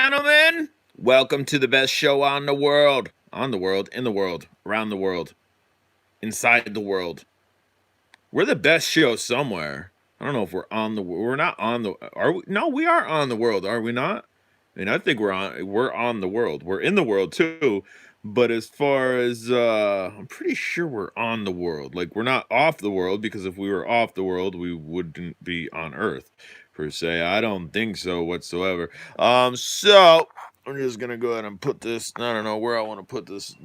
gentlemen, welcome to the best show on the world. On the world, in the world, around the world, inside the world. We're the best show somewhere. I don't know if we're on the. We're not on the. Are we? No, we are on the world. Are we not? I mean, I think we're on. We're on the world. We're in the world too. But as far as I'm pretty sure we're on the world. Like we're not off the world because if we were off the world, we wouldn't be on Earth per se. I don't think so whatsoever. So I'm just gonna go ahead and put this. I don't know where I want to put this.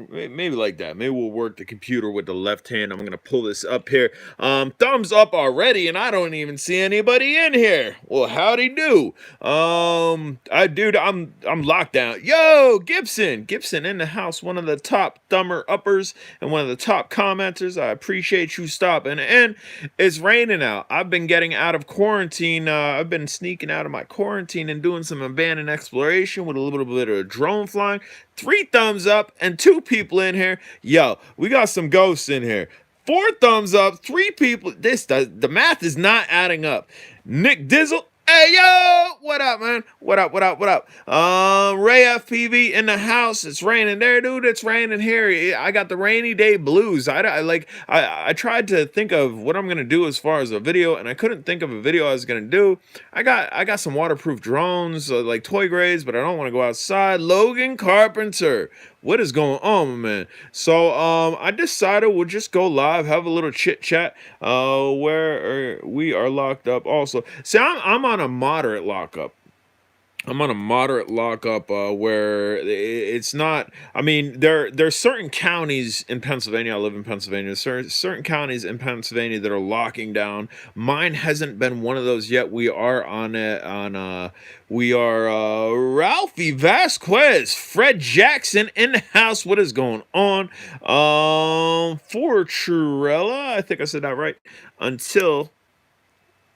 Maybe like that. Maybe we'll work the computer with the left hand. I'm gonna pull this up here. Thumbs up already, and I don't even see anybody in here. Well, howdy do. Dude, I'm locked down. Yo, Gibson in the house. One of the top thumber uppers and one of the top commenters. I appreciate you stopping. And it's raining out. I've been getting out of quarantine. I've been sneaking out of my quarantine and doing some abandoned exploration with a little bit of drone flying. 3 thumbs up and 2 people in here. Yo, we got some ghosts in here. 4 thumbs up, 3 people. The math is not adding up. Nick Dizzle. Hey yo, what up, man? What up? Ray FPV in the house. It's raining there, dude. It's raining here. I got the rainy day blues. I tried to think of what I'm gonna do as far as a video, and I couldn't think of a video I was gonna do. I got some waterproof drones, like toy grades, but I don't want to go outside. Logan Carpenter. What is going on, man? So I decided we'll just go live, have a little chit chat. Where we are locked up. Also, see, I'm on a moderate lockup. I'm on a moderate lockup where it's not. I mean, there's certain counties in Pennsylvania. I live in Pennsylvania. Certain counties in Pennsylvania that are locking down. Mine hasn't been one of those yet. We are on it. We are Ralphie Vasquez, Fred Jackson in the house. What is going on? Fortrella, I think I said that right. Until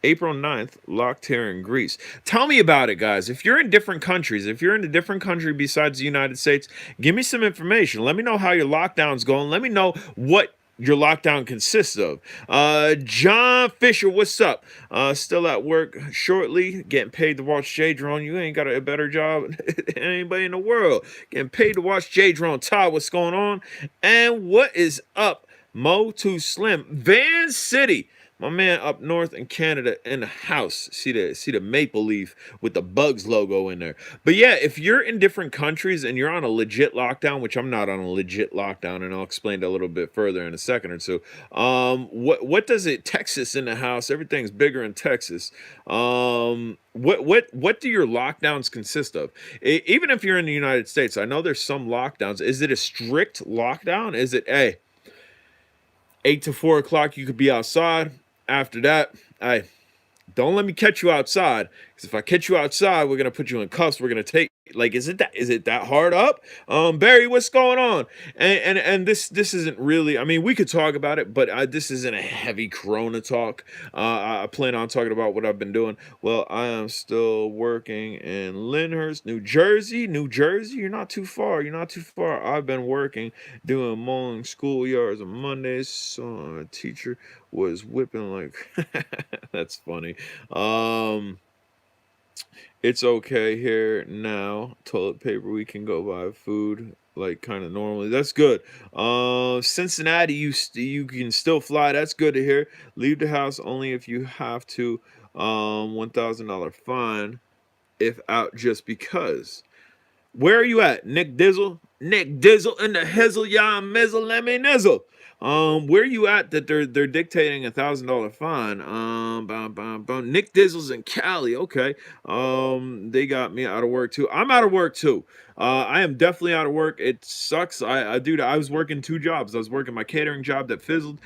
April 9th, locked here in Greece. Tell me about it, guys. If you're in different countries, if you're in a different country besides the United States, give me some information. Let me know how your lockdown's going. Let me know what your lockdown consists of. John Fisher, what's up? Still at work shortly, getting paid to watch J Drone. You ain't got a better job than anybody in the world. Getting paid to watch J Drone. Todd, what's going on? And what is up? Mo Too Slim, Van City. My man up north in Canada in the house. See the maple leaf with the Bugs logo in there. But yeah, if you're in different countries and you're on a legit lockdown, which I'm not on a legit lockdown, and I'll explain that a little bit further in a second or two. What does it? Texas in the house. Everything's bigger in Texas. What do your lockdowns consist of? Even if you're in the United States, I know there's some lockdowns. Is it a strict lockdown? Is it 8 to 4 o'clock you could be outside? After that, don't let me catch you outside. Because if I catch you outside, we're gonna put you in cuffs. We're gonna take is it that hard up? Barry, what's going on? And this isn't really. I mean, we could talk about it, but this isn't a heavy Corona talk. I plan on talking about what I've been doing. Well, I am still working in Lyndhurst, New Jersey. New Jersey, you're not too far. You're not too far. I've been working doing mowing schoolyards on Mondays. So a teacher was whipping like that's funny. It's okay here now. Toilet paper, we can go buy food like kind of normally. That's good. Cincinnati, you can still fly. That's good to hear. Leave the house only if you have to. $1,000 fine if out just because. Where are you at, Nick Dizzle? Nick Dizzle in the hizzle, y'all mizzle, let me nizzle. Where you at that they're dictating $1,000 fine? Nick Dizzle's in Cali. Okay. They got me out of work too. I'm out of work too. I am definitely out of work. It sucks. Dude, I was working 2 jobs. I was working my catering job that fizzled.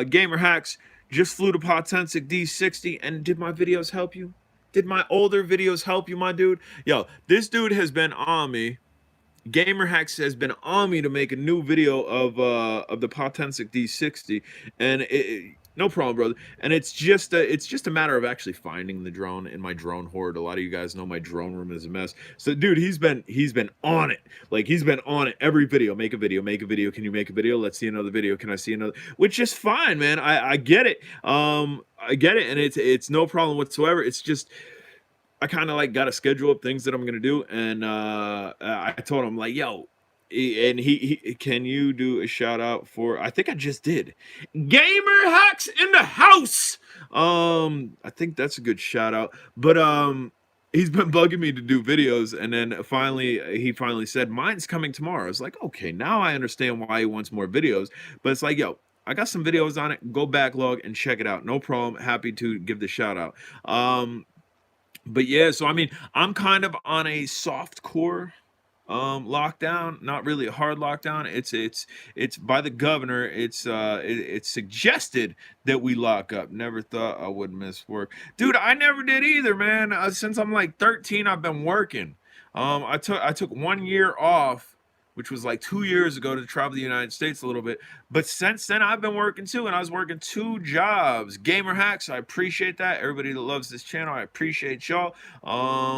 Gamer Hacks just flew to Potensic D60, and did my videos help you? Did my older videos help you, my dude? Yo, this dude has been on me. Gamer Hacks has been on me to make a new video of the Potensic D60, and no problem, brother. And it's just a matter of actually finding the drone in my drone hoard. A lot of you guys know my drone room is a mess. So, dude, he's been on it. Like, he's been on it every video. Make a video. Make a video. Can you make a video? Let's see another video. Can I see another? Which is fine, man. I get it. I get it, and it's no problem whatsoever. It's just I kind of like got a schedule of things that I'm gonna do, and I told him like, "Yo," and he can you do a shout out for? I think I just did. Gamer hacks in the house. I think that's a good shout out, but he's been bugging me to do videos, and then he finally said mine's coming tomorrow. I was like, okay, now I understand why he wants more videos, but it's like, yo. I got some videos on it. Go backlog and check it out. No problem. Happy to give the shout out. But yeah, so I mean, I'm kind of on a soft core lockdown, not really a hard lockdown. It's by the governor. It's suggested that we lock up. Never thought I would miss work. Dude, I never did either, man. Since I'm like 13, I've been working. I took 1 year off, which was like 2 years ago, to travel the United States a little bit. But since then, I've been working too, and I was working 2 jobs. Gamer hacks, I appreciate that. Everybody that loves this channel, I appreciate y'all.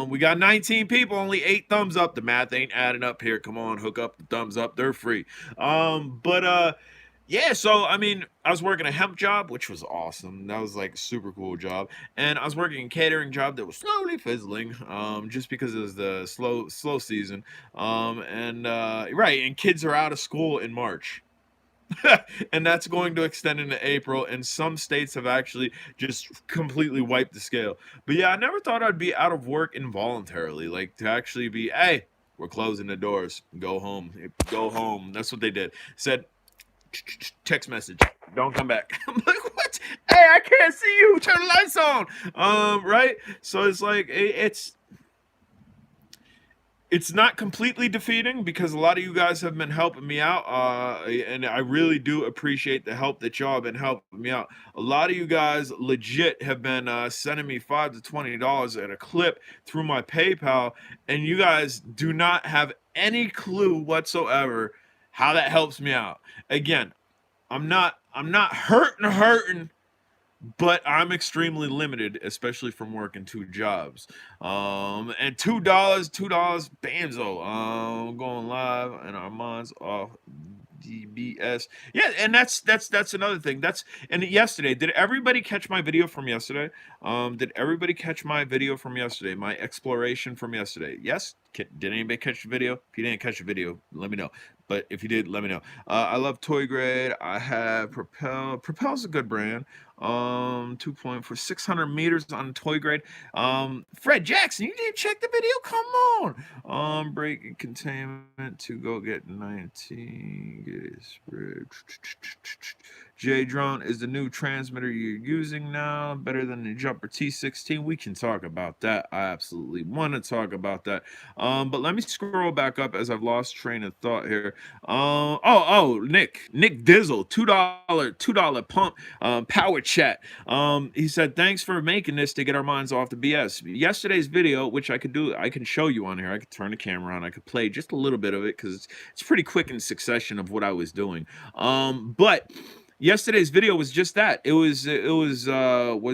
We got 19 people, only 8 thumbs up. The math ain't adding up here. Come on, hook up the thumbs up. They're free. Yeah, so I mean, I was working a hemp job, which was awesome. That was like a super cool job, and I was working a catering job that was slowly fizzling, just because it was the slow season. Right, and kids are out of school in March. And that's going to extend into April, and some states have actually just completely wiped the scale. But yeah, I never thought I'd be out of work involuntarily, like to actually be, hey, we're closing the doors, go home, go home. That's what they did. Said, text message, don't come back. I'm like, what? Hey, I can't see you, turn the lights on. Right, so it's like it's not completely defeating, because a lot of you guys have been helping me out, and I really do appreciate the help that y'all have been helping me out. A lot of you guys legit have been sending me $5 to $20 at a clip through my PayPal, and you guys do not have any clue whatsoever how that helps me out. Again, I'm not hurting, but I'm extremely limited, especially from working 2 jobs. And $2, Banzo. Going live and our minds off DBS. Yeah, and that's another thing. And yesterday, did everybody catch my video from yesterday? Did everybody catch my video from yesterday? My exploration from yesterday? Yes? Did anybody catch the video? If you didn't catch the video, let me know. But if you did, let me know. I love Toy Grade. I have Propel. Propel's a good brand. 2 for 600 meters on Toy Grade. Fred Jackson, you didn't check the video? Come on. Break containment to go get 19. Get it spread. J Drone is the new transmitter you're using now, better than the Jumper T16. We can talk about that. I absolutely want to talk about that. But let me scroll back up, as I've lost train of thought here. Nick Dizzle, $2 pump, power chat. He said, thanks for making this to get our minds off the BS. Yesterday's video, which I can show you on here. I could turn the camera on. I could play just a little bit of it, because it's pretty quick in succession of what I was doing. But yesterday's video was just that. It was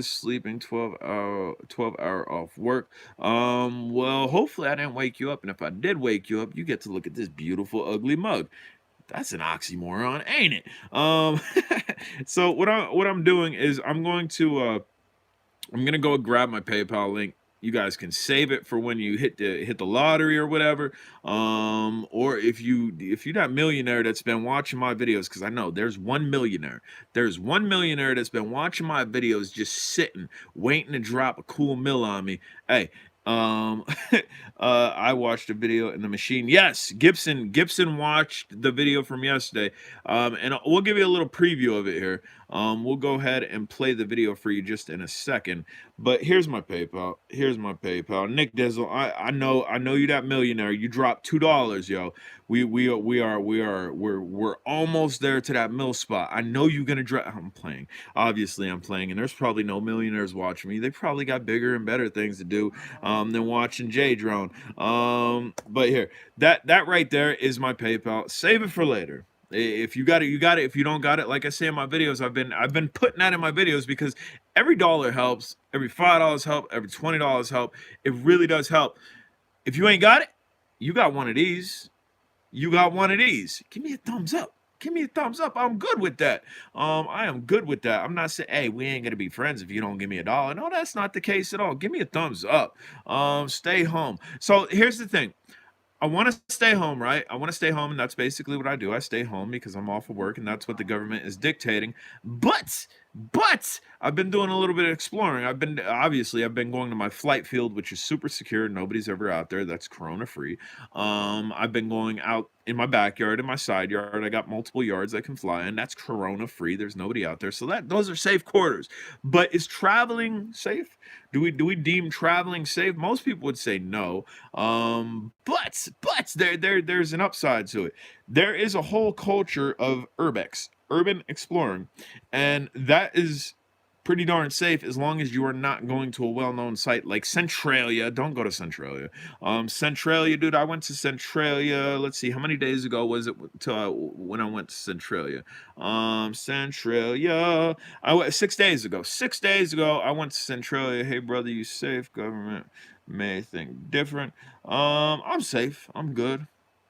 sleeping 12 hour off work. Well, hopefully I didn't wake you up, and if I did wake you up, you get to look at this beautiful ugly mug. That's an oxymoron, ain't it? So what I'm doing is I'm gonna go grab my PayPal link. You guys can save it for when you hit the lottery or whatever. Or if you that millionaire that's been watching my videos, because I know there's one millionaire. There's one millionaire that's been watching my videos, just sitting, waiting to drop a cool mill on me. Hey, I watched a video in the machine. Yes, Gibson watched the video from yesterday. And we'll give you a little preview of it here. We'll go ahead and play the video for you just in a second. But here's my PayPal. Nick Dizzle, I know you that millionaire. You dropped $2, yo. We're almost there to that mill spot. I know you're gonna drop. I'm playing. Obviously, I'm playing, and there's probably no millionaires watching me. They probably got bigger and better things to do than watching J Drone. But here, that right there is my PayPal. Save it for later. If you got it, you got it. If you don't got it, like I say in my videos, I've been putting that in my videos, because every dollar helps, every $5 help, every $20 help. It really does help. If you ain't got it, you got one of these. You got one of these. Give me a thumbs up. Give me a thumbs up. I'm good with that. I am good with that. I'm not saying, hey, we ain't gonna be friends if you don't give me $1. No, that's not the case at all. Give me a thumbs up. Stay home. So here's the thing. I want to stay home, right? I want to stay home, and that's basically what I do. I stay home because I'm off of work, and that's what the government is dictating. But I've been doing a little bit of exploring. I've been going to my flight field, which is super secure. Nobody's ever out there. That's corona free. I've been going out in my backyard, in my side yard. I got multiple yards I can fly in. That's corona free. There's nobody out there, so those are safe quarters. But is traveling safe? Do we deem traveling safe? Most people would say no. But there's an upside to it. There is a whole culture of urban exploring, and that is pretty darn safe as long as you are not going to a well-known site like Centralia. Don't go to Centralia. Centralia, dude, I went to Centralia. Let's see, how many days ago was it when I went to Centralia? Centralia. I went 6 days ago. 6 days ago, I went to Centralia. Hey, brother, you safe? Government may think different. I'm safe. I'm good.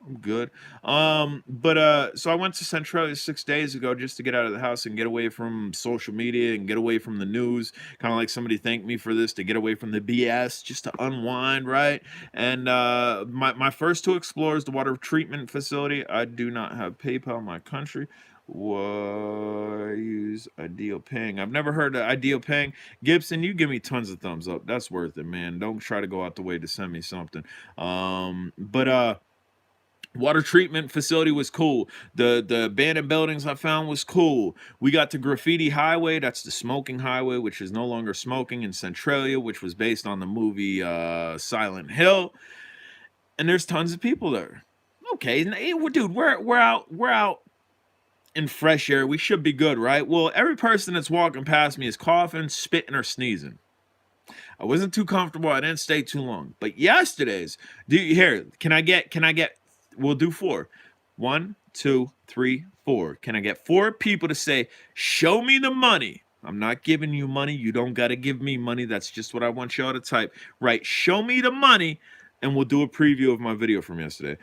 I'm good. So I went to Centralia 6 days ago just to get out of the house and get away from social media and get away from the news. Kind of like somebody thanked me for this, to get away from the BS, just to unwind, right? And my first to explore is the water treatment facility. I do not have PayPal in my country. Why use ideal paying? I've never heard of ideal paying. Gibson, you give me tons of thumbs up. That's worth it, man. Don't try to go out the way to send me something. Water treatment facility was cool. The abandoned buildings I found was cool. We got to Graffiti Highway. That's the smoking highway, which is no longer smoking, in Centralia, which was based on the movie Silent Hill. And there's tons of people there. Okay, dude, we're out in fresh air. We should be good, right? Well, every person that's walking past me is coughing, spitting, or sneezing. I wasn't too comfortable. I didn't stay too long. But yesterday's, can I get, we'll do 4. 1, 2, 3, 4. Can I get 4 people to say, show me the money? I'm not giving you money. You don't got to give me money. That's just what I want y'all to type. Right, show me the money, and we'll do a preview of my video from yesterday.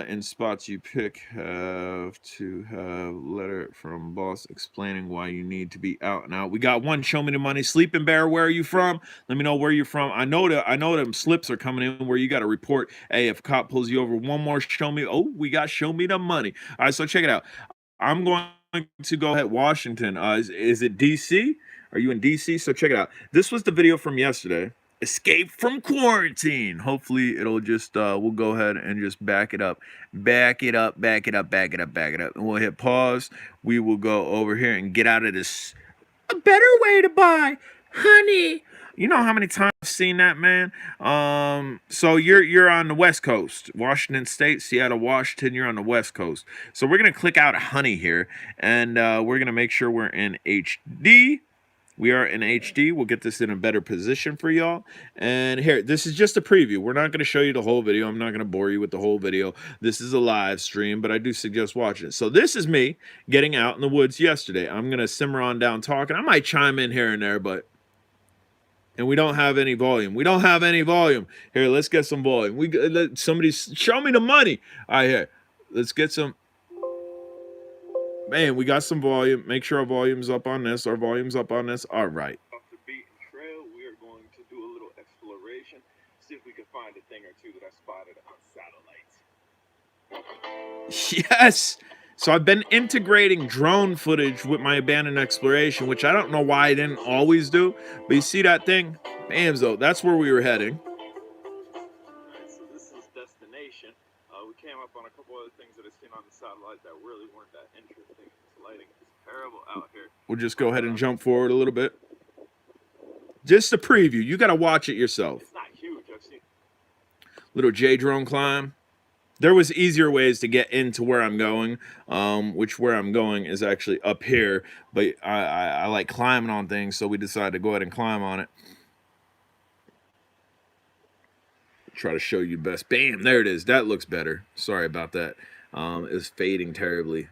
In spots you pick, have to have letter from boss explaining why you need to be out and out. We got 1, show me the money. Sleeping Bear, where are you from? Let me know where you're from. I know them slips are coming in where you got to report, hey, if a cop pulls you over. 1 more, show me. Oh, we got show me the money. All right, so check it out. I'm going to go ahead, Washington. Is it DC? Are you in DC? So check it out. This was the video from yesterday. Escape from quarantine. Hopefully it'll just we'll go ahead and just back it up, and we'll hit pause. We will go over here and get out of this. A better way to buy honey. You know how many times I've seen that, man? So you're on the West Coast, Washington State, Seattle, Washington. You're on the West Coast. So we're gonna click out honey here, and we're gonna make sure we're in HD. We are in HD. We'll get this in a better position for y'all. And here, this is just a preview. We're not going to show you the whole video. I'm not going to bore you with the whole video. This is a live stream, but I do suggest watching it. So this is me getting out in the woods yesterday. I'm going to simmer on down talking. I might chime in here and there, and we don't have any volume. We don't have any volume. Here, let's get some volume. Let somebody show me the money. All right, here. Let's get some. Man, we got some volume. Make sure our volume's up on this. Our volume's up on this. All right. Off the beaten trail, we are going to do a little exploration, see if we can find a thing or two that I spotted on satellites. Yes. So I've been integrating drone footage with my abandoned exploration, which I don't know why I didn't always do. But you see that thing? Bamzo, that's where we were heading. Alright, so this is destination. We came up on a couple other things that I've seen on the satellite that really weren't that interesting. This lighting is terrible out here. We'll just go ahead and jump forward a little bit. Just a preview. You got to watch it yourself. It's not huge. I've seen little J drone climb. There was easier ways to get into where I'm going, which where I'm going is actually up here. But I like climbing on things, so we decided to go ahead and climb on it. Try to show you best. Bam, there it is. That looks better. Sorry about that. It's fading terribly.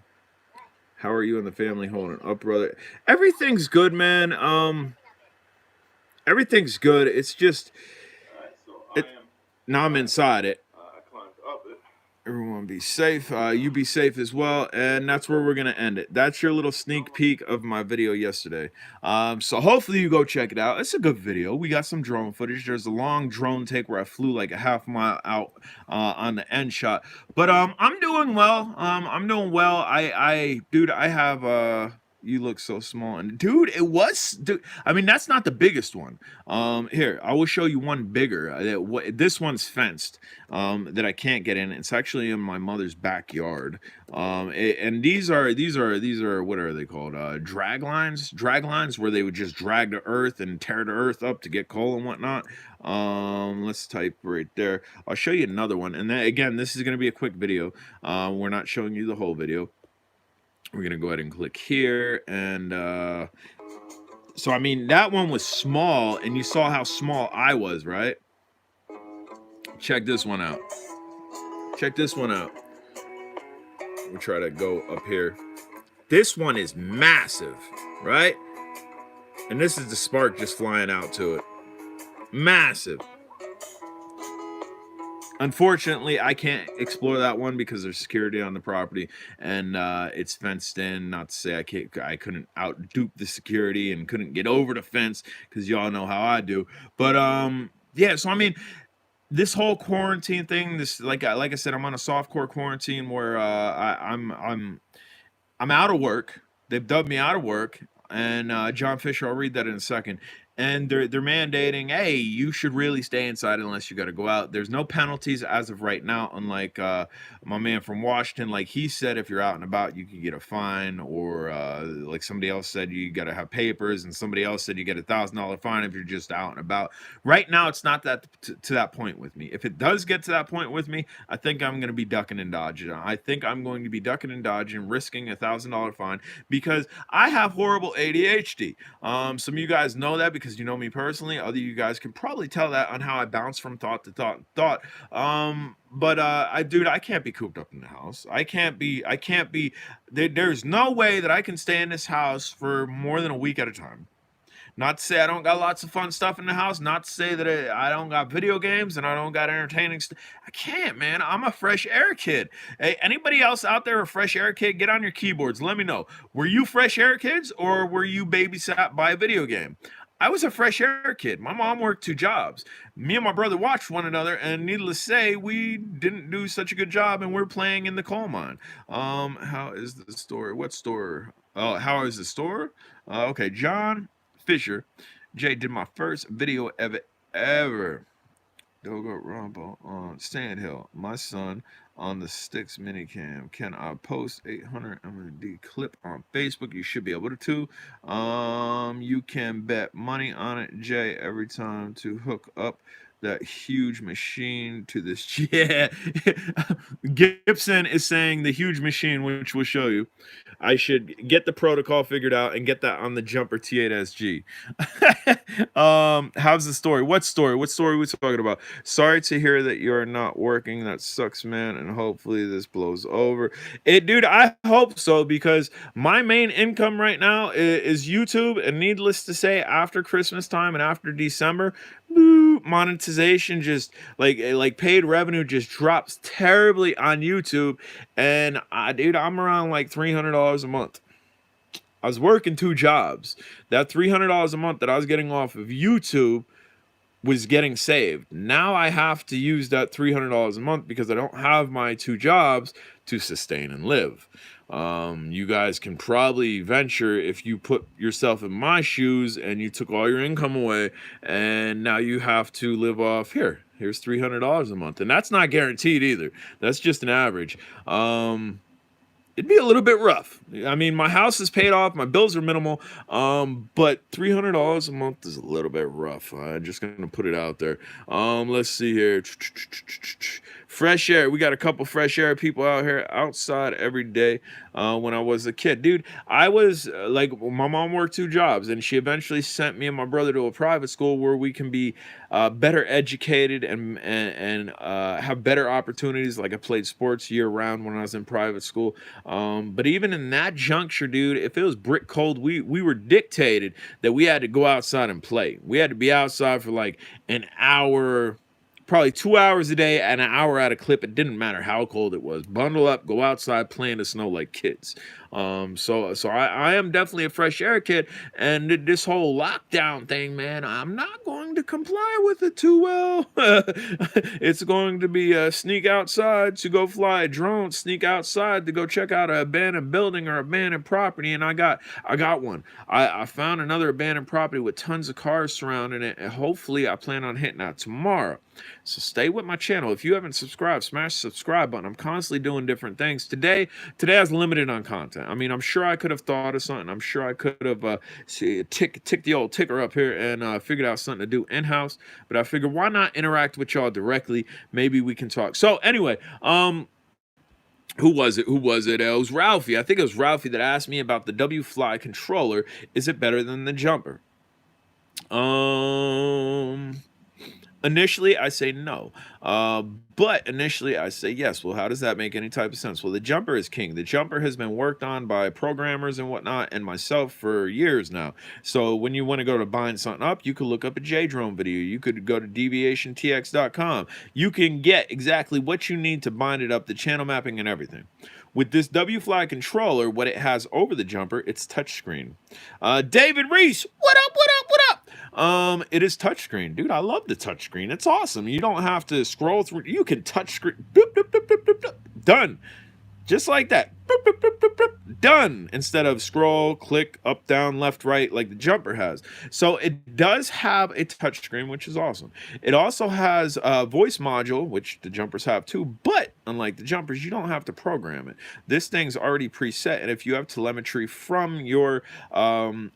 How are you and the family holding up, brother? Everything's good, man. Everything's good. It's just, so now I'm inside it. I climbed up it. Everyone be safe. You be safe as well. And that's where we're going to end it. That's your little sneak peek of my video yesterday. So hopefully you go check it out. It's a good video. We got some drone footage. There's a long drone take where I flew like a half mile out on the end shot. But I'm doing well. I'm doing well. Dude, I have you look so small, and dude, dude, I mean, that's not the biggest one. Here, I will show you one bigger. This one's fenced, that I can't get in. It's actually in my mother's backyard. And these are what are they called? Drag lines, where they would just drag the earth and tear the earth up to get coal and whatnot. Let's type right there. I'll show you another one, and then again, this is going to be a quick video. We're not showing you the whole video. We're gonna go ahead and click here, and so I mean that one was small, and you saw how small I was, right? Check this one out. Check this one out. We'll try to go up here. This one is massive, right? And this is the spark just flying out to it. Massive. Unfortunately, I can't explore that one because there's security on the property, and it's fenced in. Not to say I couldn't outdupe the security and couldn't get over the fence, because y'all know how I do. But yeah. So I mean, this whole quarantine thing, this like I said, I'm on a softcore quarantine where I'm out of work. They've dubbed me out of work, and John Fisher. I'll read that in a second. And they're mandating, hey, you should really stay inside unless you got to go out. There's no penalties as of right now, unlike my man from Washington. Like he said, if you're out and about, you could get a fine, or like somebody else said, you got to have papers, and somebody else said you get $1,000 fine if you're just out and about. Right now, it's not that to that point with me. If it does get to that point with me, I think I'm going to be ducking and dodging. I think I'm going to be ducking and dodging, risking $1,000 fine, because I have horrible ADHD. Some of you guys know that because you know me personally. Other you guys can probably tell that on how I bounce from thought to thought and thought. But I can't be cooped up in the house. I can't be there's no way that I can stay in this house for more than a week at a time. Not to say I don't got lots of fun stuff in the house. Not to say that I don't got video games and I don't got entertaining stuff. I can't, man. I'm a fresh air kid. Hey, anybody else out there a fresh air kid? Get on your keyboards. Let me know. Were you fresh air kids, or were you babysat by a video game? I was a fresh air kid. My mom worked 2 jobs. Me and my brother watched one another, and needless to say, we didn't do such a good job, and we're playing in the coal mine. How is the store? What store? Oh, how is the store? Okay, John Fisher. Jay did my first video ever. Dogo Rumble on Sandhill. My son on the Sticks minicam. Can I post 800 MD clip on Facebook? You should be able to. You can bet money on it, Jay, every time to hook up that huge machine to this. Yeah. Gibson is saying the huge machine, which we'll show you. I should get the protocol figured out and get that on the Jumper T8SG. How's the story? What story? What story are we talking about? Sorry to hear that you're not working. That sucks, man. And hopefully this blows over. Dude, I hope so, because my main income right now is YouTube. And needless to say, after Christmas time and after December, monetization just like paid revenue just drops terribly on YouTube. And dude, I'm around like $300 a month. I was working 2 jobs. That $300 a month that I was getting off of YouTube was getting saved. Now I have to use that $300 a month because I don't have my 2 jobs to sustain and live. You guys can probably venture if you put yourself in my shoes and you took all your income away, and now you have to live off here's $300 a month, and that's not guaranteed either. That's just an average. It'd be a little bit rough. I mean, my house is paid off, my bills are minimal, but $300 a month is a little bit rough. I'm just gonna put it out there. Let's see here. Fresh air. We got a couple fresh air people out here outside every day. When I was a kid, dude, I was like, my mom worked 2 jobs, and she eventually sent me and my brother to a private school where we can be better educated and have better opportunities. Like I played sports year round when I was in private school. But even in that juncture, dude, if it was brick cold, we were dictated that we had to go outside and play. We had to be outside for like an hour probably 2 hours a day and an hour at a clip. It didn't matter how cold it was. Bundle up, go outside, play in the snow like kids. So I am definitely a fresh air kid, and this whole lockdown thing, man, I'm not going to comply with it too well. It's going to be sneak outside to go fly a drone, sneak outside to go check out an abandoned building or abandoned property, and I got one. I found another abandoned property with tons of cars surrounding it, and hopefully I plan on hitting that tomorrow. So stay with my channel. If you haven't subscribed, smash the subscribe button. I'm constantly doing different things. Today I was limited on content. I mean, I'm sure I could have thought of something. I'm sure I could have tick the old ticker up here and figured out something to do in-house. But I figured, why not interact with y'all directly? Maybe we can talk. So anyway, who was it? It was Ralphie. I think it was Ralphie that asked me about the W-Fly controller. Is it better than the jumper? Initially, I say no. But initially, I say yes. Well, how does that make any type of sense? Well, the jumper is king. The jumper has been worked on by programmers and whatnot and myself for years now. So when you want to go to bind something up, you could look up a J-Drone video. You could go to deviationtx.com. You can get exactly what you need to bind it up, the channel mapping and everything. With this W-Fly controller, what it has over the jumper, it's touchscreen. David Reese, what up, what up, what up? It is touchscreen. Dude, I love the touchscreen. It's awesome. You don't have to scroll through. You can touchscreen. Boop, boop, boop, boop, boop, boop. Done. Just like that. Boop, boop, boop, boop, boop. Done. Instead of scroll, click, up, down, left, right, like the jumper has. So it does have a touchscreen, which is awesome. It also has a voice module, which the jumpers have too, but unlike the jumpers, you don't have to program it. This thing's already preset, and if you have telemetry from your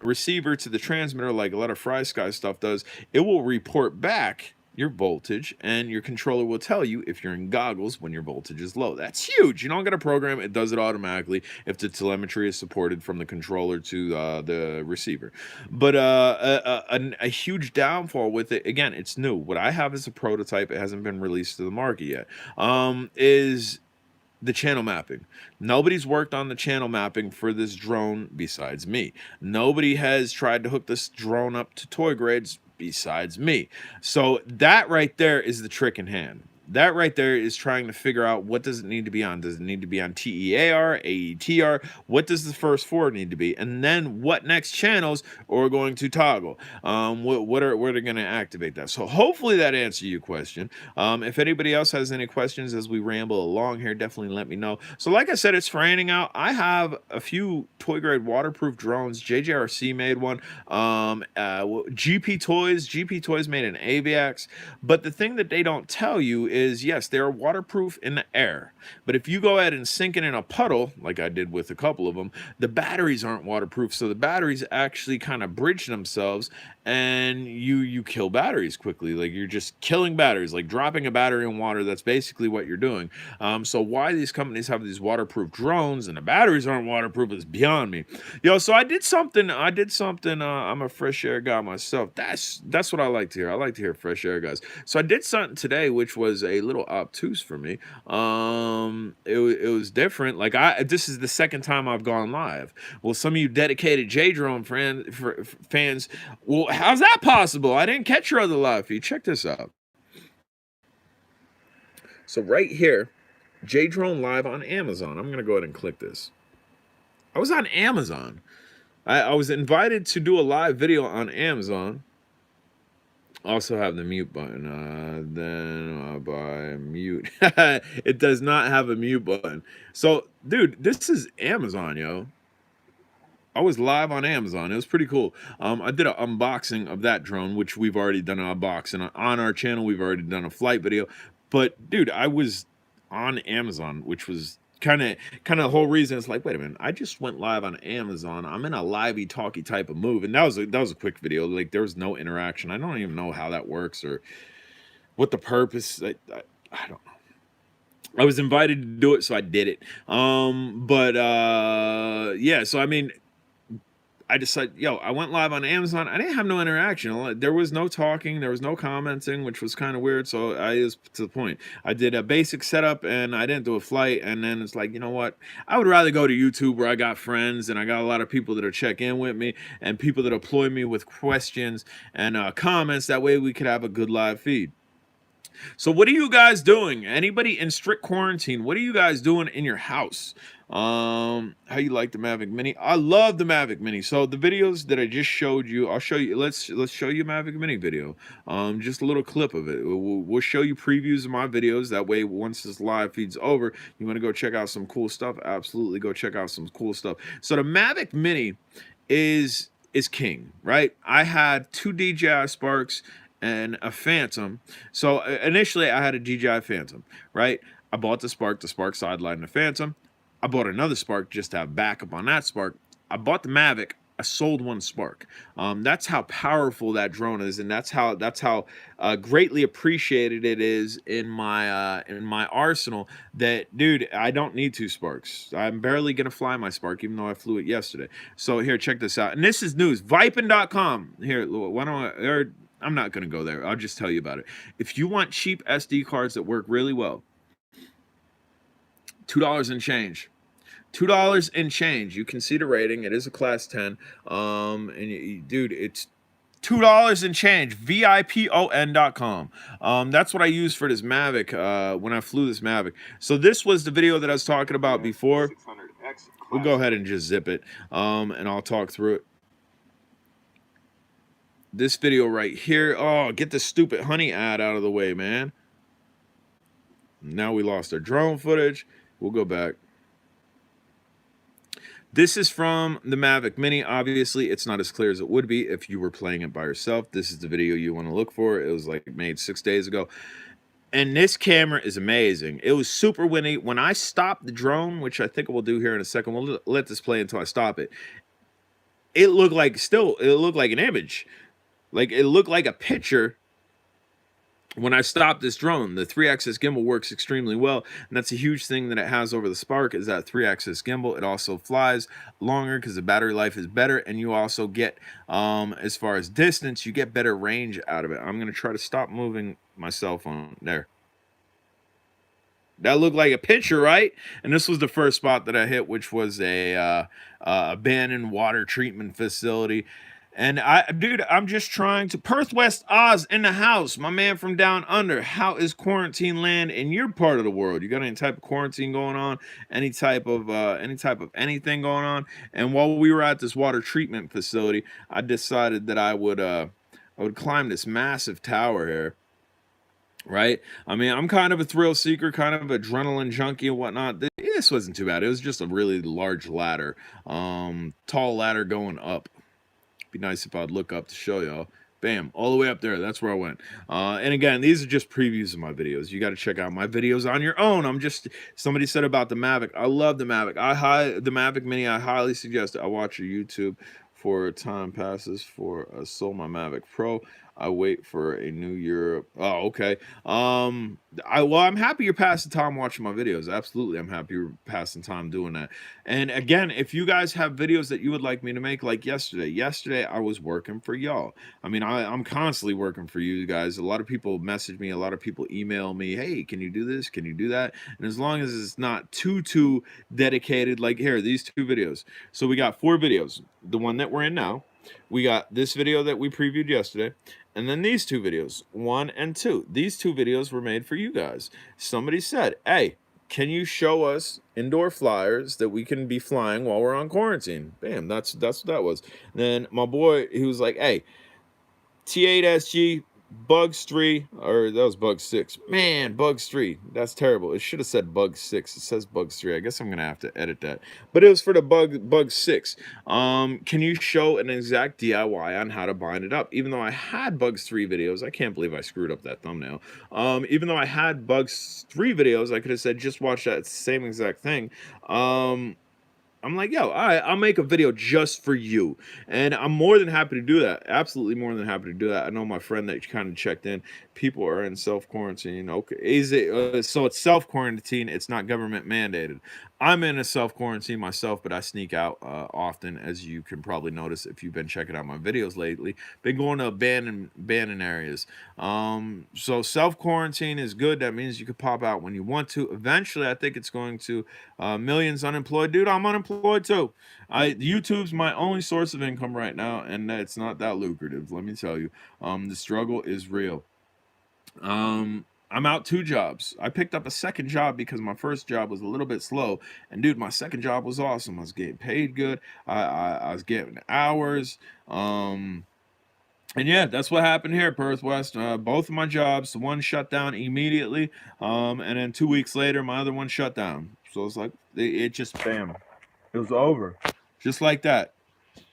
receiver to the transmitter, like a lot of Fry Sky stuff does, it will report back your voltage, and your controller will tell you if you're in goggles when your voltage is low. That's huge. You don't got to program it. It does it automatically if the telemetry is supported from the controller to the receiver. But a huge downfall with it, again, it's new. What I have is a prototype. It hasn't been released to the market yet. Is the channel mapping. Nobody's worked on the channel mapping for this drone besides me. Nobody has tried to hook this drone up to toy grades besides me. So that right there is the trick in hand. That right there is trying to figure out, what does it need to be on? Does it need to be on TEAR, AETR? What does the first four need to be? And then what next channels are going to toggle? What are going to activate that? So hopefully that answers your question. If anybody else has any questions as we ramble along here, definitely let me know. So like I said, it's fraying out. I have a few toy grade waterproof drones. JJRC made one. GP Toys made an Aviax. But the thing that they don't tell you is, yes, they are waterproof in the air, but if you go ahead and sink it in a puddle, like I did with a couple of them, the batteries aren't waterproof, so the batteries actually kind of bridge themselves, and you kill batteries quickly. Like, you're just killing batteries, like dropping a battery in water. That's basically what you're doing. So why these companies have these waterproof drones and the batteries aren't waterproof is beyond me. So I did something. I'm a fresh air guy myself. That's what I like to hear. I like to hear fresh air guys. So I did something today which was a little obtuse for me. It was different. Like, this is the second time I've gone live. Well, some of you dedicated J-Drone fans, well, how's that possible? I didn't catch your other live feed. Check this out. So right here, J-Drone live on Amazon. I'm gonna go ahead and click this. I was on Amazon. I was invited to do a live video on Amazon. Also have the mute button. Then by mute. It does not have a mute button. So, dude, this is Amazon, yo. I was live on Amazon. It was pretty cool. I did an unboxing of that drone, which we've already done an unboxing on our channel. We've already done a flight video. But, dude, I was on Amazon, which was kind of the whole reason. It's like, wait a minute, I just went live on Amazon. I'm in a livey talky type of move, and that was a quick video. Like, there was no interaction. I don't even know how that works or what the purpose. I don't know. I was invited to do it, so I did it. Yeah. So I mean, I decided, I went live on Amazon. I didn't have no interaction. There was no talking. There was no commenting, which was kind of weird. So I was to the point. I did a basic setup, and I didn't do a flight. And then it's like, you know what? I would rather go to YouTube, where I got friends, and I got a lot of people that'll check in with me, and people that'll employ me with questions and comments. That way we could have a good live feed. So what are you guys doing? Anybody in strict quarantine? What are you guys doing in your house? How you like the Mavic Mini? I love the Mavic Mini. So the videos that I just showed you, I'll show you. Let's show you a Mavic Mini video. Just a little clip of it. We'll show you previews of my videos. That way, once this live feed's over, you want to go check out some cool stuff. Absolutely, go check out some cool stuff. So the Mavic Mini is king, right? I had two DJI Sparks and a Phantom. So initially I had a DJI Phantom, right? I bought the Spark sideline, and the Phantom. I bought another Spark just to have backup on that Spark. I bought the Mavic. I sold one Spark. That's how powerful that drone is, and that's how greatly appreciated it is in my arsenal. That dude, I don't need two Sparks. I'm barely gonna fly my Spark, even though I flew it yesterday. So here, check this out. And this is news. Vipin.com. Here, why don't I? I'm not gonna go there. I'll just tell you about it. If you want cheap SD cards that work really well, $2 and change. $2 and change. You can see the rating. It is a class 10. Dude, it's $2 and change. VIPON.com. That's what I used for this Mavic when I flew this Mavic. So this was the video that I was talking about before. We'll go ahead and just zip it, and I'll talk through it. This video right here. Oh, get the stupid honey ad out of the way, man. Now we lost our drone footage. We'll go back. This is from the Mavic Mini. Obviously, it's not as clear as it would be if you were playing it by yourself. This is the video you want to look for. It was like made 6 days ago. And this camera is amazing. It was super windy. When I stopped the drone, which I think we'll do here in a second, we'll let this play until I stop it. It looked like an image. Like it looked like a picture. When I stopped this drone, the 3-axis gimbal works extremely well, and that's a huge thing that it has over the Spark is that 3-axis gimbal. It also flies longer because the battery life is better, and you also get, as far as distance, you get better range out of it. I'm going to try to stop moving my cell phone there. That looked like a picture, right? And this was the first spot that I hit, which was a abandoned water treatment facility. And dude, I'm just trying to Perth West Oz in the house, my man from down under. How is quarantine land in your part of the world? You got any type of quarantine going on? Any type of anything going on? And while we were at this water treatment facility, I decided that I would climb this massive tower here. Right? I mean, I'm kind of a thrill seeker, kind of adrenaline junkie and whatnot. This wasn't too bad. It was just a really large ladder, tall ladder going up. Be nice if I'd look up to show y'all. Bam, all the way up there. That's where I went. And again, these are just previews of my videos. You got to check out my videos on your own. Somebody said about the Mavic. I love the Mavic. The Mavic Mini. I highly suggest it. I watch your YouTube for time passes for sold my Mavic Pro. I wait for a new year. Oh, okay. I'm happy you're passing time watching my videos. Absolutely, I'm happy you're passing time doing that. And again, if you guys have videos that you would like me to make, like yesterday I was working for y'all. I mean, I'm constantly working for you guys. A lot of people message me. A lot of people email me. Hey, can you do this? Can you do that? And as long as it's not too dedicated, like here, these 2 videos. So we got 4 videos. The one that we're in now. We got this video that we previewed yesterday. And then these 2 videos, 1 and 2. These 2 videos were made for you guys. Somebody said, hey, can you show us indoor flyers that we can be flying while we're on quarantine? Bam, that's what that was. And then my boy, he was like, hey, T8SG, Bugs 3, or that was Bugs 6. Man, Bugs 3, that's terrible. It should have said Bugs 6. It says Bugs 3. I guess I'm going to have to edit that. But it was for the Bugs 6. Can you show an exact DIY on how to bind it up? Even though I had Bugs 3 videos, I can't believe I screwed up that thumbnail. Even though I had Bugs 3 videos, I could have said just watch that same exact thing. I'm like, yo, all right, I'll make a video just for you. And I'm more than happy to do that. Absolutely more than happy to do that. I know my friend that kind of checked in. People are in self-quarantine. Okay, is it so it's self-quarantine, it's not government mandated. I'm in a self-quarantine myself, but I sneak out often, as you can probably notice if you've been checking out my videos lately. Been going to abandoned areas. So self-quarantine is good. That means you can pop out when you want to. Eventually, I think it's going to millions unemployed. Dude, I'm unemployed too. YouTube's my only source of income right now, and it's not that lucrative, let me tell you. The struggle is real. I'm out 2 jobs. I picked up a second job because my first job was a little bit slow. And dude, my second job was awesome. I was getting paid good. I was getting hours. Um, and yeah, that's what happened here at Perth West. Both of my jobs, one shut down immediately, and then 2 weeks later, my other one shut down. So it's like it just bam, it was over, just like that.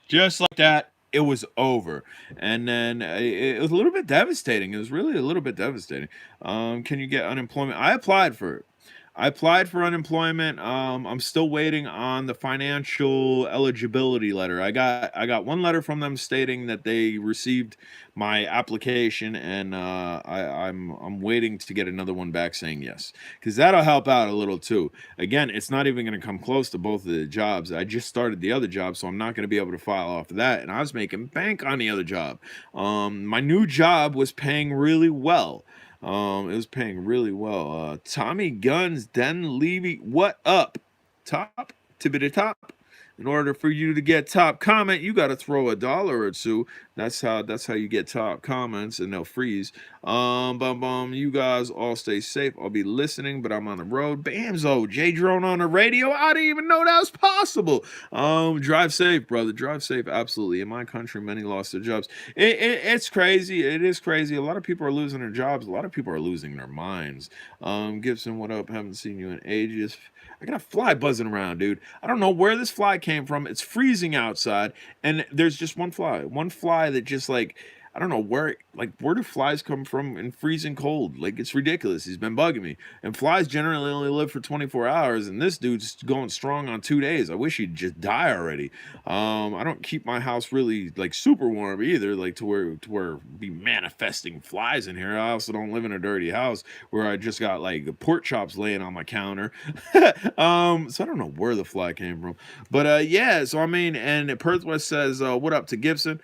Just like that, it was over. And then it was a little bit devastating. It was really a little bit devastating. Can you get unemployment? I applied for it. I applied for unemployment. I'm still waiting on the financial eligibility letter. I got one letter from them stating that they received my application, and I'm waiting to get another one back saying yes, because that'll help out a little too. Again, it's not even going to come close to both of the jobs. I just started the other job, so I'm not going to be able to file off of that. And I was making bank on the other job. My new job was paying really well. It was paying really well. Tommy Guns, Den Levy, what up? Top, tippity top. In order for you to get top comment, you got to throw $1 or two. That's how you get top comments, and they'll freeze. You guys all stay safe. I'll be listening, but I'm on the road. Bamzo, J Drone on the radio. I didn't even know that was possible. Drive safe, brother. Drive safe. Absolutely. In my country, many lost their jobs. It's crazy. It is crazy. A lot of people are losing their jobs. A lot of people are losing their minds. Gibson, what up? Haven't seen you in ages. I got a fly buzzing around, dude. I don't know where this fly came from. It's freezing outside, and there's just one fly. One fly that just like, I don't know where do flies come from in freezing cold? Like, it's ridiculous. He's been bugging me. And flies generally only live for 24 hours, and this dude's going strong on 2 days. I wish he'd just die already. I don't keep my house really like super warm either, like to where be manifesting flies in here. I also don't live in a dirty house where I just got like pork chops laying on my counter. So I don't know where the fly came from. But yeah, so I mean, and Perth West says, what up to Gibson?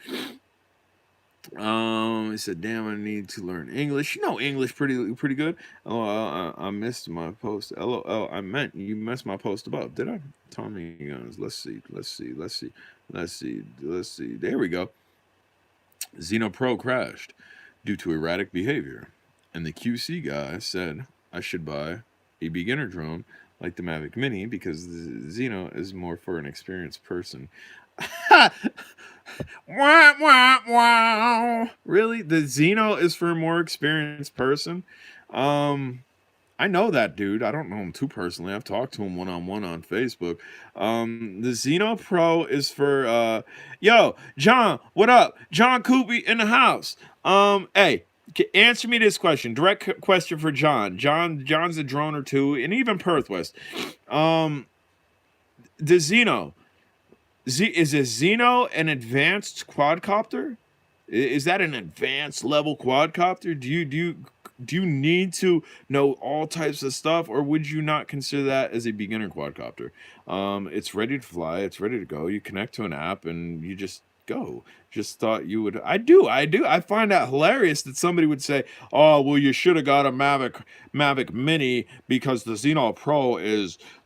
He said, "Damn, I need to learn English. You know English pretty good." Oh, I missed my post. LOL. I meant you missed my post above. Did I? Tommy Guns. Let's see. There we go. Xeno Pro crashed due to erratic behavior, and the QC guy said I should buy a beginner drone like the Mavic Mini because the Xeno is more for an experienced person. Wah, wah, wah. Really? The Xeno is for a more experienced person? Um, I know that dude. I don't know him too personally. I've talked to him one-on-one on Facebook. The Xeno Pro is for yo, John, what up? John Coopy in the house. Hey, answer me this question. Direct question for John. John's a drone or two, and even Perth West. Um, the Xeno. Is a Xeno an advanced quadcopter? Is that an advanced level quadcopter? Do you need to know all types of stuff, or would you not consider that as a beginner quadcopter? It's ready to fly. It's ready to go. You connect to an app and you just go. Just thought you would. I do. I find that hilarious that somebody would say, "Oh, well, you should have got a Mavic Mini because the Xeno Pro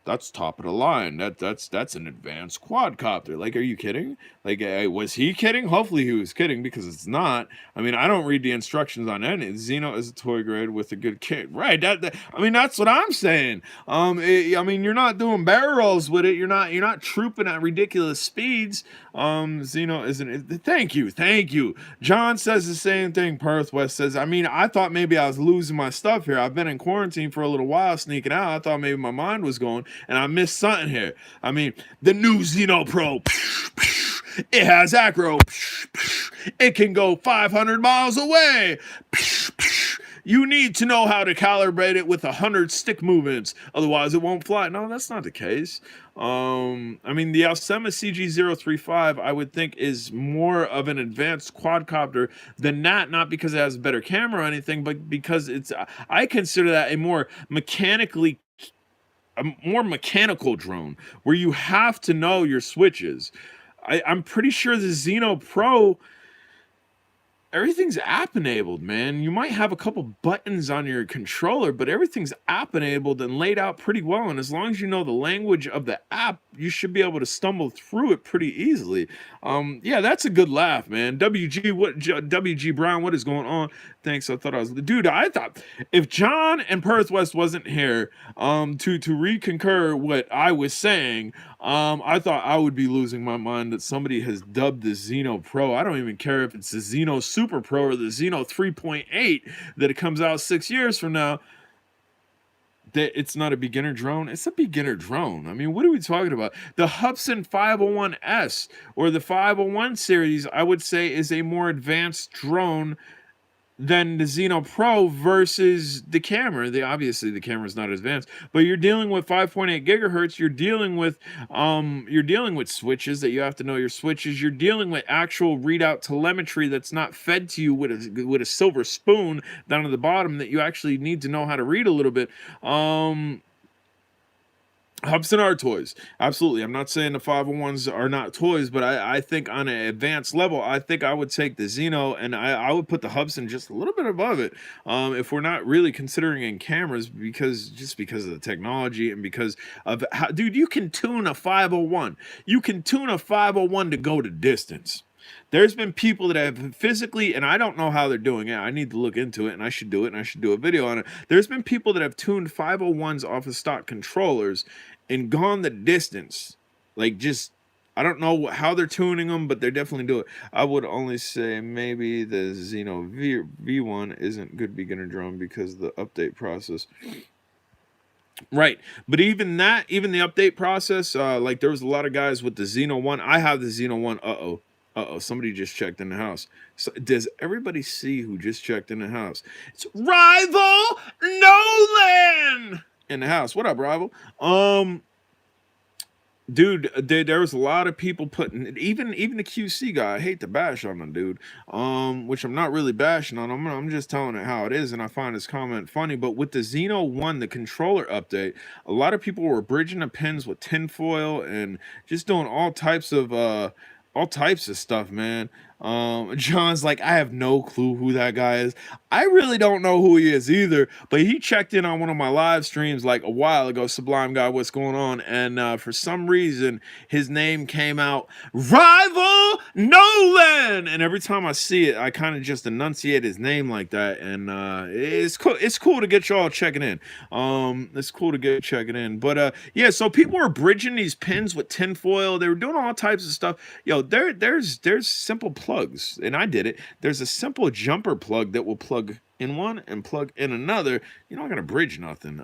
that's top of the line. That's an advanced quadcopter." Like, are you kidding? Like, was he kidding? Hopefully, he was kidding because it's not. I mean, I don't read the instructions on any. Xeno is a toy grade with a good kit, right? I mean, that's what I'm saying. I mean, you're not doing barrel rolls with it. You're not trooping at ridiculous speeds. Xeno isn't. Thank you. John says the same thing. Perth West says, I mean, I thought maybe I was losing my stuff here. I've been in quarantine for a little while, sneaking out. I thought maybe my mind was going, and I missed something here. I mean, the new Xeno Pro, it has acro. It can go 500 miles away. You need to know how to calibrate it with 100 stick movements, otherwise it won't fly. No, that's not the case. I mean, the Alcema CG035, I would think, is more of an advanced quadcopter than that, not because it has a better camera or anything, but because I consider that a more mechanical drone, where you have to know your switches. I'm pretty sure the Xeno Pro, everything's app enabled, man. You might have a couple buttons on your controller, but everything's app enabled and laid out pretty well. And as long as you know the language of the app, you should be able to stumble through it pretty easily. Yeah, that's a good laugh, man. WG Brown, what is going on? Thanks. I thought I was, dude. I thought if John and Perth West wasn't here, to reconcur what I was saying, I thought I would be losing my mind that somebody has dubbed the Xeno Pro. I don't even care if it's the Xeno Super Pro or the Xeno 3.8 that it comes out 6 years from now. That it's not a beginner drone. It's a beginner drone. I mean, what are we talking about? The Hubsan 501S or the 501 series, I would say, is a more advanced drone than the Xeno Pro versus the camera. Obviously the camera's not advanced, but you're dealing with 5.8 gigahertz. You're dealing with switches that you have to know your switches. You're dealing with actual readout telemetry that's not fed to you with a silver spoon down at the bottom that you actually need to know how to read a little bit. Hubsan are toys. Absolutely. I'm not saying the 501s are not toys, but I think on an advanced level, I think I would take the Xeno and I would put the Hubsan just a little bit above it. If we're not really considering in cameras because of the technology and because of how, dude, you can tune a 501. You can tune a 501 to go to distance. There's been people that have physically, and I don't know how they're doing it. I need to look into it, and I should do it, and I should do a video on it. There's been people that have tuned 501s off of stock controllers and gone the distance. Like, just, I don't know how they're tuning them, but they definitely do it. I would only say maybe the Xeno V1 isn't good beginner drone because of the update process. Right, but even the update process, like there was a lot of guys with the Xeno 1. I have the Xeno 1. Uh-oh, somebody just checked in the house. So does everybody see who just checked in the house? It's Rival Nolan in the house. What up, Rival? Dude, there was a lot of people putting, even the QC guy. I hate to bash on him, dude. Which I'm not really bashing on him. I'm just telling it how it is, and I find his comment funny. But with the Xeno 1, the controller update, a lot of people were bridging the pins with tinfoil and just doing all types of stuff, man. John's like, I have no clue who that guy is. I really don't know who he is either, but he checked in on one of my live streams like a while ago. Sublime guy, what's going on? And for some reason, his name came out, Rival Nolan. And every time I see it, I kind of just enunciate his name like that. And it's cool. It's cool to get y'all checking in. It's cool to get checking in. But yeah, so people were bridging these pins with tinfoil. They were doing all types of stuff. Yo, there's simple plugs, and I did it. There's a simple jumper plug that will plug in one and plug in another. You're not gonna bridge nothing.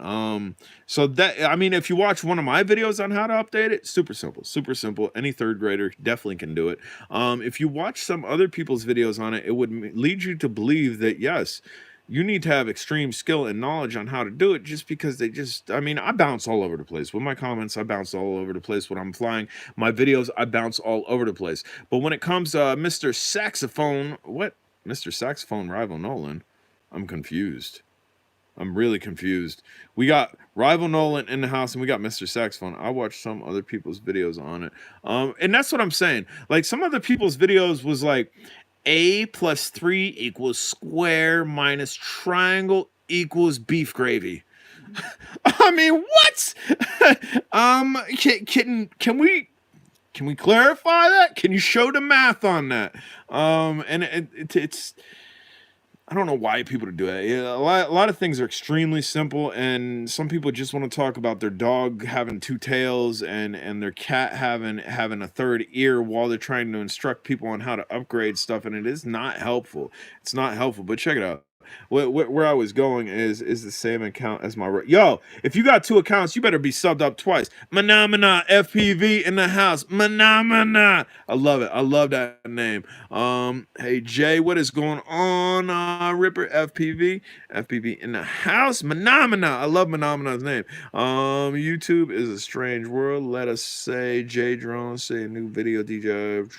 So that, I mean, if you watch one of my videos on how to update it, super simple. Any third grader definitely can do it. If you watch some other people's videos on it, it would lead you to believe that yes, you need to have extreme skill and knowledge on how to do it, just because I mean, I bounce all over the place. With my comments, I bounce all over the place. When I'm flying my videos, I bounce all over the place. But when it comes to Mr. Saxophone, what? Mr. Saxophone Rival Nolan? I'm confused. I'm really confused. We got Rival Nolan in the house and we got Mr. Saxophone. I watched some other people's videos on it. And that's what I'm saying. Like, some other people's videos was like, A plus 3 equals square minus triangle equals beef gravy. I mean, what? Can we clarify that? Can you show the math on that? And it's, I don't know why people do it. Yeah, a lot of things are extremely simple, and some people just want to talk about their dog having two tails and their cat having a third ear while they're trying to instruct people on how to upgrade stuff, and it is not helpful. It's not helpful. But check it out. Where I was going is the same account as my yo. If you got two accounts, you better be subbed up twice. Manamana FPV in the house. Manamana. I love it. I love that name. Hey Jay, what is going on? Ripper FPV in the house. Manamana. I love Manamana's name. YouTube is a strange world. Let us say J Drone say a new video DJ.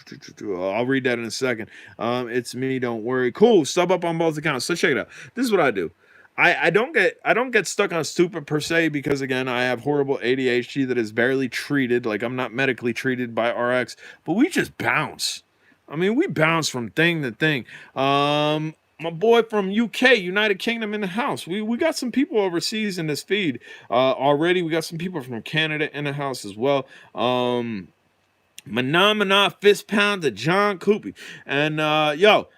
I'll read that in a second. It's me. Don't worry. Cool. Sub up on both accounts. So check it out. This is what I do. I don't get stuck on stupid per se, because again, I have horrible ADHD that is barely treated. Like, I'm not medically treated by RX, but we just bounce. I mean, we bounce from thing to thing. My boy from UK, United Kingdom, in the house. We got some people overseas in this feed already. We got some people from Canada in the house as well. Mana fist pound to John Coopy. And yo,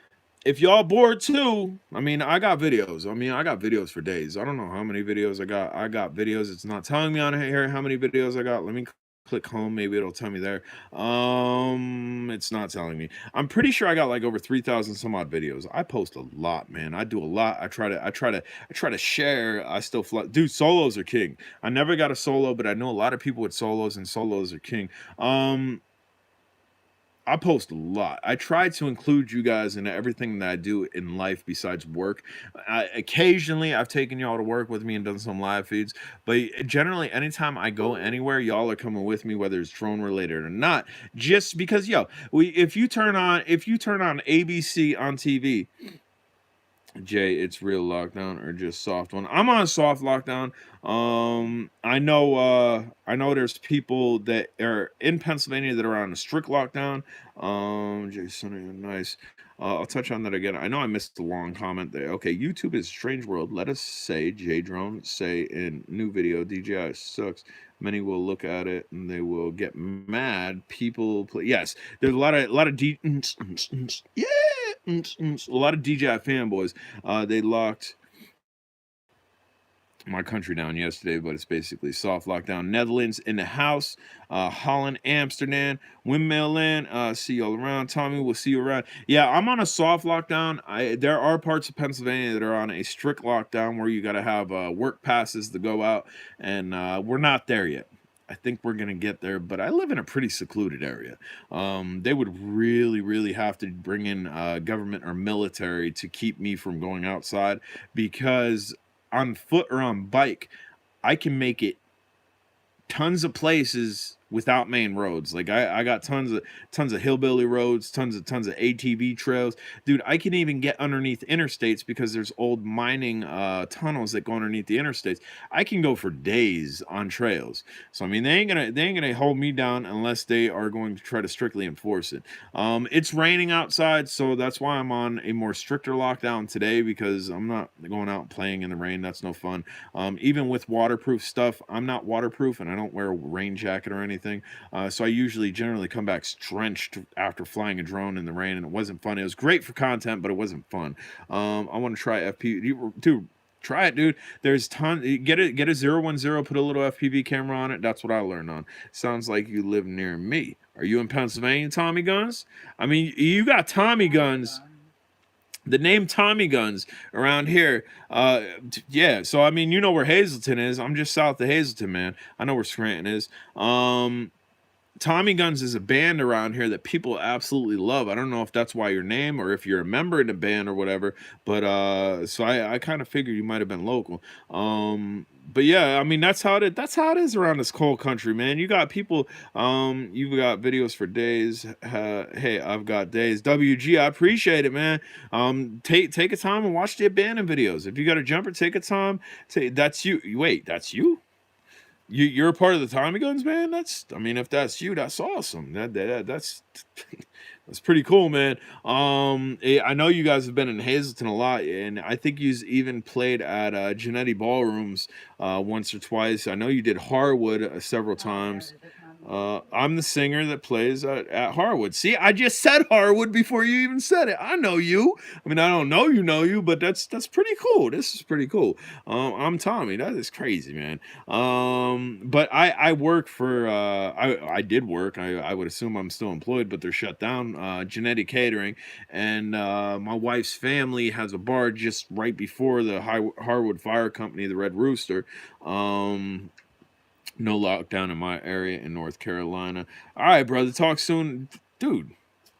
if y'all bored too, I mean, I got videos. I mean, I got videos for days. I don't know how many videos I got. I got videos. It's not telling me on here how many videos I got. Let me click home. Maybe it'll tell me there. It's not telling me. I'm pretty sure I got like over 3,000 some odd videos. I post a lot, man. I do a lot. I try to share. I still dude, solos are king. I never got a solo, but I know a lot of people with solos, and solos are king. I post a lot. I try to include you guys in everything that I do in life besides work. Occasionally, I've taken y'all to work with me and done some live feeds, but generally, anytime I go anywhere, y'all are coming with me, whether it's drone related or not. Just because, if you turn on ABC on TV, Jay, it's real lockdown or just soft one. I'm on soft lockdown. I know there's people that are in Pennsylvania that are on a strict lockdown. Jason, nice. I'll touch on that again. I know I missed a long comment there. Okay, YouTube is a strange world. Let us say J Drone say in new video DJI sucks. Many will look at it and they will get mad. People play. Yes, there's a lot of yeah, a lot of DJI fanboys. They locked my country down yesterday, but it's basically soft lockdown. Netherlands in the house, Holland, Amsterdam, Windmill Land. See you all around. Tommy, we'll see you around. Yeah, I'm on a soft lockdown. There are parts of Pennsylvania that are on a strict lockdown where you got to have work passes to go out, and we're not there yet. I think we're gonna get there, but I live in a pretty secluded area. They would really, really have to bring in government or military to keep me from going outside, because on foot or on bike, I can make it tons of places without main roads. Like I got tons of hillbilly roads, tons of ATV trails. Dude, I can even get underneath interstates because there's old mining tunnels that go underneath the interstates. I can go for days on trails. So I mean, they ain't gonna hold me down unless they are going to try to strictly enforce it. It's raining outside, so that's why I'm on a more stricter lockdown today, because I'm not going out playing in the rain. That's no fun. Even with waterproof stuff, I'm not waterproof and I don't wear a rain jacket or anything. So I generally come back drenched after flying a drone in the rain, and it wasn't fun. It was great for content, but it wasn't fun. I want to try FPV. Dude, try it, dude. There's get a 010, put a little FPV camera on it. That's what I learned on. Sounds like you live near me. Are you in Pennsylvania, Tommy Guns? I mean, you got Tommy Guns. The name Tommy Guns around here, yeah. So I mean, you know where Hazleton is. I'm just south of Hazleton, man. I know where Scranton is. Tommy Guns is a band around here that people absolutely love. I don't know if that's why your name or if you're a member in the band or whatever, but so I kind of figured you might have been local. But yeah, I mean that's how it is around this cold country, man. You got people, you've got videos for days. Hey, I've got days. WG, I appreciate it, man. Take a time and watch the abandoned videos. If you got a jumper, take a time. That's you. Wait, that's you? You're a part of the Tommy Guns, man. I mean, if that's you, that's awesome. That's that's pretty cool, man. I know you guys have been in Hazleton a lot, and I think you even played at Genetti Ballrooms once or twice. I know you did Harwood several times. I'm the singer that plays at Harwood. See, I just said Harwood before you even said it. I know you. I mean, I don't know you, but that's pretty cool. This is pretty cool. I'm Tommy. That is crazy, man. But I work for I did work. I would assume I'm still employed, but they're shut down. Genetic Catering, and my wife's family has a bar just right before the Harwood Fire Company, the Red Rooster. No lockdown in my area in North Carolina. All right, brother. Talk soon, dude.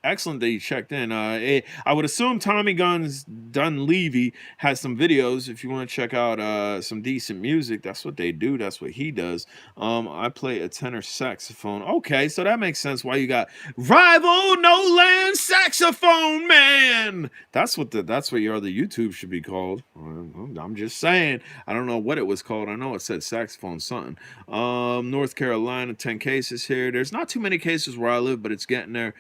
Excellent that you checked in. I would assume Tommy Guns Dunleavy has some videos. If you want to check out some decent music, that's what they do. That's what he does. I play a tenor saxophone. Okay, so that makes sense why you got Rival No Land Saxophone Man. That's what your other YouTube should be called. I'm just saying. I don't know what it was called. I know it said saxophone something. North Carolina, 10 cases here. There's not too many cases where I live, but it's getting there.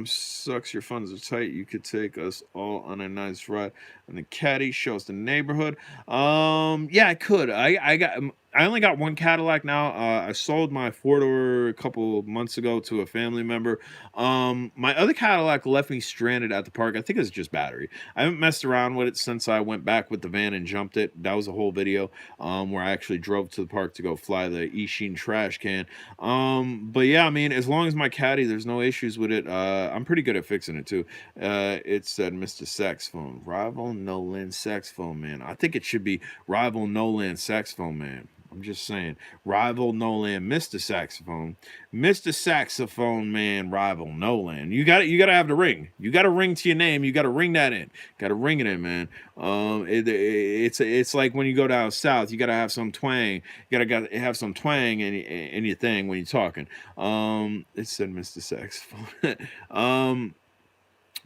Sucks your funds are tight. You could take us all on a nice ride. And the caddy shows the neighborhood. Yeah, I could. I got I only got one Cadillac now. I sold my 4-door a couple months ago to a family member. My other Cadillac left me stranded at the park. I think it's just battery. I haven't messed around with it since I went back with the van and jumped it. That was a whole video where I actually drove to the park to go fly the Ishin trash can. But yeah, I mean, as long as my caddy, there's no issues with it. I'm pretty good at fixing it too. It said Mr. Saxophone, rival Nolan Saxophone Man. I think it should be rival Nolan Saxophone Man. I'm just saying, rival Nolan, Mr. Saxophone, Mr. Saxophone Man, rival Nolan. You got it. You got to have the ring. You got to ring to your name. You got to ring that in. Got to ring it in, man. It's like when you go down south, you got to have some twang. You got to have some twang in your thing when you're talking. It said Mr. Saxophone.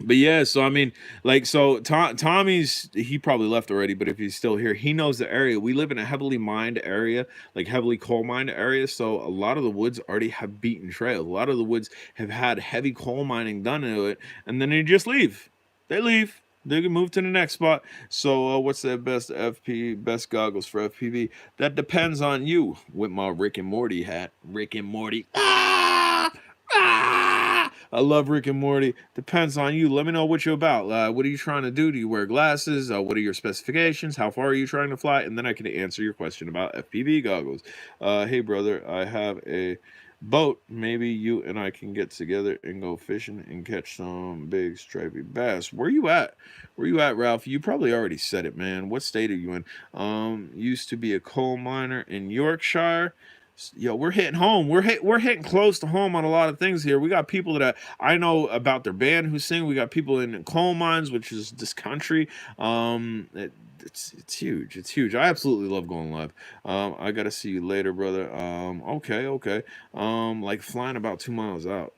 But yeah, so I mean, like, so Tommy's, he probably left already, but if he's still here, he knows the area. We live in a heavily mined area, like heavily coal mined area. So a lot of the woods already have beaten trails. A lot of the woods have had heavy coal mining done to it, and then they just leave. They leave. They can move to the next spot. So what's the best goggles for FPV? That depends on you. With my Rick and Morty hat. Rick and Morty. Ah! Ah! I love Rick and Morty. Depends on you. Let me know what you're about. What are you trying to do? Do you wear glasses? What are your specifications? How far are you trying to fly? And then I can answer your question about FPV goggles. Hey, brother, I have a boat. Maybe you and I can get together and go fishing and catch some big stripy bass. Where you at? Where you at, Ralph? You probably already said it, man. What state are you in? Used to be a coal miner in Yorkshire. Yo, we're hitting home. We're hitting close to home on a lot of things here. We got people that I know about their band who sing. We got people in coal mines, which is this country. It's huge. It's huge. I absolutely love going live. I gotta see you later, brother. Okay. Like flying about 2 miles out.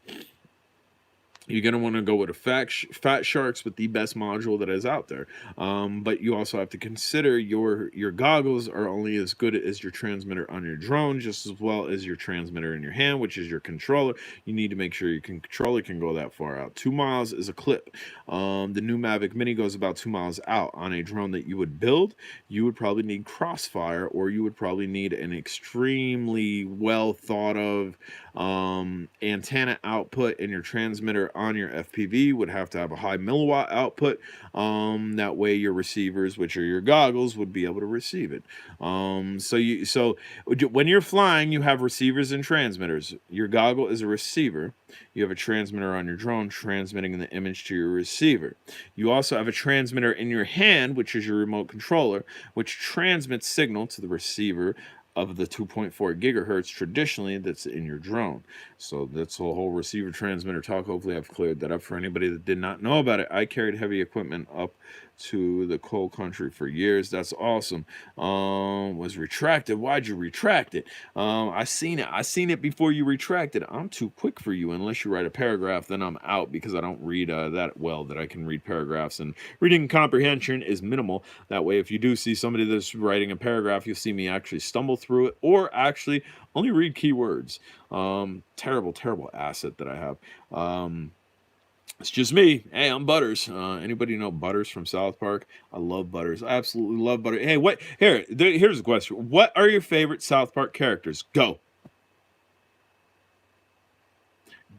You're going to want to go with a Fat Sharks with the best module that is out there. But you also have to consider your goggles are only as good as your transmitter on your drone, just as well as your transmitter in your hand, which is your controller. You need to make sure your controller can go that far out. 2 miles is a clip. The new Mavic Mini goes about 2 miles out. On a drone that you would build, you would probably need crossfire, or you would probably need an extremely well thought of antenna output, and your transmitter on your FPV would have to have a high milliwatt output. That way your receivers, which are your goggles, would be able to receive it. So when you're flying, you have receivers and transmitters. Your goggle is a receiver. You have a transmitter on your drone transmitting the image to your receiver. You also have a transmitter in your hand, which is your remote controller, which transmits signal to the receiver of the 2.4 gigahertz traditionally that's in your drone. So that's the whole receiver transmitter talk. Hopefully I've cleared that up for anybody that did not know about it. I carried heavy equipment up to the coal country for years. That's awesome. Was retracted. Why'd you retract it? I seen it before you retracted. I'm too quick for you. Unless you write a paragraph, then I'm out, because I don't read that well that I can read paragraphs, and reading comprehension is minimal. That way, if you do see somebody that's writing a paragraph, you'll see me actually stumble through it, or actually only read keywords. Terrible asset that I have. It's just me. Hey, I'm Butters. Anybody know Butters from South Park? I love Butters. I absolutely love Butters. Hey, here's a question. What are your favorite South Park characters? Go.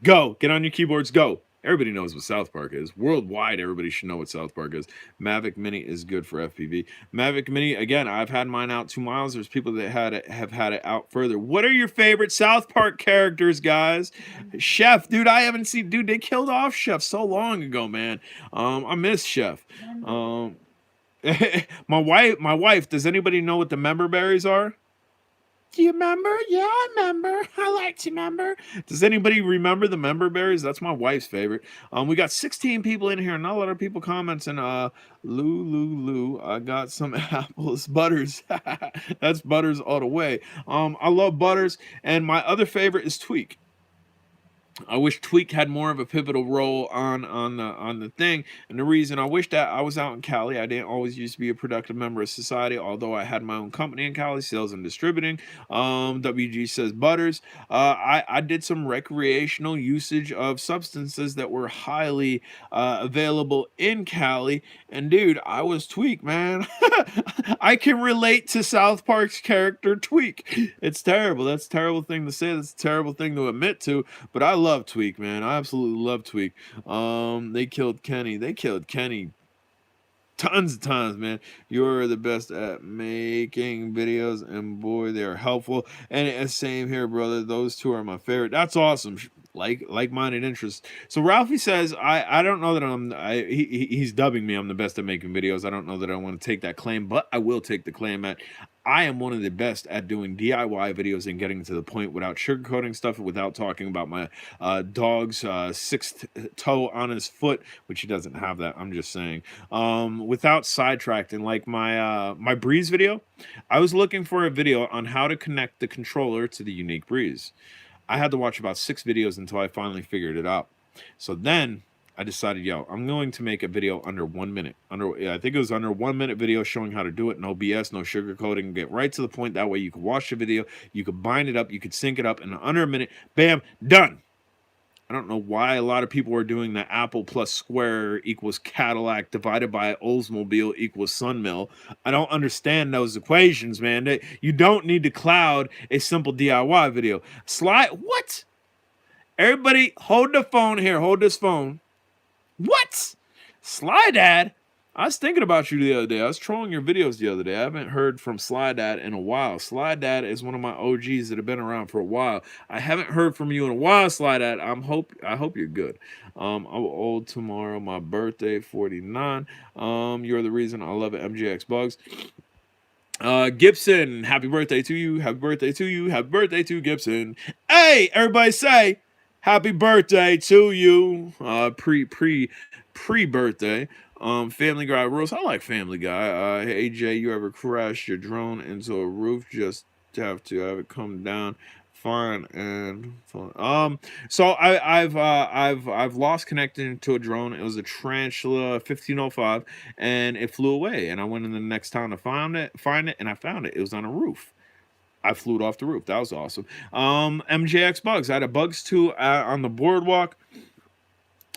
Get on your keyboards. Go. Everybody knows what South Park is. Worldwide, everybody should know what South Park is. Mavic Mini is good for FPV. Mavic Mini, again, I've had mine out 2 miles. There's people that have had it out further. What are your favorite South Park characters, guys? Chef, dude, I haven't seen. Dude, they killed off Chef so long ago, man. I miss Chef. My wife. Does anybody know what the member berries are? Do you remember? Yeah, I remember. I like to remember. Does anybody remember the member berries? That's my wife's favorite. We got 16 people in here. Not a lot of people commenting. Lou. I got some apples. Butters. That's Butters all the way. I love Butters. And my other favorite is Tweak. I wish Tweak had more of a pivotal role on the thing. And the reason I wish that, I was out in Cali. I didn't always used to be a productive member of society, although I had my own company in Cali, sales and distributing. WG says Butters. I did some recreational usage of substances that were highly available in Cali. And dude, I was Tweak, man. I can relate to South Park's character Tweak. It's terrible. That's a terrible thing to say. That's a terrible thing to admit to. But I love Tweak, man. I absolutely love Tweak. They killed Kenny. They killed Kenny tons of times, man. You're the best at making videos, and boy, they're helpful. And same here, brother. Those two are my favorite. That's awesome. Like-minded interests. So Ralphie says, I don't know that he's dubbing me I'm the best at making videos. I don't know that I want to take that claim, but I will take the claim at I am one of the best at doing DIY videos and getting to the point without sugarcoating stuff, without talking about my dog's sixth toe on his foot, which he doesn't have that. I'm just saying. Without sidetracking, like my Breeze video, I was looking for a video on how to connect the controller to the unique Breeze. I had to watch about 6 videos until I finally figured it out. So then I decided, yo, I'm going to make a video under 1 minute. I think it was under 1 minute video showing how to do it. No BS, no sugarcoating. Get right to the point. That way you could watch the video, you could bind it up, you could sync it up, and under a minute, bam, done. I don't know why a lot of people are doing the Apple plus Square equals Cadillac divided by Oldsmobile equals Sunmill. I don't understand those equations, man. You don't need to cloud a simple DIY video. What? Everybody, hold the phone here. Hold this phone. What? Sly Dad? I was thinking about you the other day. I was trolling your videos the other day. I haven't heard from Sly Dad in a while. Sly Dad is one of my OGs that have been around for a while. I haven't heard from you in a while, Sly Dad. I hope you're good. I'm old tomorrow. My birthday, 49. You're the reason I love it, MJX Bugs. Gibson, happy birthday to you. Happy birthday to you. Happy birthday to Gibson. Hey, everybody say happy birthday to you. Pre-birthday. Family Guy rules. I like Family Guy. Hey AJ, you ever crashed your drone into a roof? Just have to have it come down fine and fun. So I've lost connection to a drone. It was a Tarantula 1505, and it flew away. And I went in the next town to find it, and I found it. It was on a roof. I flew it off the roof. That was awesome. MJX Bugs. I had a Bugs 2 on the boardwalk.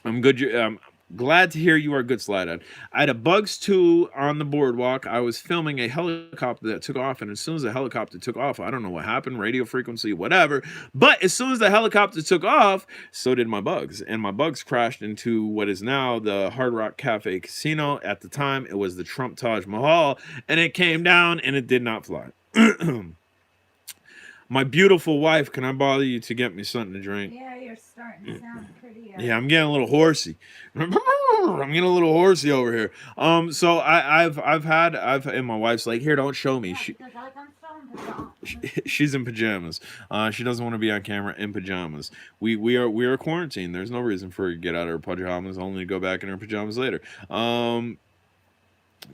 I'm good. Glad to hear you are good, Slide. I had a Bugs 2 on the boardwalk. I was filming a helicopter that took off, and as soon as the helicopter took off, I don't know what happened, radio frequency, whatever, but as soon as the helicopter took off, so did my Bugs, and my Bugs crashed into what is now the Hard Rock Cafe Casino. At the time, it was the Trump Taj Mahal, and it came down, and it did not fly. My beautiful wife, can I bother you to get me something to drink? Yeah, you're starting to sound pretty. Yeah, I'm getting a little horsey. I'm getting a little horsey over here. So I've and my wife's like, here, don't show me. She's in pajamas. She doesn't want to be on camera in pajamas. We are quarantined. There's no reason for her to get out of her pajamas, only to go back in her pajamas later.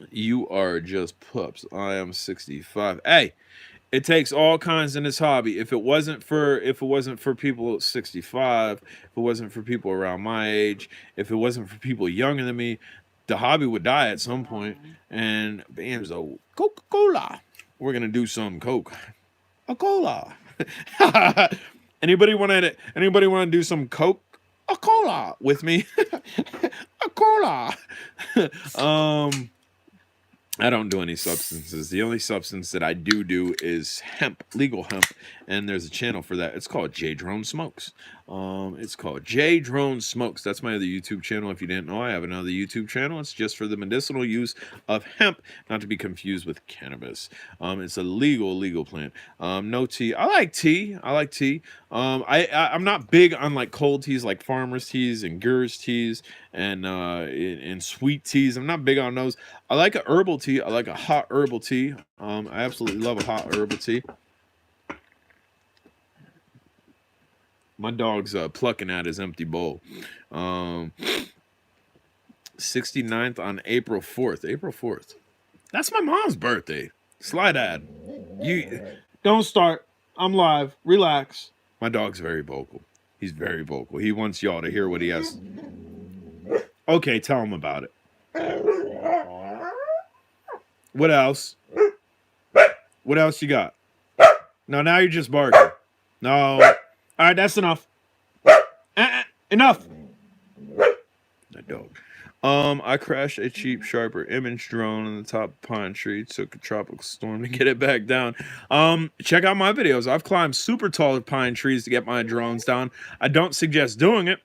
You are just pups. I am 65. Hey. It takes all kinds in this hobby. If it wasn't for people 65, if it wasn't for people around my age, if it wasn't for people younger than me, the hobby would die at some point. And bam, so Coca-Cola. We're gonna do some Coca-Cola. Anybody want to do some Coca-Cola with me? A cola. I don't do any substances. The only substance that I do is hemp, legal hemp, and there's a channel for that. It's called J Drone Smokes. It's called J Drone Smokes. That's my other YouTube channel. If you didn't know, I have another YouTube channel. It's just for the medicinal use of hemp, not to be confused with cannabis. It's a legal plant. No tea. I like tea. I'm not big on like cold teas, like farmers teas and Gur's teas and sweet teas. I'm not big on those. I like a herbal tea. I like a hot herbal tea. I absolutely love a hot herbal tea. My dog's plucking at his empty bowl. 69th on April 4th. April 4th. That's my mom's birthday. Sly Dad. You don't start. I'm live. Relax. My dog's very vocal. He's very vocal. He wants y'all to hear what he has. Okay, tell him about it. What else? What else you got? No, now you're just barking. No. All right, that's enough. Enough. That dog. I crashed a cheap sharper image drone on the top of pine tree. Took a tropical storm to get it back down. Check out my videos. I've climbed super tall pine trees to get my drones down. I don't suggest doing it.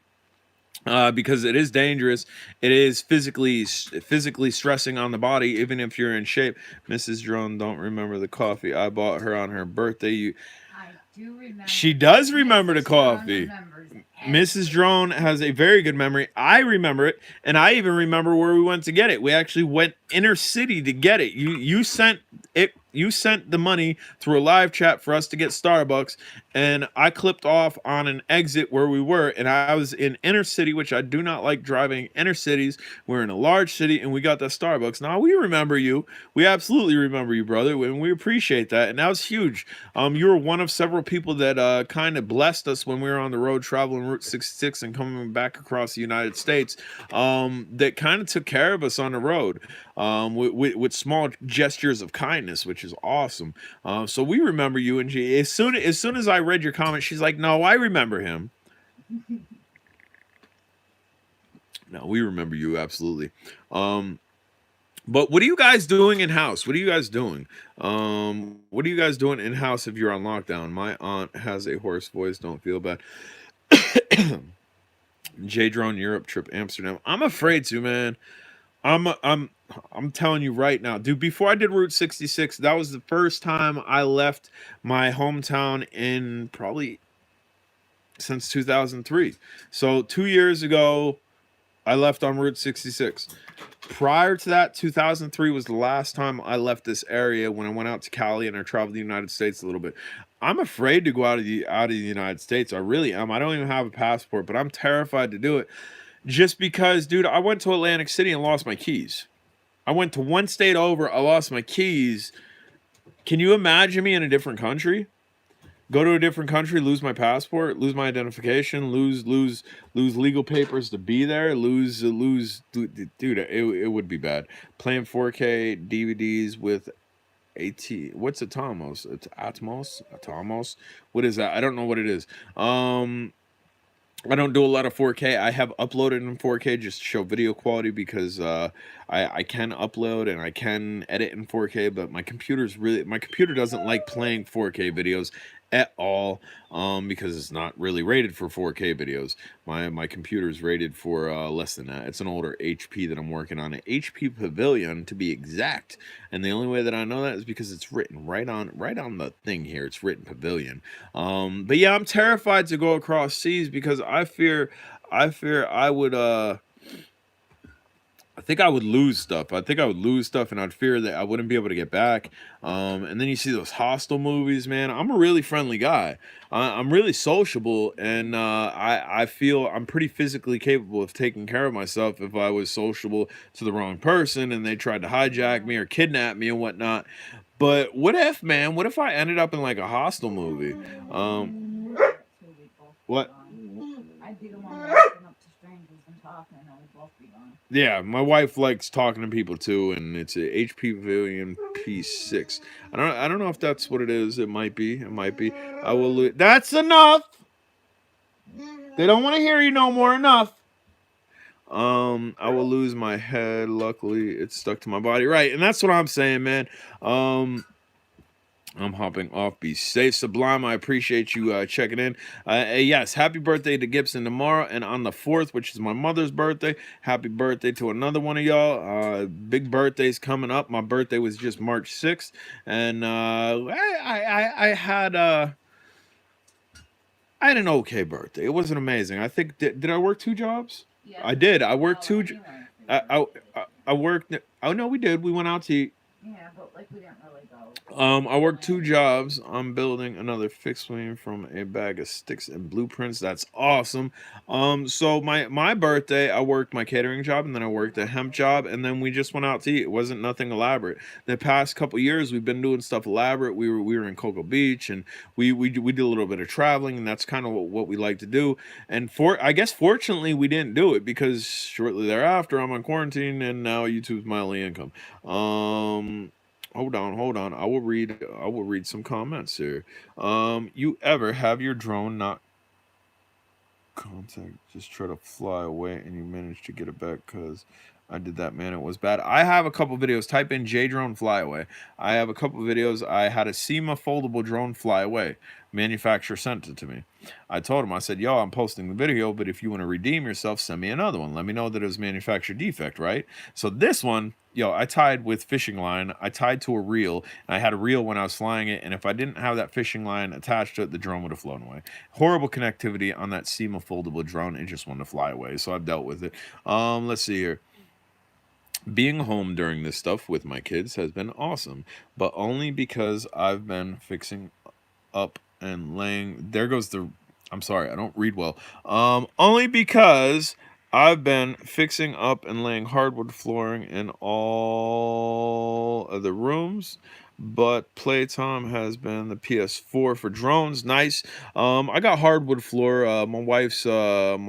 Because it is dangerous. It is physically stressing on the body, even if you're in shape. Mrs. Drone don't remember the coffee I bought her on her birthday. I do remember. She does remember the Mrs. Drone coffee. remembers Mrs. Drone has a very good memory. I remember it, and I even remember where we went to get it. We actually went inner city to get it. You sent it. You sent the money through a live chat for us to get Starbucks, and I clipped off on an exit where we were, and I was in inner city, which I do not like driving inner cities. We're in a large city, and we got that Starbucks. Now, we remember you. We absolutely remember you, brother, and we appreciate that, and that was huge. You were one of several people that kind of blessed us when we were on the road traveling Route 66 and coming back across the United States, that kind of took care of us on the road with small gestures of kindness, which is awesome. So we remember you, and as soon as I read your comment, she's like, "No, I remember him." No, we remember you absolutely. But what are you guys doing in house? What are you guys doing? What are you guys doing in house if you're on lockdown? My aunt has a hoarse voice. Don't feel bad. J Drone Europe trip Amsterdam. I'm afraid to, man. I'm telling you right now, dude. Before I did Route 66, that was the first time I left my hometown in probably since 2003. So 2 years ago, I left on Route 66. Prior to that, 2003 was the last time I left this area when I went out to Cali and I traveled the United States a little bit. I'm afraid to go out of the United States. I really am. I don't even have a passport, but I'm terrified to do it. Just because, dude, I went to Atlantic City and lost my keys. I went to one state over, I lost my keys. Can you imagine me in a different country? Go to a different country, lose my passport, lose my identification, lose legal papers to be there, dude, it would be bad. Playing 4K DVDs with what's Atomos? It's Atomos? What is that? I don't know what it is. I don't do a lot of 4K. I have uploaded in 4K just to show video quality because I can upload and I can edit in 4K, but my computer doesn't like playing 4K videos at all because it's not really rated for 4K videos. My computer is rated for less than that. It's an older HP that I'm working on, an HP Pavilion to be exact. And the only way that I know that is because it's written right on the thing here. It's written Pavilion. But yeah, I'm terrified to go across seas because I fear I would I think I would lose stuff. And I'd fear that I wouldn't be able to get back. And then you see those Hostel movies, man. I'm a really friendly guy. I'm really sociable, and I feel I'm pretty physically capable of taking care of myself if I was sociable to the wrong person and they tried to hijack me or kidnap me and whatnot. But what if, man? What if I ended up in like a Hostel movie? What? I'd be the one walking up to strangers and talking, and we'd both be gone. Yeah, my wife likes talking to people too, and it's a HP Pavilion P6. I don't know if that's what it is. It might be. I will. That's enough. They don't want to hear you no more. Enough. I will lose my head. Luckily, it's stuck to my body. Right, and that's what I'm saying, man. I'm hopping off. Be safe, Sublime. I appreciate you checking in. Yes, happy birthday to Gibson tomorrow. And on the 4th, which is my mother's birthday, happy birthday to another one of y'all. Big birthdays coming up. My birthday was just March 6th. And I had an okay birthday. It wasn't amazing. I think, did I work 2 jobs? Yes. I did. I worked 2 jobs. I worked. Oh, no, we did. We went out to eat. Yeah, but like we didn't really go. I work 2 jobs. I'm building another fixed wing from a bag of sticks and blueprints. That's awesome. So my birthday, I worked my catering job, and then I worked a hemp job, and then we just went out to eat. It wasn't nothing elaborate. The past couple years, we've been doing stuff elaborate. We were in Cocoa Beach, and we did a little bit of traveling, and that's kind of what we like to do. And I guess fortunately we didn't do it, because shortly thereafter I'm on quarantine, and now YouTube's my only income. Hold on. I will read some comments here. You ever have your drone not contact, just try to fly away, and you manage to get it back? Because I did that, man. It was bad. I have a couple videos. Type in J drone fly away. I have a couple videos. I had a SEMA foldable drone fly away. Manufacturer sent it to me. I told him, I said, yo, I'm posting the video, but if you want to redeem yourself, send me another one. Let me know that it was manufacturer defect, right? So this one, yo, I tied with fishing line. I tied to a reel, and I had a reel when I was flying it, and if I didn't have that fishing line attached to it, the drone would have flown away. Horrible connectivity on that SEMA foldable drone. It just wanted to fly away, so I've dealt with it. Let's see here. Being home during this stuff with my kids has been awesome, but only because I've been fixing up and laying. There goes the. I'm sorry, I don't read well. Only because I've been fixing up and laying hardwood flooring in all of the rooms. But playtime has been the PS4 for drones. Nice. I got hardwood floor. My wife's dad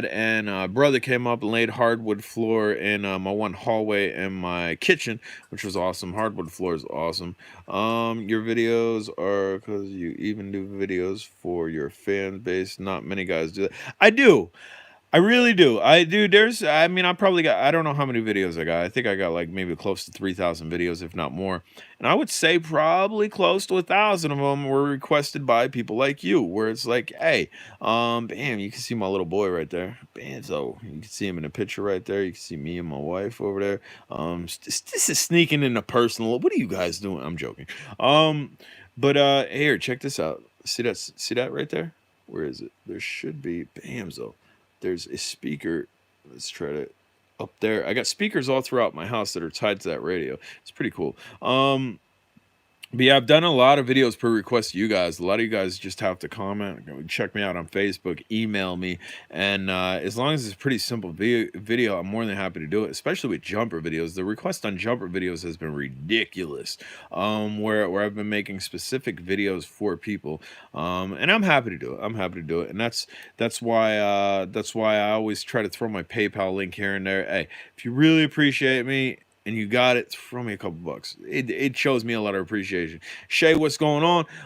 and brother came up and laid hardwood floor in my one hallway and my kitchen, which was awesome. Hardwood floor is awesome. Your videos are, because you even do videos for your fan base. Not many guys do that. I do. I really do. I do. I mean, I don't know how many videos I got. I think I got like maybe close to 3,000 videos, if not more. And I would say probably close to 1,000 of them were requested by people like you, where it's like, hey, bam, you can see my little boy right there. Bam, so you can see him in the picture right there. You can see me and my wife over there. This is sneaking into personal. What are you guys doing? I'm joking. But here, check this out. See that right there? Where is it? There should be, bam, so. There's a speaker. Let's try to up there. I got speakers all throughout my house that are tied to that radio. It's pretty cool. But yeah, I've done a lot of videos per request to you guys. A lot of you guys just have to comment, check me out on Facebook, email me, and as long as it's a pretty simple video, I'm more than happy to do it, especially with jumper videos. The request on jumper videos has been ridiculous, where I've been making specific videos for people, and I'm happy to do it. I'm happy to do it, and that's why I always try to throw my PayPal link here and there. Hey, if you really appreciate me and you got it, throw me a couple bucks. It shows me a lot of appreciation. Shay, what's going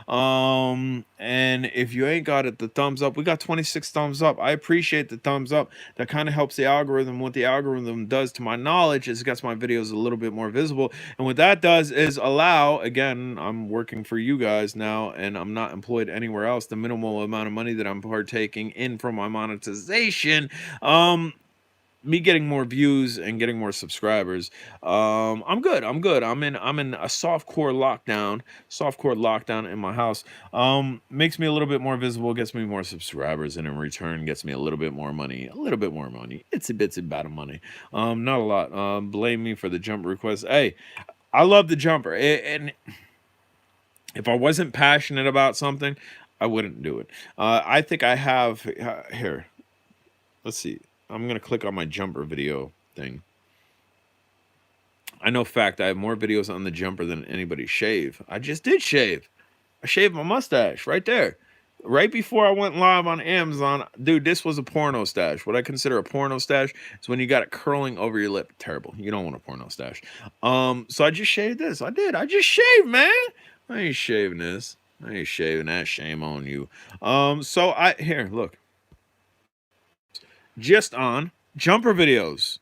on? And if you ain't got it, the thumbs up. We got 26 thumbs up. I appreciate the thumbs up. That kind of helps the algorithm. What the algorithm does, to my knowledge, is it gets my videos a little bit more visible. And what that does is allow, again, I'm working for you guys now, and I'm not employed anywhere else. The minimal amount of money that I'm partaking in from my monetization, me getting more views and getting more subscribers. I'm good. I'm in a softcore lockdown in my house. Makes me a little bit more visible, gets me more subscribers, and in return gets me a little bit more money. It's a bitsy bit of money. Not a lot. Blame me for the jump request. Hey, I love the jumper. And if I wasn't passionate about something, I wouldn't do it. I think I have here. Let's see. I'm going to click on my jumper video thing. I know fact, I have more videos on the jumper than anybody shave. I just did shave. I shaved my mustache right there. Right before I went live on Amazon. Dude, this was a porno stash. What I consider a porno stash is when you got it curling over your lip. Terrible. You don't want a porno stash. So I just shaved this. I did. I just shaved, man. I ain't shaving this. I ain't shaving that. Shame on you. So here, look. Just on jumper videos.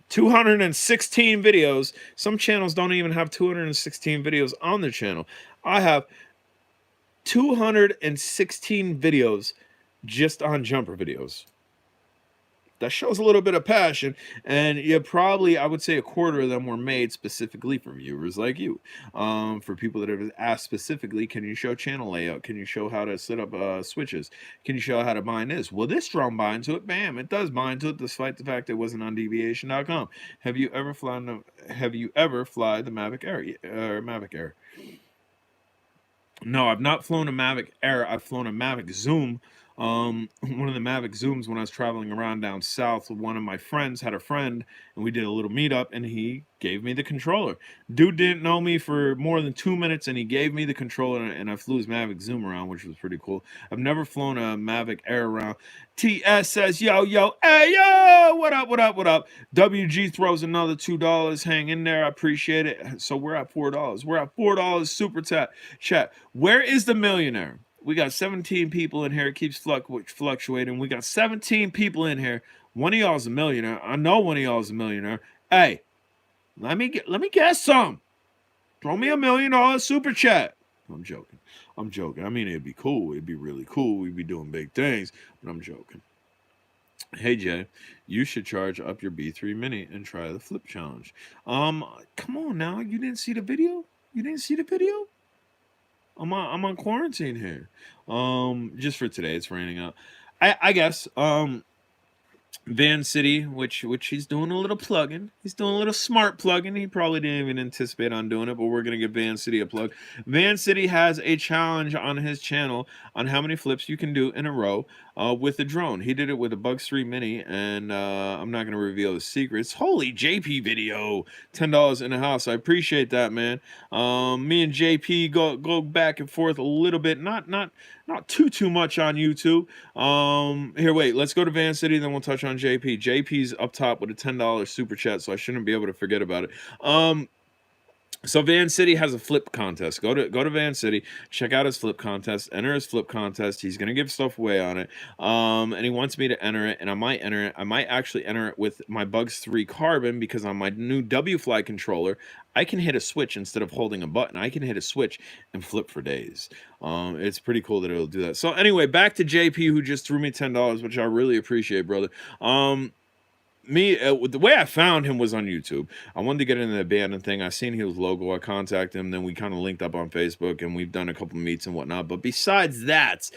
216 videos. Some channels don't even have 216 videos on their channel. I have 216 videos just on jumper videos. that shows a little bit of passion. And yeah, probably I would say a quarter of them were made specifically for viewers like you. For people that have asked specifically, can you show channel layout? Can you show how to set up switches? Can you show how to bind this? Will this drum bind to it? Bam, it does bind to it, despite the fact it wasn't on deviation.com. Have you ever fly the Mavic Air? Mavic Air? No, I've not flown a Mavic Air. I've flown a Mavic Zoom. One of the Mavic Zooms when I was traveling around down south. One of my friends had a friend, and we did a little meetup, and he gave me the controller. Dude didn't know me for more than 2 minutes, and he gave me the controller, and I flew his Mavic Zoom around, which was pretty cool. I've never flown a Mavic Air around. TS says, yo, hey, yo, what up, what up, what up? WG throws another $2. Hang in there. I appreciate it. So we're at $4. We're at $4 super chat. Where is the millionaire? We got 17 people in here. It keeps fluctuating. We got 17 people in here. One of y'all's a millionaire. I know one of y'all's a millionaire. Hey, let me guess some. Throw me $1 million super chat. I'm joking. I mean, it'd be cool. It'd be really cool. We'd be doing big things, but I'm joking. Hey Jay, you should charge up your B3 Mini and try the flip challenge. Come on now. You didn't see the video? I'm on quarantine here. Just for today. It's raining out. I guess. Van City, which he's doing a little plugin. He's doing a little smart plugin. He probably didn't even anticipate on doing it, but we're gonna give Van City a plug. Van City has a challenge on his channel on how many flips you can do in a row with a drone. He did it with a Bugs 3 Mini, and I'm not gonna reveal the secrets. Holy JP video, $10 in the house. I appreciate that, man. Me and JP go back and forth a little bit, not too much on YouTube. Here, wait, let's go to Van City, then we'll touch on JP. JP's up top with a $10 super chat, so I shouldn't be able to forget about it. So Van City has a flip contest. Go to Van City, check out his flip contest, enter his flip contest. He's gonna give stuff away on it. And he wants me to enter it, and I might enter it. I might actually enter it with my Bugs 3 Carbon, because on my new W-Fly controller, I can hit a switch instead of holding a button. I can hit a switch and flip for days. It's pretty cool that it'll do that. So anyway, back to JP, who just threw me $10, which I really appreciate, brother. The way I found him was on YouTube. I wanted to get into the abandoned thing. I seen his logo. I contacted him. Then we kind of linked up on Facebook, and we've done a couple meets and whatnot. But besides that,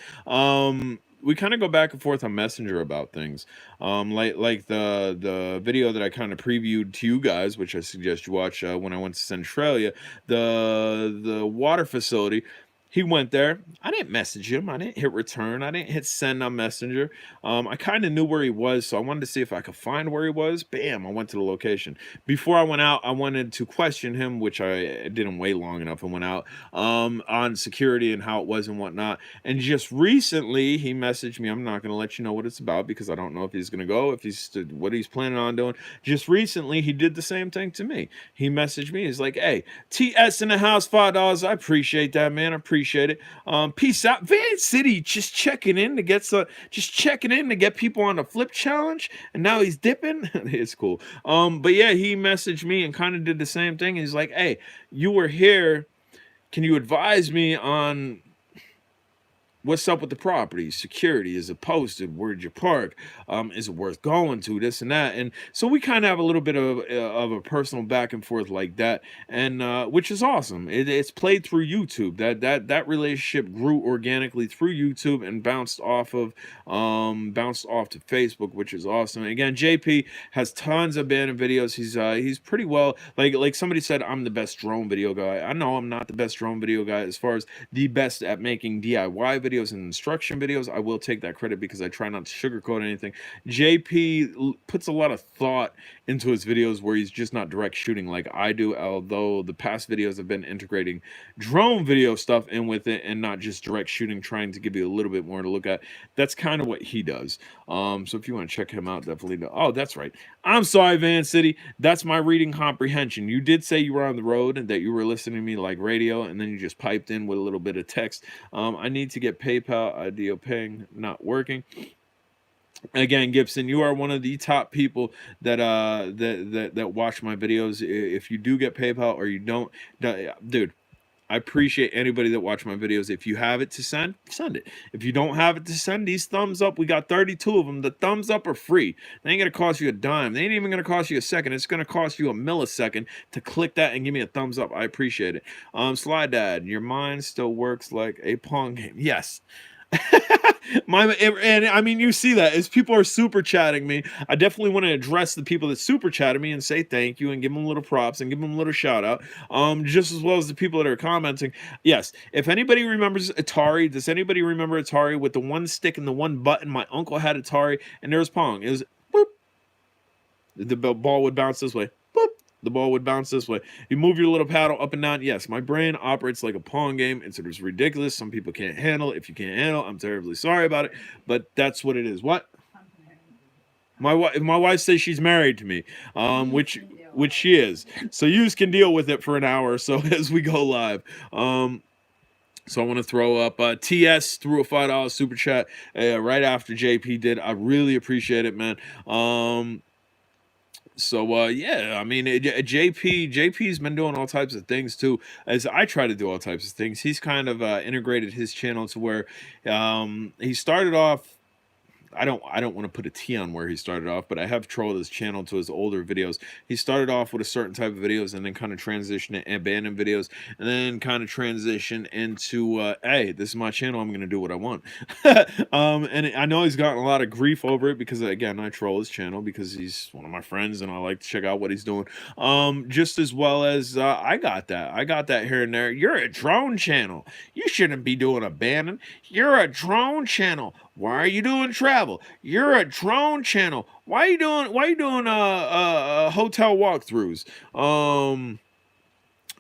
we kind of go back and forth on Messenger about things. Like the video that I kind of previewed to you guys, which I suggest you watch when I went to Centralia, the water facility. He went there. I didn't message him. I didn't hit return. I didn't hit send on Messenger. I kind of knew where he was, so I wanted to see if I could find where he was. Bam, I went to the location. Before I went out, I wanted to question him, which I didn't wait long enough and went out, on security and how it was and whatnot. And just recently, he messaged me. I'm not going to let you know what it's about, because I don't know if he's going to go, if he's what he's planning on doing. Just recently, he did the same thing to me. He messaged me. He's like, hey, TS in the house, $5. I appreciate that, man. I appreciate it. Peace out. Van City just checking in to get people on the flip challenge, and now he's dipping. It's cool. But yeah, he messaged me and kind of did the same thing. He's like, hey, you were here. Can you advise me on what's up with the property? Security, is it posted? Where'd you park? Is it worth going to? This and that. And so we kind of have a little bit of a personal back and forth like that, and which is awesome. It's played through YouTube. That relationship grew organically through YouTube and bounced off to Facebook, which is awesome. And again, JP has tons of abandoned videos. He's pretty well, like somebody said, I'm the best drone video guy. I know I'm not the best drone video guy as far as the best at making DIY videos and instruction videos. I will take that credit because I try not to sugarcoat anything. JP puts a lot of thought into his videos where he's just not direct shooting like I do, although the past videos have been integrating drone video stuff in with it and not just direct shooting, trying to give you a little bit more to look at. That's kind of what he does. So if you want to check him out, definitely. Oh, that's right. I'm sorry, Van City. That's my reading comprehension. You did say you were on the road and that you were listening to me like radio, and then you just piped in with a little bit of text. I need to get PayPal IDO ping not working. Again, Gibson, you are one of the top people that that watch my videos. If you do get PayPal or you don't, dude, I appreciate anybody that watch my videos. If you have it to send, send it. If you don't have it to send, these thumbs up, we got 32 of them. The thumbs up are free. They ain't going to cost you a dime. They ain't even going to cost you a second. It's going to cost you a millisecond to click that and give me a thumbs up. I appreciate it. Sly Dad, your mind still works like a Pong game. Yes. And I mean, you see that as people are super chatting me. I definitely want to address the people that super chatted me and say thank you and give them little props and give them a little shout out. Just as well as the people that are commenting. Yes, if anybody remembers Atari, does anybody remember Atari with the one stick and the one button? My uncle had Atari, and there was Pong. It was boop. The ball would bounce this way. Boop. The ball would bounce this way. You move your little paddle up and down. Yes, my brain operates like a Pong game. It's ridiculous. Some people can't handle it. If you can't handle it, I'm terribly sorry about it. But that's what it is. What? My wife says she's married to me, which she is. So you can deal with it for an hour or so as we go live. So I want to throw up TS threw a $5 super chat right after JP did. I really appreciate it, man. So yeah, I mean, JP's been doing all types of things too, as I try to do all types of things. He's kind of integrated his channel to where he started off. I don't want to put a T on where he started off, but I have trolled his channel to his older videos. He started off with a certain type of videos and then kind of transitioned to abandoned videos and then kind of transitioned into, hey, this is my channel. I'm going to do what I want. And I know he's gotten a lot of grief over it because, again, I troll his channel because he's one of my friends and I like to check out what he's doing. Just as well as I got that here and there. You're a drone channel. You shouldn't be doing abandoned. You're a drone channel. Why are you doing travel? You're a drone channel. Why are you doing hotel walkthroughs? I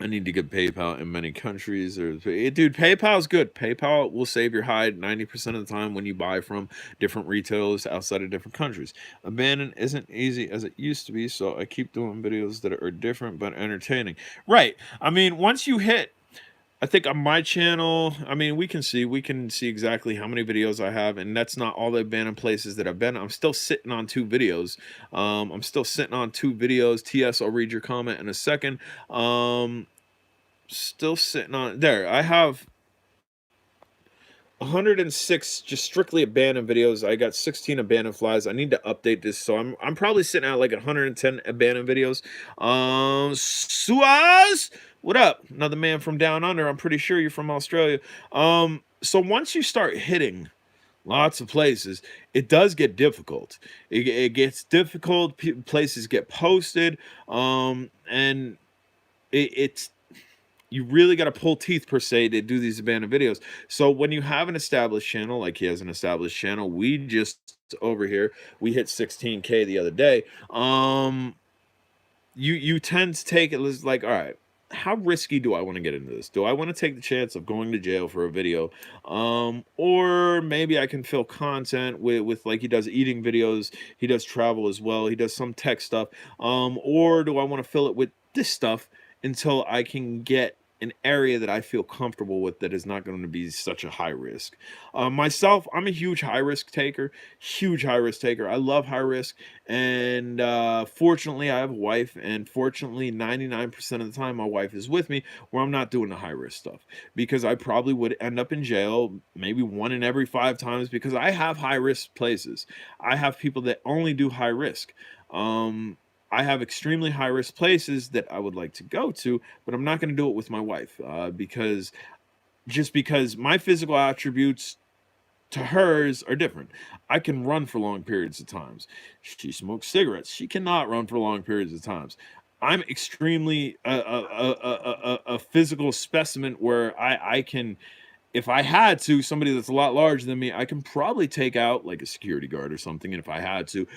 need to get PayPal in many countries. Dude, PayPal's good. PayPal will save your hide 90% of the time when you buy from different retailers outside of different countries. Abandon isn't easy as it used to be, so I keep doing videos that are different but entertaining. Right. I mean, once you hit, I think on my channel, I mean, we can see exactly how many videos I have, and that's not all the abandoned places that I've been. I'm still sitting on 2 videos. TS, I'll read your comment in a second. Still sitting on there. I have 106 just strictly abandoned videos. I got 16 abandoned flies. I need to update this, so I'm probably sitting at like 110 abandoned videos. Suaz, what up? Another man from down under. I'm pretty sure you're from Australia. So once you start hitting lots of places, it does get difficult. It gets difficult. Places get posted, and it's you really got to pull teeth per se to do these abandoned videos. So when you have an established channel, like he has an established channel, we just over here, we hit 16K the other day. You tend to take it as like, all right, how risky do I want to get into this? Do I want to take the chance of going to jail for a video? Or maybe I can fill content with like he does eating videos. He does travel as well. He does some tech stuff. Or do I want to fill it with this stuff until I can get an area that I feel comfortable with that is not going to be such a high risk. Myself, I'm a huge high risk taker. I love high risk. And fortunately, I have a wife. And fortunately, 99% of the time, my wife is with me where I'm not doing the high risk stuff. Because I probably would end up in jail maybe 1 in every 5 times because I have high risk places. I have people that only do high risk. I have extremely high risk places that I would like to go to, but I'm not going to do it with my wife because my physical attributes to hers are different. I can run for long periods of times. She smokes cigarettes. She cannot run for long periods of times. I'm extremely a physical specimen where I can, if I had to, somebody that's a lot larger than me, I can probably take out like a security guard or something. And if I had to,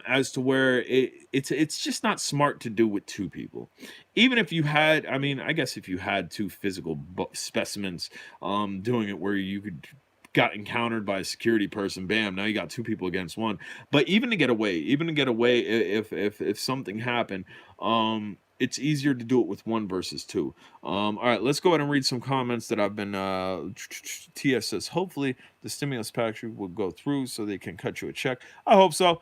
as to where it's just not smart to do with 2 people. Even if you had, I mean, I guess if you had 2 physical specimens, doing it where you could got encountered by a security person, bam, now you got 2 people against 1. But even to get away, if something happened, it's easier to do it with 1 versus 2. All right, let's go ahead and read some comments that I've been TS says hopefully the stimulus package will go through so they can cut you a check. I hope so.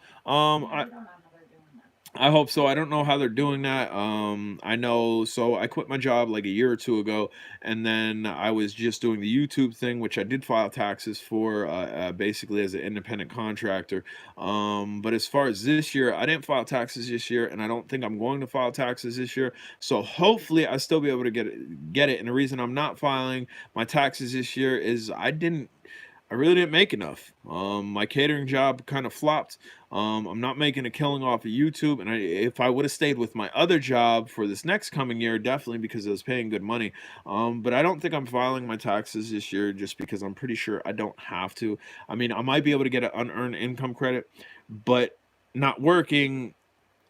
I hope so. I don't know how they're doing that. I know. So I quit my job like a year or two ago, and then I was just doing the YouTube thing, which I did file taxes for, basically as an independent contractor. But as far as this year, I didn't file taxes this year, and I don't think I'm going to file taxes this year. So hopefully, I still be able to get it. And the reason I'm not filing my taxes this year is I really didn't make enough. My catering job kind of flopped. I'm not making a killing off of YouTube, and if I would have stayed with my other job for this next coming year, definitely because it was paying good money. But I don't think I'm filing my taxes this year just because I'm pretty sure I don't have to. I mean, I might be able to get an unearned income credit, but not working,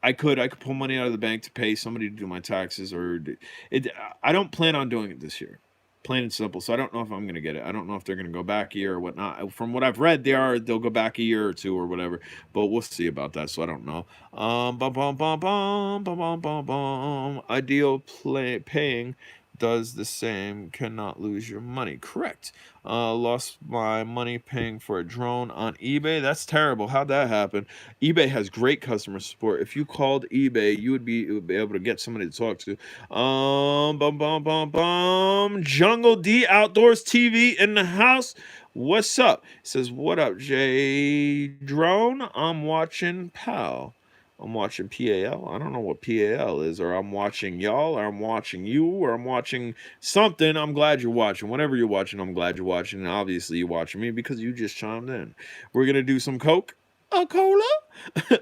I could pull money out of the bank to pay somebody to do my taxes, or it. I don't plan on doing it this year, plain and simple. So I don't know if I'm going to get it. I don't know if they're going to go back a year or whatnot. From what I've read, they'll go back a year or two or whatever. But we'll see about that. So I don't know. Bum bum bum bum bum bum bum bum. Ideal paying does the same. Cannot lose your money. Correct. Lost my money paying for a drone on eBay. That's terrible. How'd that happen? eBay has great customer support. If you called eBay, you would be able to get somebody to talk to. Bum bum bum bum. Jungle D Outdoors TV in the house. What's up? It says, what up, Jay Drone? I'm watching PAL. I'm watching PAL. I don't know what PAL is, or I'm watching y'all, or I'm watching you, or I'm watching something. I'm glad you're watching. Whatever you're watching, I'm glad you're watching. And obviously, you're watching me because you just chimed in. We're gonna do some coke. A cola.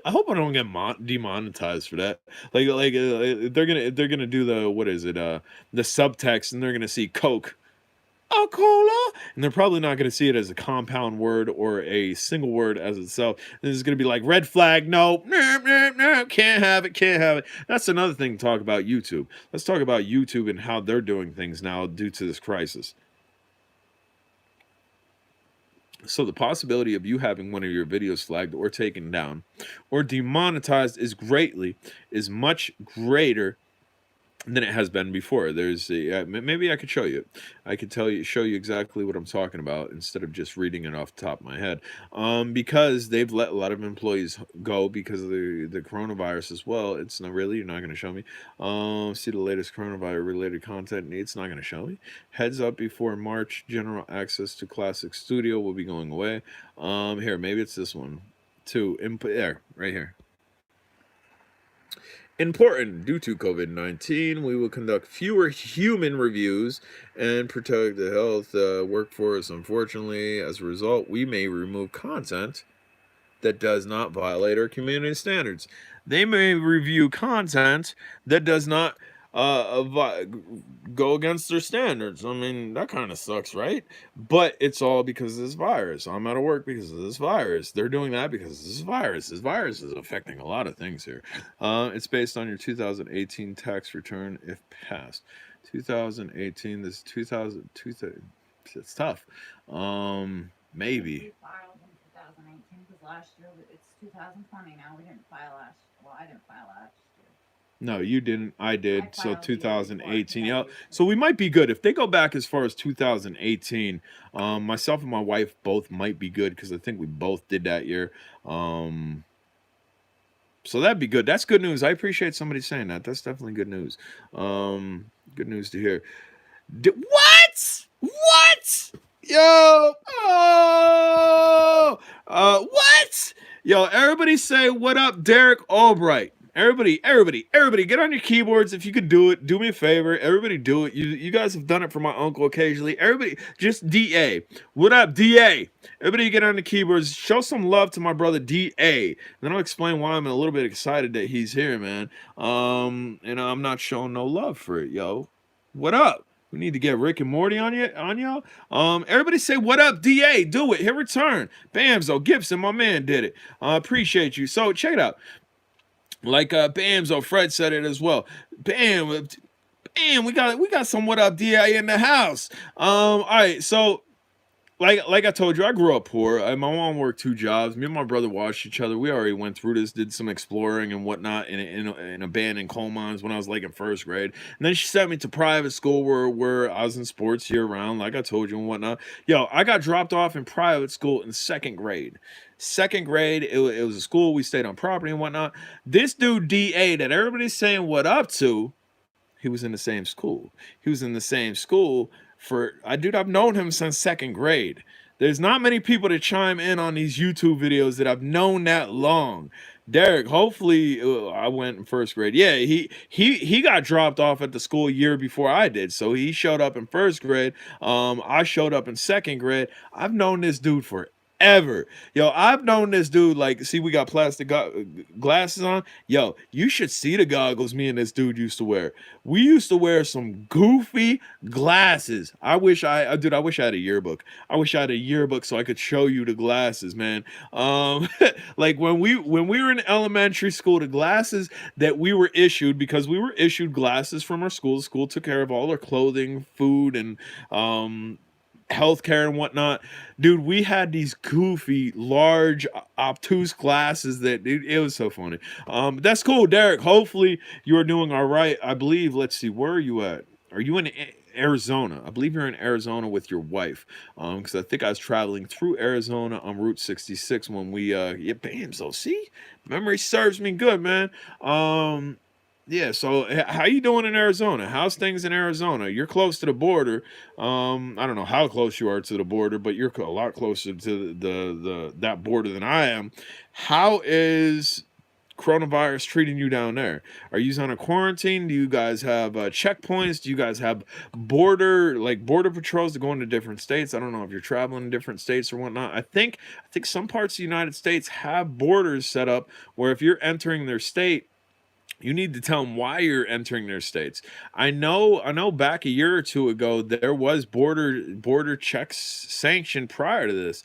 I hope I don't get demonetized for that. They're gonna do the, what is it? The subtext, and they're gonna see coke. A cola, and they're probably not going to see it as a compound word or a single word as itself. This is going to be like red flag, no, no, can't have it, can't have it. That's another thing to talk about YouTube. Let's talk about YouTube and how they're doing things now due to this crisis. So the possibility of you having one of your videos flagged or taken down or demonetized is much greater than it has been before. There's maybe I could show you. I could show you exactly what I'm talking about instead of just reading it off the top of my head. Because they've let a lot of employees go because of the coronavirus as well. It's not really, you're not going to show me. See the latest coronavirus related content. It's not going to show me. Heads up before March, general access to Classic Studio will be going away. Here, maybe it's this one. Input there, right here. Important. Due to COVID-19, we will conduct fewer human reviews and protect the health workforce. Unfortunately, as a result, we may remove content that does not violate our community standards. They may review content that does not go against their standards. I mean, that kind of sucks, right? But it's all because of this virus. I'm out of work because of this virus. They're doing that because of this virus. This virus is affecting a lot of things here. It's based on your 2018 tax return if passed. 2018, this 2000, it's tough. Maybe. We filed in 2018 because last year it's 2020 now. We didn't file last. Well, I didn't file last year. No, you didn't. I did. I So filed the year before, 2018. Yeah. 2018. So we might be good if they go back as far as 2018. Myself and my wife both might be good because I think we both did that year. So that'd be good. That's good news. I appreciate somebody saying that. That's definitely good news. Good news to hear. What? What? Yo. Oh. What? Yo, everybody say what up, Derek Albright. Everybody, get on your keyboards if you could do it. Do me a favor. Everybody do it. You guys have done it for my uncle occasionally. Everybody, just DA. What up, DA? Everybody get on the keyboards. Show some love to my brother DA. Then I'll explain why I'm a little bit excited that he's here, man. And I'm not showing no love for it, yo. What up? We need to get Rick and Morty on y'all. Everybody say what up, DA. Do it. Hit return. Bamzo Gibson, my man, did it. I appreciate you. So check it out. Like Bamzo, Fred said it as well. Bam, we got some what up DI in the house. All right, so like I told you, I grew up poor. My mom worked 2 jobs. Me and my brother watched each other. We already went through this, did some exploring and whatnot in abandoned coal mines when I was like in first grade. And then she sent me to private school where I was in sports year round, like I told you and whatnot. Yo, I got dropped off in private school in second grade. Second grade, it was a school. We stayed on property and whatnot. This dude DA that everybody's saying what up to, he was in the same school. He was in the same school I've known him since second grade. There's not many people that chime in on these YouTube videos that I've known that long. Derek, hopefully I went in first grade. Yeah, he got dropped off at the school a year before I did. So he showed up in first grade. I showed up in second grade. I've known this dude forever. Yo, I've known this dude, like, see, we got plastic glasses on. Yo, you should see the goggles me and this dude used to wear. We used to wear some goofy glasses. I wish I had a yearbook. I wish I had a yearbook so I could show you the glasses, man. Like when we were in elementary school, the glasses that we were issued, because we were issued glasses from our school. The school took care of all our clothing, food, and healthcare and whatnot. Dude, we had these goofy, large, obtuse glasses that, dude, it was so funny. That's cool, Derek. Hopefully you're doing all right. I believe, let's see, where are you at? Are you in Arizona? I believe you're in Arizona with your wife. Because I think I was traveling through Arizona on Route 66 when we yeah, bam. So see, memory serves me good, man. Yeah, so how you doing in Arizona? How's things in Arizona? You're close to the border. I don't know how close you are to the border, but you're a lot closer to the that border than I am. How is coronavirus treating you down there? Are you on a quarantine? Do you guys have checkpoints? Do you guys have border patrols to go into different states? I don't know if you're traveling in different states or whatnot. I think some parts of the United States have borders set up where if you're entering their state, you need to tell them why you're entering their states. I know back a year or two ago there was border checks sanctioned prior to this.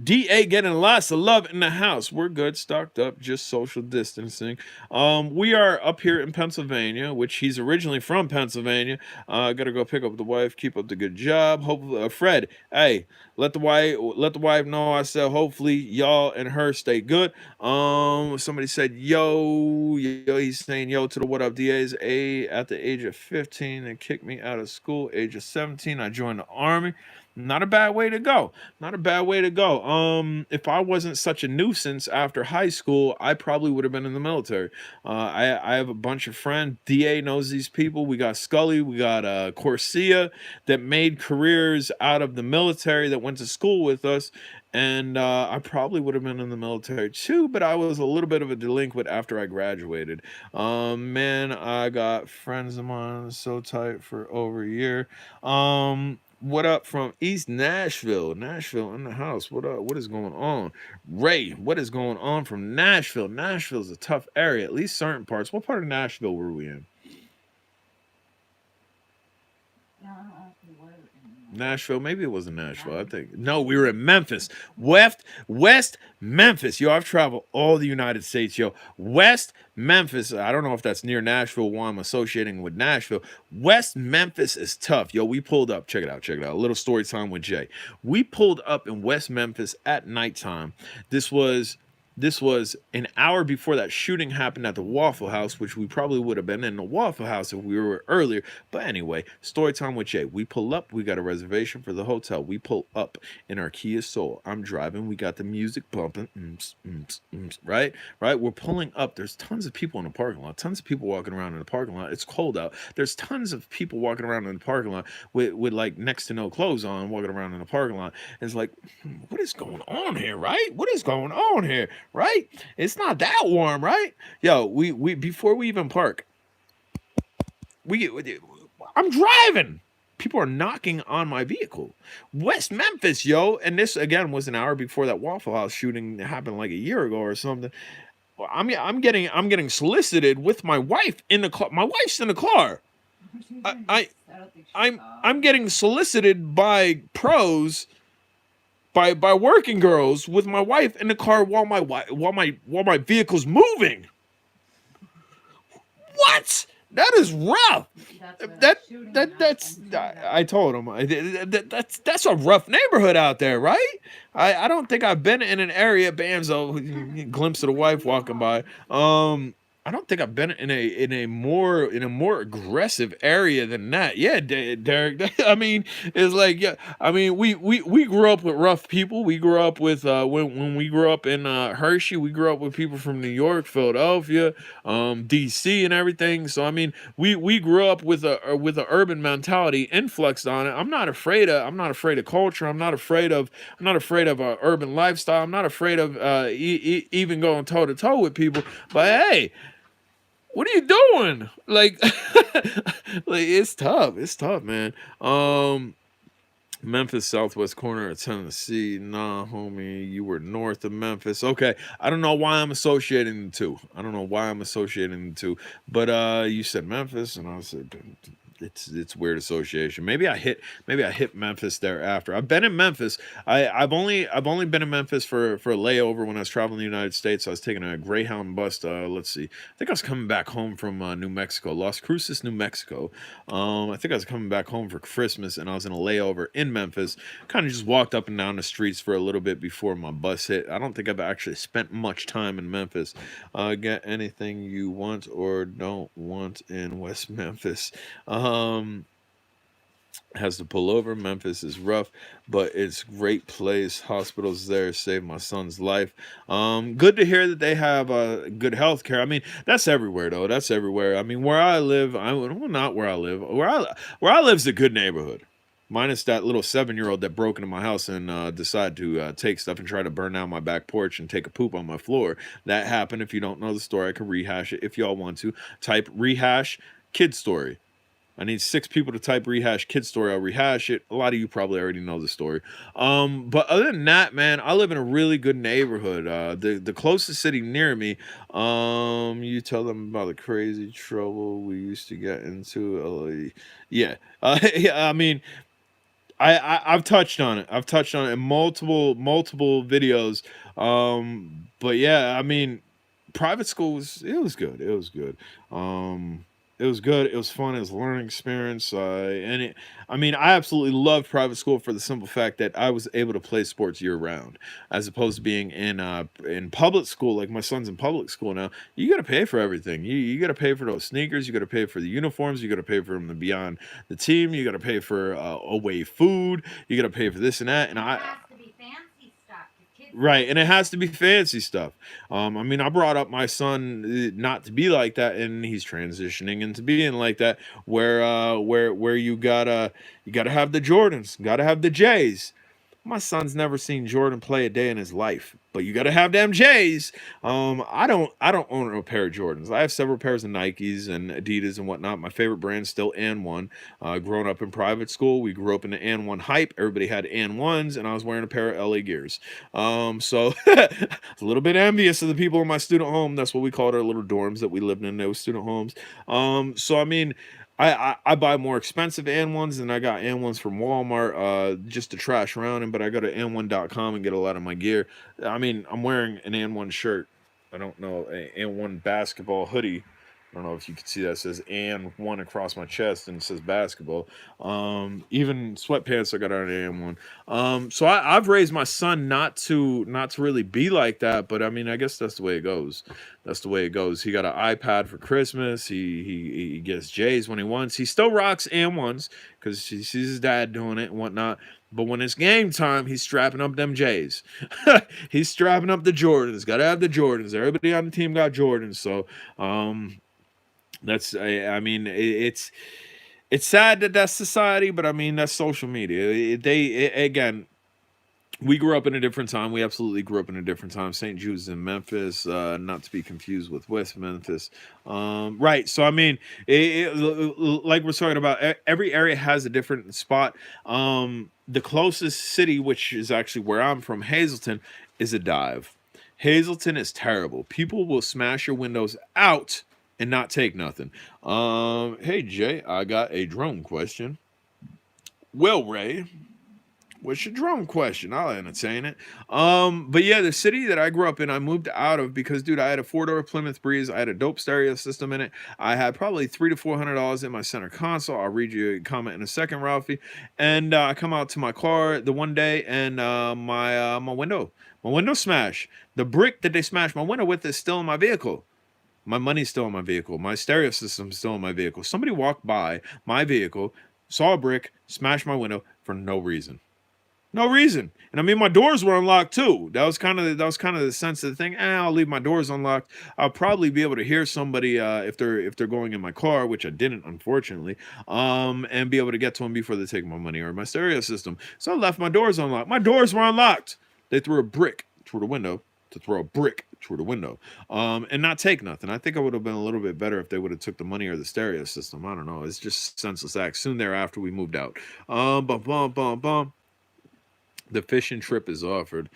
DA getting lots of love in the house. We're good, stocked up, just social distancing. We are up here in Pennsylvania, which he's originally from Pennsylvania. Gotta go pick up the wife, keep up the good job. Hopefully, Fred, hey, let the wife know I said hopefully y'all and her stay good. Somebody said yo, he's saying yo to the what up DAs. At the age of 15 and kicked me out of school. Age of 17, I joined the army. Not a bad way to go. Not a bad way to go. If I wasn't such a nuisance after high school, I probably would have been in the military. I have a bunch of friends. DA knows these people. We got Scully. We got Corsia that made careers out of the military that went to school with us. And I probably would have been in the military too, but I was a little bit of a delinquent after I graduated. Man, I got friends of mine so tight for over a year. What up from East Nashville? Nashville in the house. What up? What is going on? Ray, what is going on from Nashville? Nashville's a tough area, at least certain parts. What part of Nashville were we in? No, I don't know if we were in Nashville, maybe it wasn't Nashville. I think no, we were in Memphis, West Memphis. Yo, I've traveled all the United States. Yo, West Memphis. I don't know if that's near Nashville. Why I'm associating with Nashville. West Memphis is tough. Yo, we pulled up. Check it out. A little story time with Jay. We pulled up in West Memphis at nighttime. This was an hour before that shooting happened at the Waffle House, which we probably would have been in the Waffle House if we were earlier. But anyway, story time with Jay. We pull up. We got a reservation for the hotel. We pull up in our Kia Soul. I'm driving. We got the music bumping. Right? We're pulling up. There's tons of people in the parking lot. Tons of people walking around in the parking lot. It's cold out. There's tons of people walking around in the parking lot with like next to no clothes on, walking around in the parking lot. It's like, what is going on here, right? What is going on here? Right? It's not that warm, right? Yo, we before we even park, I'm driving. People are knocking on my vehicle. West Memphis, yo, and this again was an hour before that Waffle House shooting happened like a year ago or something. I'm getting solicited with my wife in the car. My wife's in the car. I'm getting solicited by pros. By working girls with my wife in the car while my vehicle's moving. What? That is rough. That's where that That shooting that's happened, too, I told him that's a rough neighborhood out there, right? I don't think I've been in an area. Banzo, glimpse of the wife walking by. I don't think I've been in a more aggressive area than that. Yeah, Derek. I mean, it's like, yeah. I mean, we grew up with rough people. We grew up with when we grew up in Hershey, we grew up with people from New York, Philadelphia, DC, and everything. So I mean, we grew up with a urban mentality influxed on it. I'm not afraid of culture. I'm not afraid of urban lifestyle. I'm not afraid of even going toe to toe with people. But hey, what are you doing? Like, like it's tough. It's tough, man. Memphis, southwest corner of Tennessee. Nah, homie, you were north of Memphis. Okay, I don't know why I'm associating the two. I don't know why I'm associating the two. But you said Memphis, and I said it's weird association. Maybe I hit Memphis thereafter. I've been in Memphis. I've only been in Memphis for a layover when I was traveling the United States. I was taking a Greyhound bus. Let's see. I think I was coming back home from New Mexico, Las Cruces, New Mexico. I think I was coming back home for Christmas, and I was in a layover in Memphis. Kind of just walked up and down the streets for a little bit before my bus hit. I don't think I've actually spent much time in Memphis. Get anything you want or don't want in West Memphis. Has to pull over. Memphis is rough, but it's great place. Hospitals there saved my son's life. Good to hear that they have good health care. I mean, that's everywhere though. That's everywhere. I mean, where I live, well, not where I live. Where I live is a good neighborhood. Minus that little 7-year-old that broke into my house and decided to take stuff and try to burn down my back porch and take a poop on my floor. That happened. If you don't know the story, I can rehash it if y'all want to. Type rehash kid story. I need 6 people to type rehash kid story. I'll rehash it. A lot of you probably already know the story. But other than that, man, I live in a really good neighborhood. The closest city near me, you tell them about the crazy trouble we used to get into. Yeah. Yeah, I mean, I've touched on it. I've touched on it in multiple videos. But yeah, I mean, private school was good. It was good. It was good. It was fun. It was a learning experience. I mean, I absolutely loved private school for the simple fact that I was able to play sports year round, as opposed to being in public school. Like my son's in public school now. You got to pay for everything. You got to pay for those sneakers. You got to pay for the uniforms. You got to pay for them to be on the team. You got to pay for away food. You got to pay for this and that. And It has to be fancy stuff. The kids right, and it has to be fancy stuff. I mean, I brought up my son not to be like that, and he's transitioning into being like that, where you gotta have the Jordans, gotta have the J's. My son's never seen Jordan play a day in his life, but you got to have them J's. I don't own a pair of Jordans. I have several pairs of Nikes and Adidas and whatnot. My favorite brand's still And1. Growing up in private school, we grew up in the And1 hype. Everybody had And1s, and I was wearing a pair of LA Gears. So a little bit envious of the people in my student home. That's what we called our little dorms that we lived in. Those student homes. So I mean, I buy more expensive And1s than I got And1s from Walmart just to trash around in, but I go to And1.com and get a lot of my gear. I mean, I'm wearing an And1 shirt. I don't know, an And1 basketball hoodie. I don't know if you can see that. It says And1 across my chest and it says basketball. Even sweatpants I got on And1. So I've raised my son not to really be like that, but I mean, I guess that's the way it goes. That's the way it goes. He got an iPad for Christmas. He gets J's when he wants. He still rocks And1s because he sees his dad doing it and whatnot. But when it's game time, he's strapping up them J's. He's strapping up the Jordans. Got to have the Jordans. Everybody on the team got Jordans. So that's I mean it's sad that that's society, but I mean that's social media. Again, we grew up in a different time. We absolutely grew up in a different time. St. Jude's in Memphis, not to be confused with West Memphis. Right. So, I mean, like we're talking about, every area has a different spot. The closest city, which is actually where I'm from, Hazleton, is a dive. Hazleton is terrible. People will smash your windows out and not take nothing. Hey, Jay, I got a drone question. Well, Ray, What's your drum question? I'll entertain it. But yeah, the city that I grew up in, I moved out of because, dude, I had a 4-door Plymouth Breeze. I had a dope stereo system in it. I had probably $300 to $400 in my center console. I'll read you a comment in a second, Ralphie. And I come out to my car the one day, and my window smashed. The brick that they smashed my window with is still in my vehicle. My money's still in my vehicle. My stereo system's still in my vehicle. Somebody walked by my vehicle, saw a brick, smashed my window for no reason. No reason. And I mean, my doors were unlocked too. That was kind of the sense of the thing. I'll leave my doors unlocked. I'll probably be able to hear somebody if they're going in my car, which I didn't, unfortunately, and be able to get to them before they take my money or my stereo system. So I left my doors unlocked. My doors were unlocked. They threw a brick through the window to throw a brick through the window, and not take nothing. I think I would have been a little bit better if they would have took the money or the stereo system. I don't know. It's just senseless act. Soon thereafter, we moved out. The fishing trip is offered,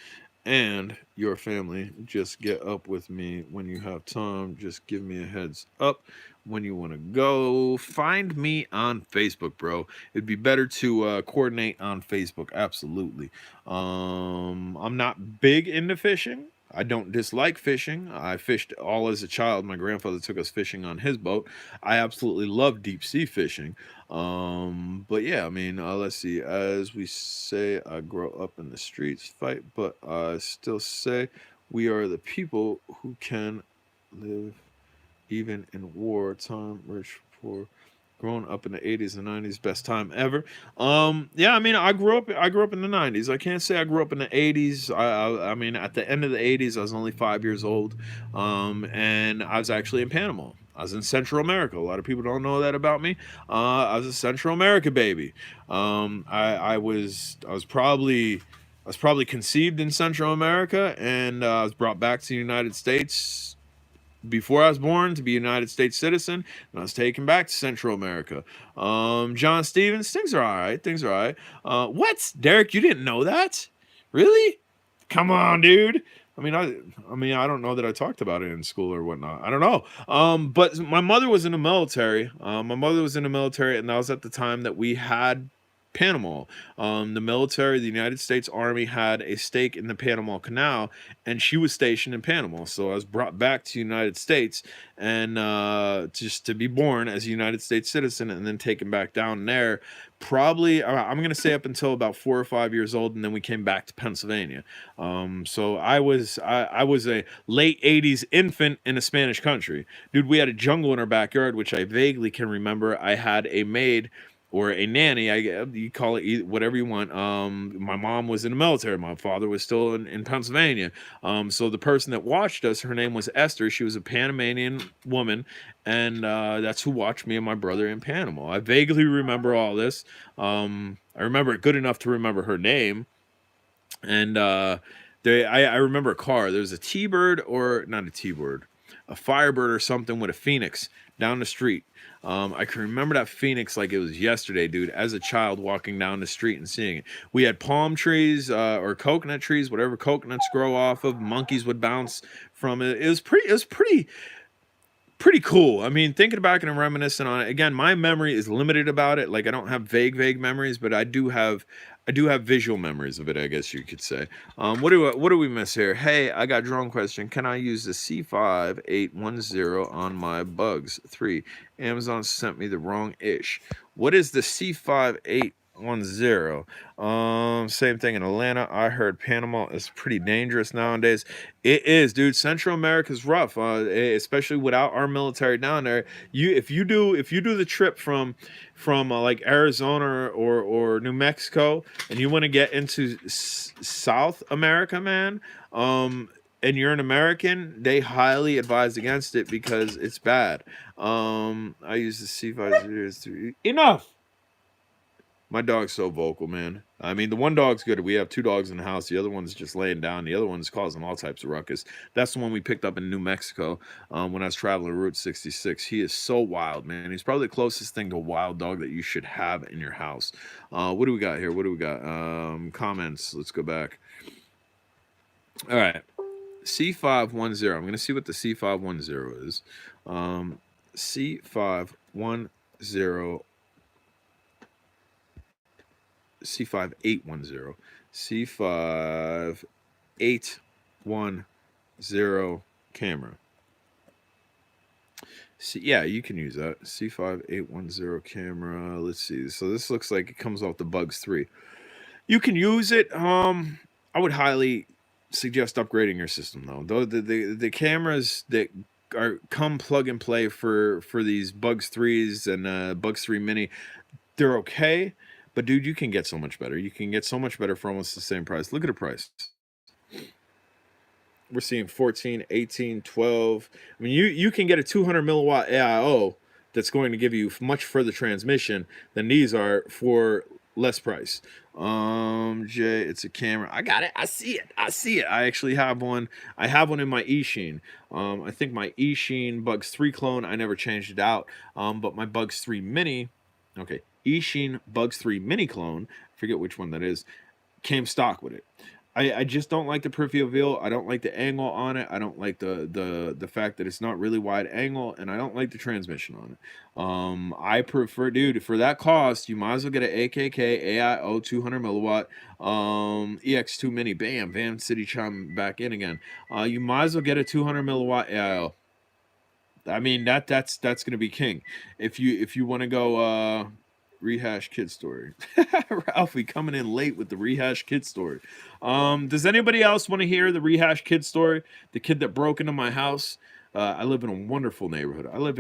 and your family. Just get up with me when you have time. Just give me a heads up when you want to go. Find me on Facebook, bro. It'd be better to coordinate on Facebook. Absolutely. I'm not big into fishing. I don't dislike fishing. I fished all as a child. My grandfather took us fishing on his boat. I absolutely love deep sea fishing. But yeah, I mean, let's see. As we say, I grow up in the streets, fight, but I still say we are the people who can live even in wartime, rich, poor. Growing up in the 80s and 90s, best time ever. Yeah, I mean, I grew up in the 90s. I can't say I grew up in the 80s. I mean, at the end of the 80s, I was only 5 years old, and I was actually in Panama. I was in Central America. A lot of people don't know that about me. I was a Central America baby. I was probably conceived in Central America, and I was brought back to the United States before I was born to be a United States citizen, and I was taken back to Central America. John Stevens, things are all right. Things are all right. What, Derek? You didn't know that? Really? Come on, dude. I mean, I don't know that I talked about it in school or whatnot. I don't know. But my mother was in the military. And that was at the time that we had Panama. The military, the United States Army, had a stake in the Panama Canal, and she was stationed in Panama. So I was brought back to the United States, and just to be born as a United States citizen, and then taken back down there. Probably, I'm going to say up until about 4 or 5 years old, and then we came back to Pennsylvania. So I was a late 80s infant in a Spanish country. Dude, we had a jungle in our backyard, which I vaguely can remember. I had a maid or a nanny, you call it whatever you want. My mom was in the military. My father was still in Pennsylvania. So the person that watched us, her name was Esther. She was a Panamanian woman, and that's who watched me and my brother in Panama. I vaguely remember all this. I remember it good enough to remember her name. And I remember a car. There was a T-Bird, or not a T-Bird, a Firebird or something with a Phoenix down the street. I can remember that Phoenix like it was yesterday, dude, as a child walking down the street and seeing it. We had palm trees or coconut trees, whatever coconuts grow off of. Monkeys would bounce from it. It was pretty cool. I mean, thinking back and reminiscing on it, again, my memory is limited about it. Like, I don't have vague memories, but I do have visual memories of it, I guess you could say. What do we miss here? Hey, I got drone question. Can I use the C5810 on my Bugs 3? Amazon sent me the wrong ish. What is the C5810? Same thing in Atlanta. I heard Panama is pretty dangerous nowadays. It is, dude. Central America's rough, especially without our military down there. If you do the trip from like Arizona or New Mexico, and you want to get into South America, man, and you're an American, they highly advise against it because it's bad. I use the C5. Enough. My dog's so vocal, man. I mean, the one dog's good. We have 2 dogs in the house. The other one's just laying down. The other one's causing all types of ruckus. That's the one we picked up in New Mexico when I was traveling Route 66. He is so wild, man. He's probably the closest thing to a wild dog that you should have in your house. What do we got here? What do we got? Comments. Let's go back. All right. C510. I'm going to see what the C510 is. C510 C5810. C5810 camera. See, yeah, you can use that. C5810 camera. Let's see. So this looks like it comes off the Bugs 3. You can use it. I would highly suggest upgrading your system though. Though the cameras that come plug and play for these Bugs 3s and Bugs 3 Mini, they're okay. But dude, you can get so much better. You can get so much better for almost the same price. Look at the price. We're seeing 14, 18, 12. I mean, you can get a 200 milliwatt AIO that's going to give you much further transmission than these are for less price. Jay, it's a camera. I got it. I see it. I actually have one. I have one in my eSheen. I think my eSheen Bugs 3 clone, I never changed it out. But my Bugs 3 Mini, okay, eSheen Bugs 3 Mini clone, I forget which one that is, came stock with it. I just don't like the peripheral view. I don't like the angle on it. I don't like the fact that it's not really wide angle, and I don't like the transmission on it. I prefer, dude, for that cost, you might as well get an AKK AIO 200 milliwatt EX2 Mini. Bam, Van City Chime back in again. You might as well get a 200 milliwatt AIO. I mean that's gonna be king. If you want to go rehash kid story. Ralphie coming in late with the rehash kid story. Does anybody else want to hear the rehash kid story? The kid that broke into my house. I live in a wonderful neighborhood. I live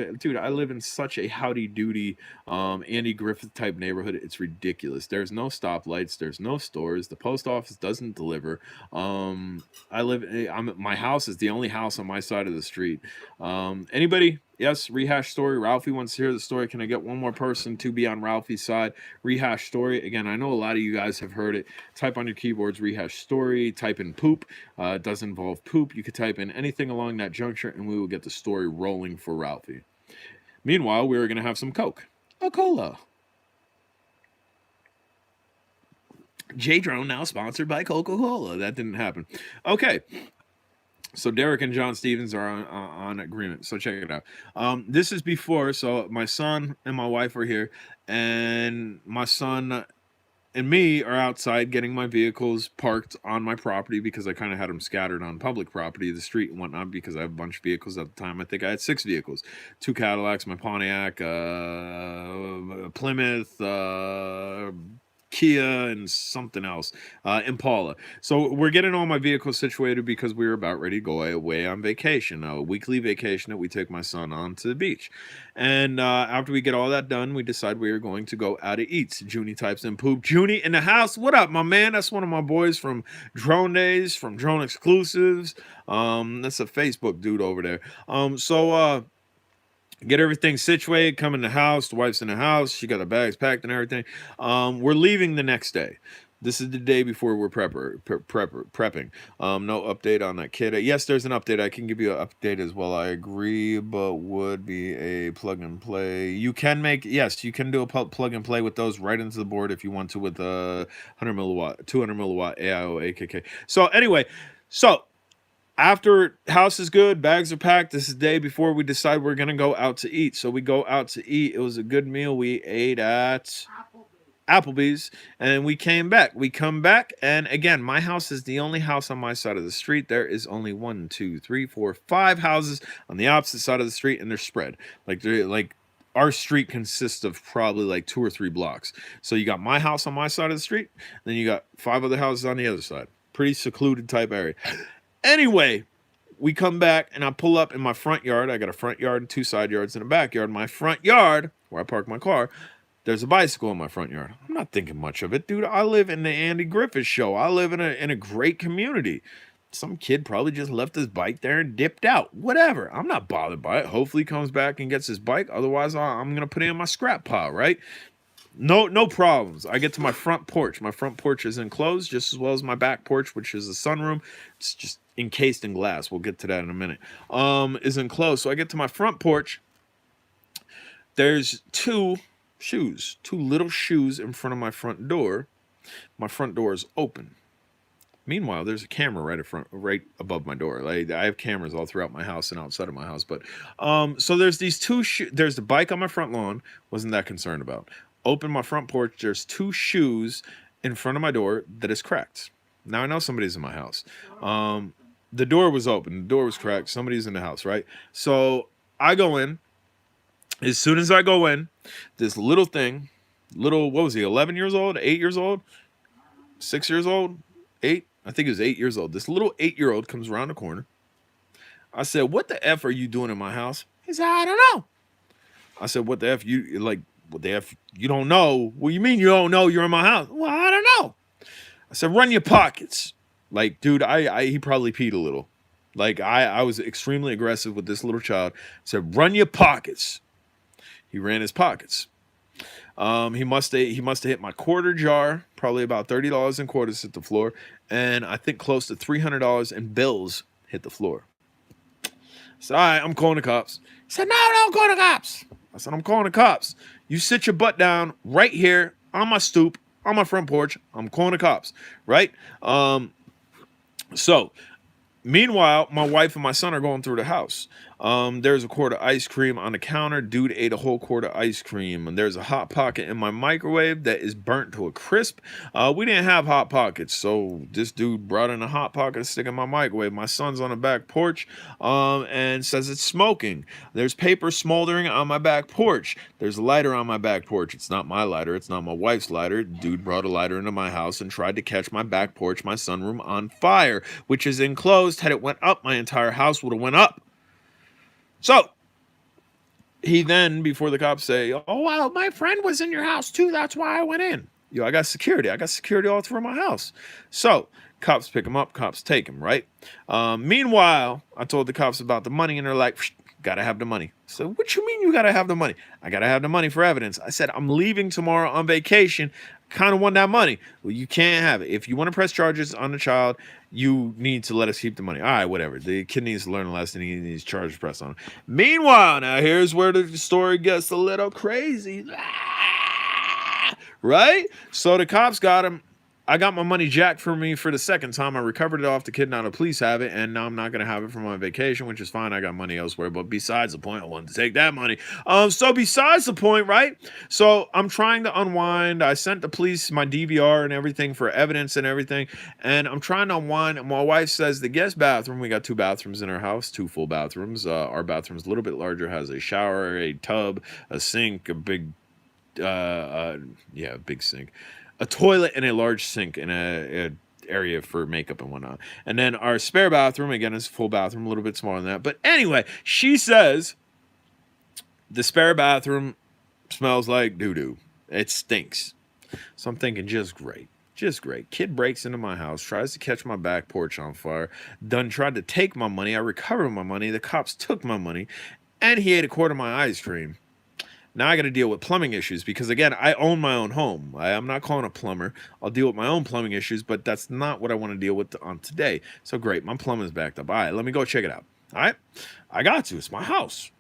in such a howdy doody Andy Griffith type neighborhood. It's ridiculous. There's no stoplights. There's no stores. The post office doesn't deliver. My house is the only house on my side of the street. Anybody? Yes, rehash story. Ralphie wants to hear the story. Can I get one more person to be on Ralphie's side? Rehash story. Again, I know a lot of you guys have heard it. Type on your keyboards rehash story. Type in poop. It does involve poop. You could type in anything along that juncture, and we will get the story rolling for Ralphie. Meanwhile, we're going to have some Coke. A cola. J-Drone now sponsored by Coca-Cola. That didn't happen. Okay. So Derek and John Stevens are on agreement. So check it out. This is before. So my son and my wife are here, and my son and me are outside getting my vehicles parked on my property because I kind of had them scattered on public property, the street and whatnot, because I have a bunch of vehicles at the time. I think I had 6 vehicles, 2 Cadillacs, my Pontiac, Plymouth, Kia, and something else, Impala. So we're getting all my vehicles situated because we were about ready to go away on vacation, a weekly vacation that we take my son on to the beach. And after we get all that done, we decide we are going to go out to eat. Junie types in poop. Junie in the house. What up, my man? That's one of my boys from Drone Days, from Drone Exclusives. That's a Facebook dude over there. Get everything situated, come in the house, the wife's in the house, she got her bags packed and everything. We're leaving the next day. This is the day before we're prepping. No update on that kid. Yes, there's an update. I can give you an update as well. I agree, but would be a plug and play. You can do a plug and play with those right into the board if you want to with a 100 milliwatt, 200 milliwatt AIO AKK. So anyway, after house is good, bags are packed, this is the day before we decide we're going to go out to eat. So we go out to eat. It was a good meal. We ate at Applebee's, and we came back. We come back, and again, my house is the only house on my side of the street. There is only 1, 2, 3, 4, 5 houses on the opposite side of the street, and they're spread. Our street consists of probably like 2 or 3 blocks. So you got my house on my side of the street, then you got 5 other houses on the other side. Pretty secluded type area. Anyway, we come back and I pull up in my front yard. I got a front yard and 2 side yards and a backyard. My front yard, where I park my car, there's a bicycle in my front yard. I'm not thinking much of it, dude. I live in the Andy Griffith show. I live in a great community. Some kid probably just left his bike there and dipped out. Whatever. I'm not bothered by it. Hopefully he comes back and gets his bike. Otherwise, I'm going to put it in my scrap pile, right? No problems. I get to my front porch. My front porch is enclosed just as well as my back porch, which is a sunroom. It's just encased in glass. We'll get to that in a minute. Is enclosed. So I get to my front porch. There's 2 little shoes in front of my front door. My front door is open. Meanwhile, there's a camera right above my door. I have cameras all throughout my house and outside of my house. But so there's these 2 there's the bike on my front lawn. Wasn't that concerned about. Open my front porch. There's 2 shoes in front of my door that is cracked. Now I know somebody's in my house. The door was open. The door was cracked. Somebody's in the house, right? So I go in. As soon as I go in, this little thing, what was he, 11 years old, 8 years old, 6 years old, 8? I think he was 8 years old. This little 8-year-old comes around the corner. I said, what the F are you doing in my house? He said, I don't know. I said, what the F? What the F? You don't know? What do you mean you don't know you're in my house? Well, I don't know. I said, run your pockets. Like, dude, he probably peed a little. Like, I was extremely aggressive with this little child. I said, run your pockets. He ran his pockets. He must have hit my quarter jar, probably about $30 in quarters hit the floor, and I think close to $300 in bills hit the floor. So, all right, I'm calling the cops. He said, no, don't call the cops. I said, I'm calling the cops. You sit your butt down right here on my stoop, on my front porch. I'm calling the cops, right? So, meanwhile, my wife and my son are going through the house. There's a quart of ice cream on the counter. Dude ate a whole quart of ice cream. And there's a Hot Pocket in my microwave that is burnt to a crisp. We didn't have Hot Pockets, so this dude brought in a Hot Pocket to stick in my microwave. My son's on the back porch and says it's smoking. There's paper smoldering on my back porch. There's a lighter on my back porch. It's not my lighter. It's not my wife's lighter. Dude brought a lighter into my house and tried to catch my back porch, my sunroom, on fire, which is enclosed. Had it went up, my entire house would have went up. So he then, before the cops say, oh, well, my friend was in your house too. That's why I went in. I got security. I got security all through my house. So cops pick him up. Cops take him, right? Meanwhile, I told the cops about the money, and they're like, gotta have the money. So what you mean you gotta have the money? I gotta have the money for evidence. I said, I'm leaving tomorrow on vacation. Kind of want that money. Well, you can't have it. If you want to press charges on the child, you need to let us keep the money. All right, whatever. The kid needs to learn a lesson. He needs charges pressed on him. Meanwhile, now here's where the story gets a little crazy. Right? So the cops got him. I got my money jacked for me for the second time. I recovered it off the kid. Now the police have it, and now I'm not going to have it for my vacation, which is fine. I got money elsewhere, but besides the point, I wanted to take that money. So besides the point, right? So I'm trying to unwind. I sent the police my DVR and everything for evidence and everything, and I'm trying to unwind. And my wife says the guest bathroom, we got 2 bathrooms in our house, 2 full bathrooms. Our bathroom's a little bit larger, has a shower, a tub, a sink, a big, big sink. A toilet and a large sink in a area for makeup and whatnot. And then our spare bathroom, again, is a full bathroom, a little bit smaller than that. But anyway, she says the spare bathroom smells like doo-doo. It stinks. So I'm thinking, just great. Just great. Kid breaks into my house, tries to catch my back porch on fire. Done tried to take my money. I recovered my money. The cops took my money. And he ate a quart of my ice cream. Now I got to deal with plumbing issues because, again, I own my own home. I'm not calling a plumber. I'll deal with my own plumbing issues, but that's not what I want to deal with on today. So great, my plumbing's backed up. All right, let me go check it out. All right, I got to. It's my house.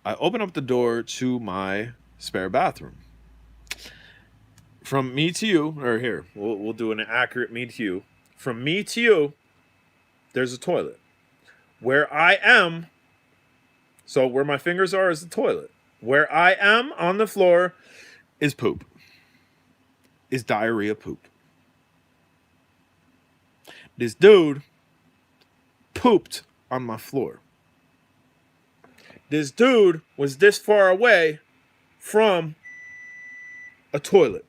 I open up the door to my spare bathroom. From me to you, or here, we'll do an accurate me to you. From me to you, there's a toilet. Where I am, so where my fingers are is the toilet. Where I am on the floor is poop. Is diarrhea poop. This dude pooped on my floor. This dude was this far away from a toilet.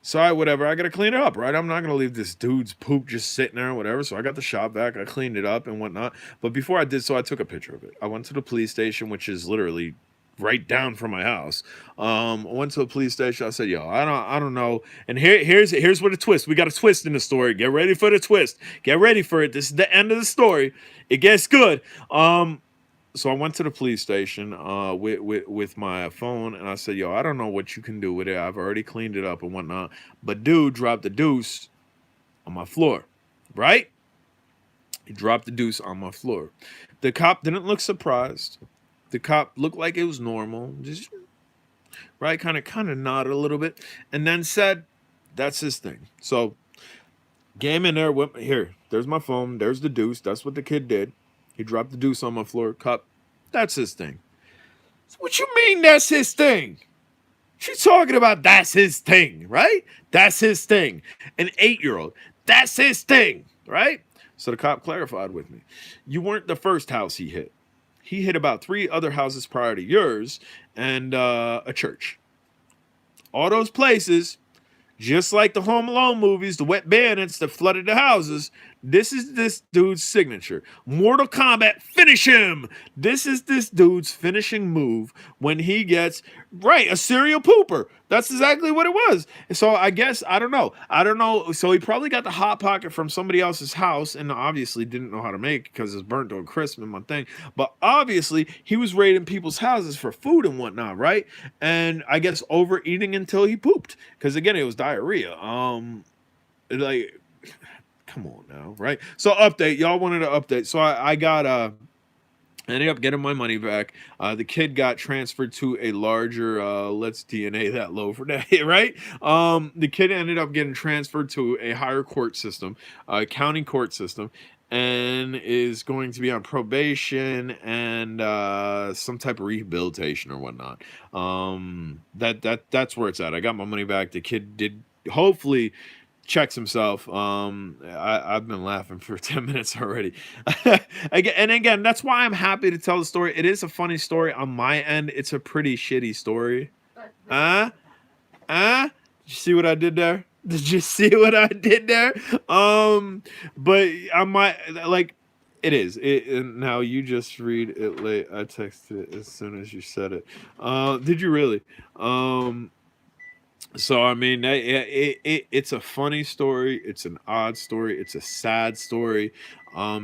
So whatever, I got to clean it up, right? I'm not going to leave this dude's poop just sitting there or whatever. So I got the shop vac, I cleaned it up and whatnot. But before I did so, I took a picture of it. I went to the police station, which is literally right down from my house. I went to the police station. I said, yo, I don't know. And here's where the twist. We got a twist in the story. Get ready for the twist. Get ready for it. This is the end of the story. It gets good. So I went to the police station with my phone, and I said, yo, I don't know what you can do with it. I've already cleaned it up and whatnot. But dude dropped the deuce on my floor, right? He dropped the deuce on my floor. The cop didn't look surprised. The cop looked like it was normal, just right, kind of nodded a little bit, and then said, "That's his thing." So, game in there. Here, there's my phone. There's the deuce. That's what the kid did. He dropped the deuce on my floor. Cop, that's his thing. So what you mean that's his thing? She's talking about that's his thing, right? That's his thing. An 8-year-old, that's his thing, right? So the cop clarified with me. You weren't the first house he hit. He hit about 3 other houses prior to yours and a church. All those places, just like the Home Alone movies, the wet bandits that flooded the houses, this is this dude's signature. Mortal Kombat, finish him! This is this dude's finishing move when he gets, right, a serial pooper. That's exactly what it was. So I guess, I don't know. So he probably got the Hot Pocket from somebody else's house and obviously didn't know how to make it because it's burnt to a crisp in my thing. But obviously, he was raiding people's houses for food and whatnot, right? And I guess overeating until he pooped. Because again, it was diarrhea. Like, come on now, right? So update, y'all wanted to update. So I got I ended up getting my money back. The kid got transferred to a larger let's DNA that low for that, right? The kid ended up getting transferred to a higher court system, county court system, and is going to be on probation and some type of rehabilitation or whatnot. That's where it's at. I got my money back. The kid did hopefully checks himself. I've been laughing for 10 minutes already. And again, that's why I'm happy to tell the story. It is a funny story on my end. It's a pretty shitty story. Did you see what I did there? Did you see what I did there? But I might like it is. Now you just read it late. I texted it as soon as you said it. Did you really? So I mean, it's a funny story. It's an odd story. It's a sad story,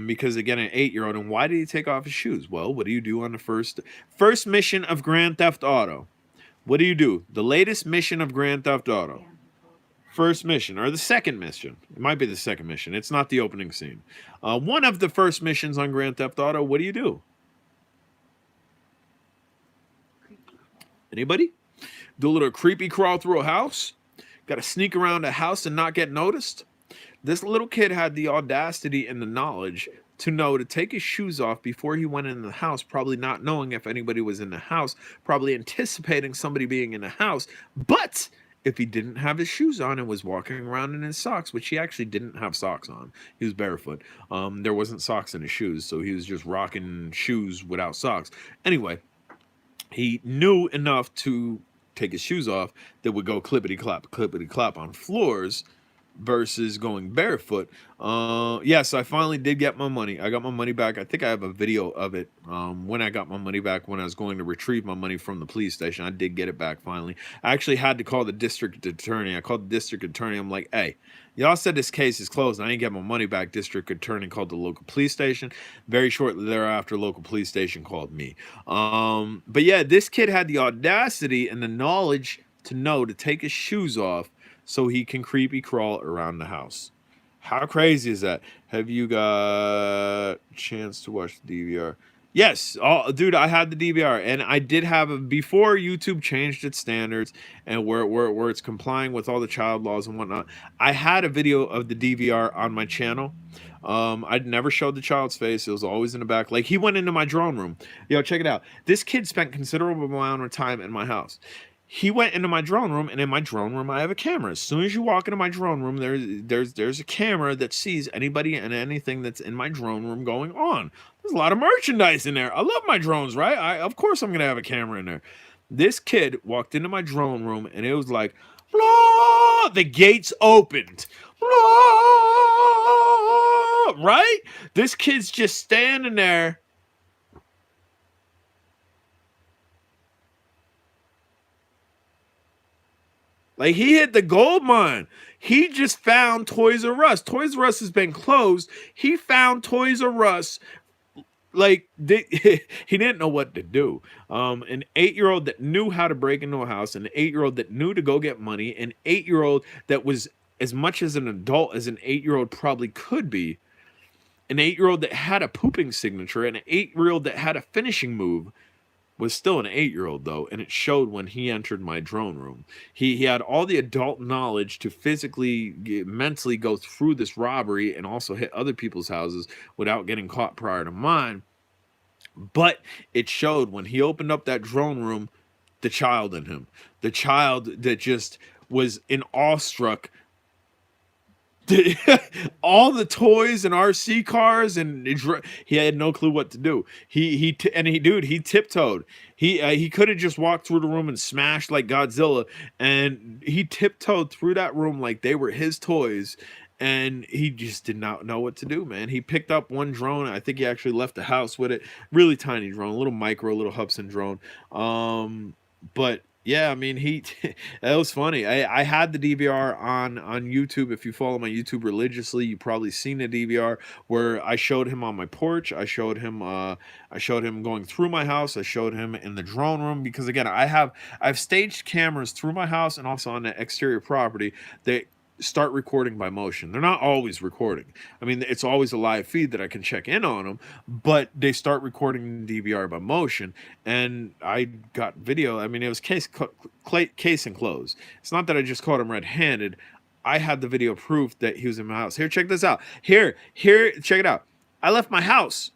because again, an 8-year-old. And why did he take off his shoes? Well, what do you do on the first mission of Grand Theft Auto? What do you do? The latest mission of Grand Theft Auto. First mission or the second mission. It might be the second mission. It's not the opening scene. One of the first missions on Grand Theft Auto. What do you do? Anybody? Do a little creepy crawl through a house? Got to sneak around a house and not get noticed? This little kid had the audacity and the knowledge to know to take his shoes off before he went in the house, probably not knowing if anybody was in the house, probably anticipating somebody being in the house. But if he didn't have his shoes on and was walking around in his socks, which he actually didn't have socks on, he was barefoot. There wasn't socks in his shoes, so he was just rocking shoes without socks. Anyway, he knew enough to take his shoes off that would go clippity clop on floors versus going barefoot. Yes, I finally did get my money. I got my money back. I think I have a video of it when I got my money back, when I was going to retrieve my money from the police station. I did get it back finally. I actually had to call the district attorney. I called the district attorney. I'm like, hey, y'all said this case is closed. I ain't get my money back. District attorney called the local police station. Very shortly thereafter, local police station called me. But yeah, this kid had the audacity and the knowledge to know to take his shoes off so he can creepy crawl around the house. How crazy is that? Have you got a chance to watch the DVR? Yes, dude, I had the DVR, and I did have before YouTube changed its standards and where it's complying with all the child laws and whatnot. I had a video of the DVR on my channel. I'd never showed the child's face. It was always in the back. Like, he went into my drone room. Yo, check it out. This kid spent considerable amount of time in my house. He went into my drone room, and in my drone room, I have a camera. As soon as you walk into my drone room, there's a camera that sees anybody and anything that's in my drone room going on. There's a lot of merchandise in there. I love my drones, right? Of course I'm going to have a camera in there. This kid walked into my drone room, and it was like, blah, the gates opened. Blah, right? This kid's just standing there. Like, he hit the gold mine. He just found Toys R Us. Toys R Us has been closed. He found Toys R Us. Like, he didn't know what to do. An 8-year-old that knew how to break into a house, an 8-year-old that knew to go get money, an 8-year-old that was as much as an adult as an 8-year-old probably could be, an 8-year-old that had a pooping signature, and an 8-year-old that had a finishing move, was still an 8-year-old, though, and it showed when he entered my drone room. He had all the adult knowledge to physically, mentally go through this robbery and also hit other people's houses without getting caught prior to mine. But it showed when he opened up that drone room, the child in him, the child that just was in awestruck. All the toys and RC cars, and he had no clue what to do. He tiptoed. He could have just walked through the room and smashed like Godzilla, and he tiptoed through that room like they were his toys, and he just did not know what to do, man. He picked up one drone. I think he actually left the house with it. Really tiny drone, a little micro, little Hubsan drone. But yeah, I mean, that was funny. I had the DVR on YouTube. If you follow my YouTube religiously, you probably seen the DVR where I showed him on my porch. I showed him going through my house. I showed him in the drone room, because again, I've staged cameras through my house and also on the exterior property that start recording by motion. They're not always recording. I mean, it's always a live feed that I can check in on them, but they start recording DVR by motion. And I got video. I mean, it was case and close. It's not that I just caught him red-handed. I had the video proof that he was in my house. Here, check this out. Here, check it out. I left my house.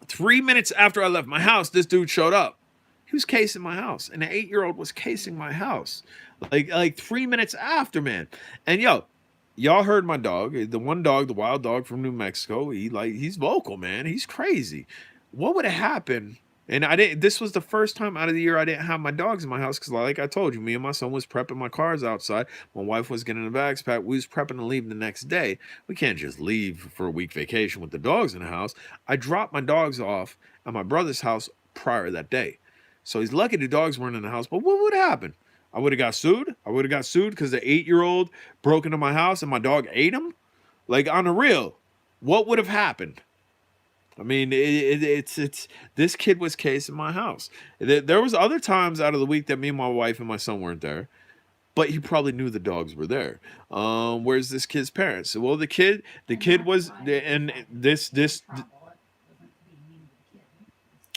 3 minutes after I left my house, this dude showed up. He was casing my house, and an 8-year-old was casing my house. Like 3 minutes after, man. And y'all heard my dog, the one dog, the wild dog from New Mexico. He's vocal, man. He's crazy. What would have happened? And this was the first time out of the year I didn't have my dogs in my house, because like I told you, me and my son was prepping my cars outside. My wife was getting the bags packed. We was prepping to leave the next day. We can't just leave for a week vacation with the dogs in the house. I dropped my dogs off at my brother's house prior that day. So he's lucky the dogs weren't in the house. But what would have happened? I would have got sued. I would have got sued because the 8-year-old broke into my house and my dog ate him. Like, on the real, what would have happened? I mean, it's this kid was casing my house. There was other times out of the week that me and my wife and my son weren't there, but he probably knew the dogs were there. Where's this kid's parents? Well, the kid was, and this.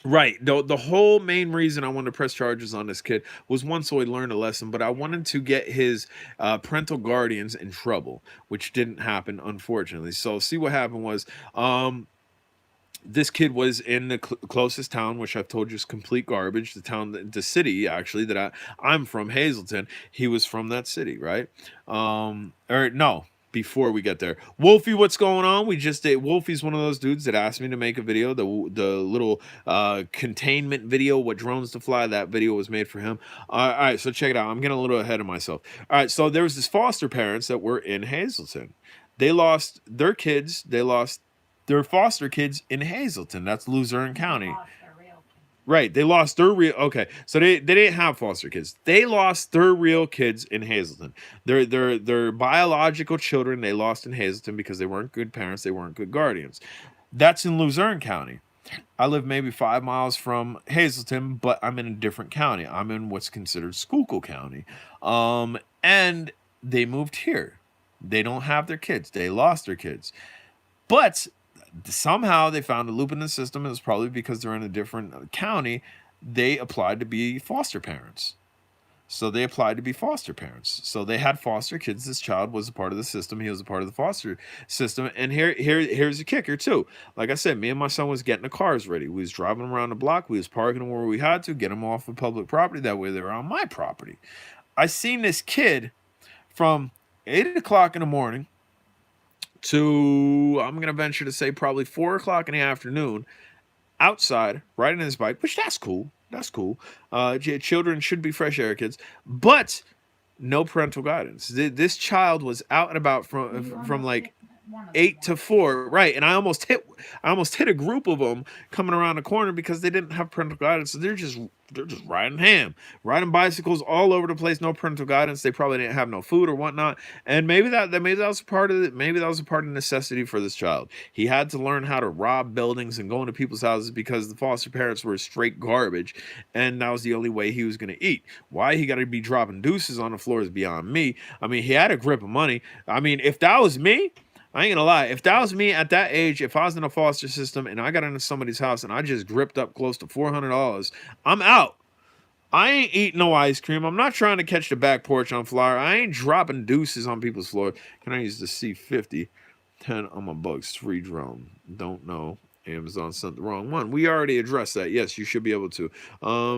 Right. The whole main reason I wanted to press charges on this kid was, one, so he learned a lesson, but I wanted to get his parental guardians in trouble, which didn't happen, unfortunately. So see, what happened was, this kid was in the closest town, which I've told you is complete garbage. The city actually that I'm from, Hazleton. He was from that city, right? Or no. Before we get there, Wolfie, what's going on? We just did. Wolfie's one of those dudes that asked me to make a video, the little containment video, what drones to fly. That video was made for him. All right, so check it out. I'm getting a little ahead of myself. All right, so there was this foster parents that were in Hazleton. They lost their kids. They lost their foster kids in Hazleton. That's Luzerne County. Right, they lost their real. Okay, so they didn't have foster kids. They lost their real kids in Hazleton. Their biological children they lost in Hazleton because they weren't good parents. They weren't good guardians. That's in Luzerne County. I live maybe 5 miles from Hazleton, but I'm in a different county. I'm in what's considered Schuylkill County, and they moved here. They don't have their kids. They lost their kids, but somehow they found a loop in the system. It was probably because they're in a different county. They applied to be foster parents. So they applied to be foster parents. So they had foster kids. This child was a part of the system. He was a part of the foster system. And here's the kicker too. Like I said, me and my son was getting the cars ready. We was driving around the block. We was parking them where we had to, get them off of public property. That way they were on my property. I seen this kid from 8 o'clock in the morning to, I'm going to venture to say, probably 4 o'clock in the afternoon, outside, riding his bike, which that's cool. That's cool. Children should be fresh air kids, but no parental guidance. This child was out and about from like 8 to 4, right? And I almost hit a group of them coming around the corner because they didn't have parental guidance. So they're just riding ham, riding bicycles all over the place. No parental guidance. They probably didn't have no food or whatnot. And maybe that was a part of it. Maybe that was a part of necessity for this child. He had to learn how to rob buildings and go into people's houses because the foster parents were straight garbage, and that was the only way he was going to eat. Why he got to be dropping deuces on the floor is beyond me. I mean, he had a grip of money. I mean, if that was me, I ain't gonna lie. If that was me at that age, if I was in a foster system and I got into somebody's house and I just gripped up close to $400, I'm out. I ain't eating no ice cream. I'm not trying to catch the back porch on flyer. I ain't dropping deuces on people's floor. Can I use the C50? 10 on my Bugs 3 drone. Don't know. Amazon sent the wrong one. We already addressed that. Yes, you should be able to.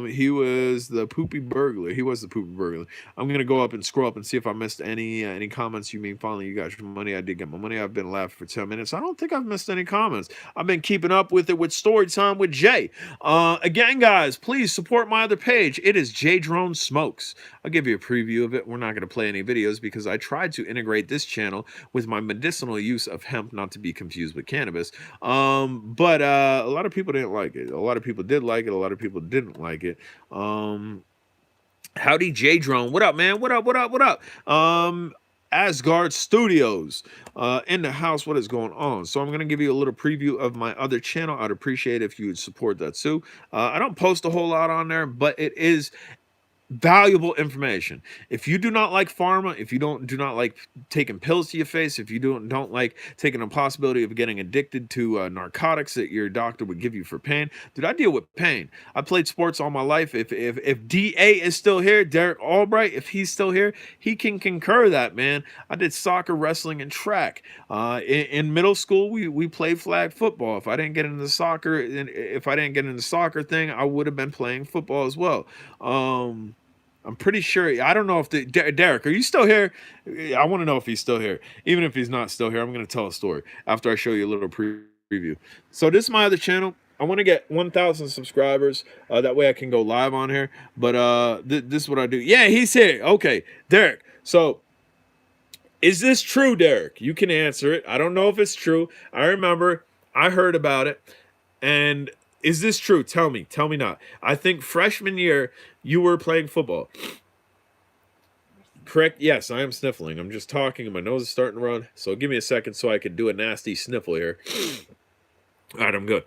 He was the poopy burglar. He was the poopy burglar. I'm gonna go up and scroll up and see if I missed any comments. You mean finally you got your money? I did get my money. I've been laughing for 10 minutes. I don't think I've missed any comments. I've been keeping up with it with Story Time with Jay. Again, guys, please support my other page. It is J Drone Smokes. I'll give you a preview of it. We're not gonna play any videos because I tried to integrate this channel with my medicinal use of hemp, not to be confused with cannabis. But a lot of people didn't like it. A lot of people did like it. A lot of people didn't like it. Howdy J Drone. What up, man? What up? What up? What up? Asgard Studios in the house. What is going on? So I'm going to give you a little preview of my other channel. I'd appreciate if you would support that too. I don't post a whole lot on there, but it is valuable information. If you do not like pharma, if you do not like taking pills to your face, if you don't like taking the possibility of getting addicted to narcotics that your doctor would give you for pain, dude, I deal with pain. I played sports all my life. If DA is still here, Derek Albright, if he's still here, he can concur that, man. I did soccer, wrestling, and track. In middle school, we played flag football. If I didn't get into the soccer, if I didn't get into the soccer thing, I would have been playing football as well. I'm pretty sure. I don't know if Derek, are you still here? I want to know if he's still here. Even if he's not still here, I'm going to tell a story after I show you a little preview. So this is my other channel. I want to get 1,000 subscribers. That way I can go live on here. But this is what I do. Yeah, he's here. Okay, Derek. So is this true, Derek? You can answer it. I don't know if it's true. I remember I heard about it. And is this true? Tell me. Tell me not. I think freshman year you were playing football. Correct? Yes, I am sniffling. I'm just talking and my nose is starting to run. So give me a second so I can do a nasty sniffle here. All right, I'm good.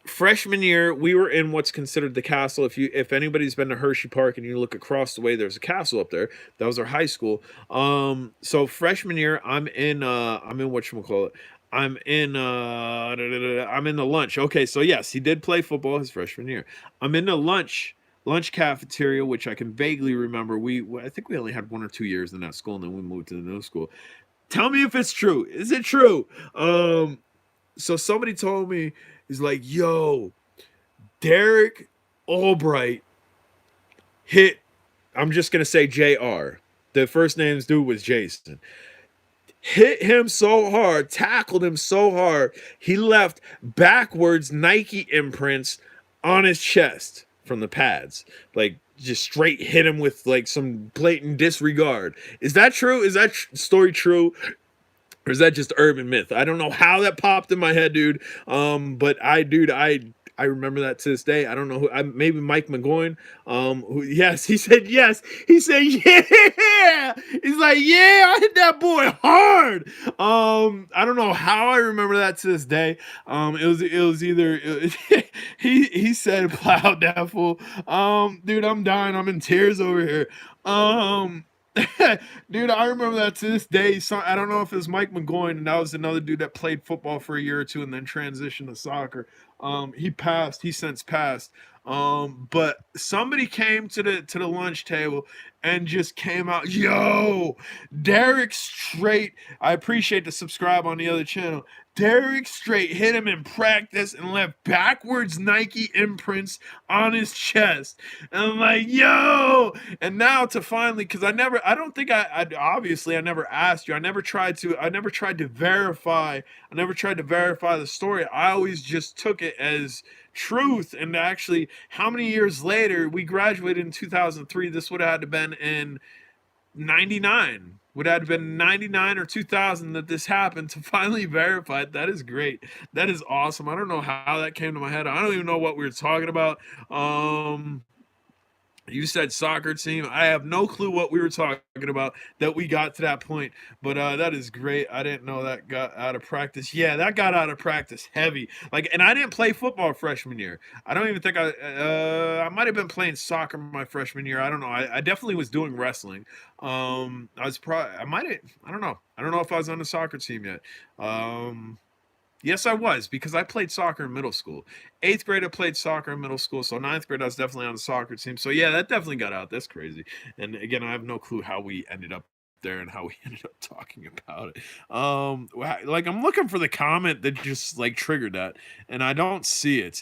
Freshman year, we were in what's considered the castle. If anybody's been to Hershey Park and you look across the way, there's a castle up there. That was our high school. So freshman year, I'm in whatchamacallit. I'm in the lunch. Okay, so yes, he did play football his freshman year. I'm in the lunch cafeteria, which I can vaguely remember. I think we only had 1 or 2 years in that school, and then we moved to the new school. Tell me if it's true. Is it true? So somebody told me, he's like, yo, Derek Albright hit, I'm just gonna say JR. The first name's dude was Jason. Hit him so hard, tackled him so hard, he left backwards Nike imprints on his chest from the pads. Like, just straight hit him with like some blatant disregard. Is that true? Is that story true? Or is that just urban myth? I don't know how that popped in my head, dude. But I remember that to this day. I don't know who. Maybe Mike McGowan. Yes, he said yes. He said yeah. He's like, yeah, I hit that boy hard. I don't know how I remember that to this day. It was either he said plow that fool. Dude, I'm dying. I'm in tears over here. Dude, I remember that to this day. So I don't know if it was Mike McGowan, and that was another dude that played football for a year or two and then transitioned to soccer. He since passed. But somebody came to the lunch table and just came out, yo, Derek straight. I appreciate the subscribe on the other channel. Derek straight hit him in practice and left backwards Nike imprints on his chest. And I'm like, yo. And now to finally, because I never asked you. I never tried to verify the story. I always just took it as truth. And actually, how many years later, we graduated in 2003. This would have had to been in 99. Would have been 99 or 2000 that this happened to finally verify it. That is great. That is awesome. I don't know how that came to my head. I don't even know what we were talking about. You said soccer team. I have no clue what we were talking about that we got to that point. But that is great. I didn't know that got out of practice. Yeah, that got out of practice heavy. Like, and I didn't play football freshman year. I don't even think I might have been playing soccer my freshman year. I don't know. I definitely was doing wrestling. I don't know. I don't know if I was on the soccer team yet. Yes, I was, because I played soccer in middle school. 8th grade, I played soccer in middle school. So 9th grade, I was definitely on the soccer team. So yeah, that definitely got out. That's crazy. And again, I have no clue how we ended up there and how we ended up talking about it. Like I'm looking for the comment that just like triggered that, and I don't see it.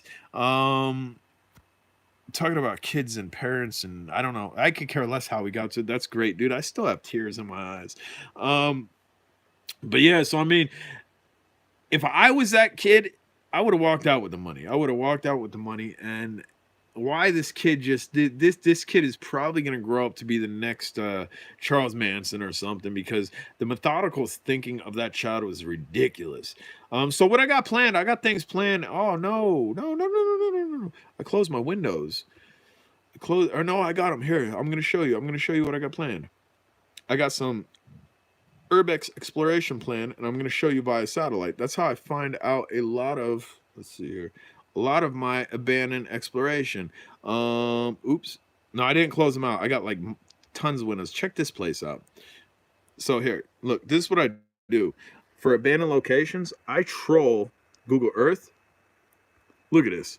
Talking about kids and parents, and I don't know. I could care less how we got to it. That's great, dude. I still have tears in my eyes. But yeah, so I mean, if I was that kid, I would have walked out with the money. I would have walked out with the money. And why this kid just did this kid is probably going to grow up to be the next Charles Manson or something, because the methodical thinking of that child was ridiculous. So what I got planned, I got things planned. Oh no. I closed my windows. I got them here. I'm going to show you what I got planned. I got some Urbex exploration plan, and I'm going to show you via satellite. That's how I find out a lot of, let's see here, a lot of my abandoned exploration. Oops. No, I didn't close them out. I got like tons of windows. Check this place out. So here, look, this is what I do. For abandoned locations, I troll Google Earth. Look at this.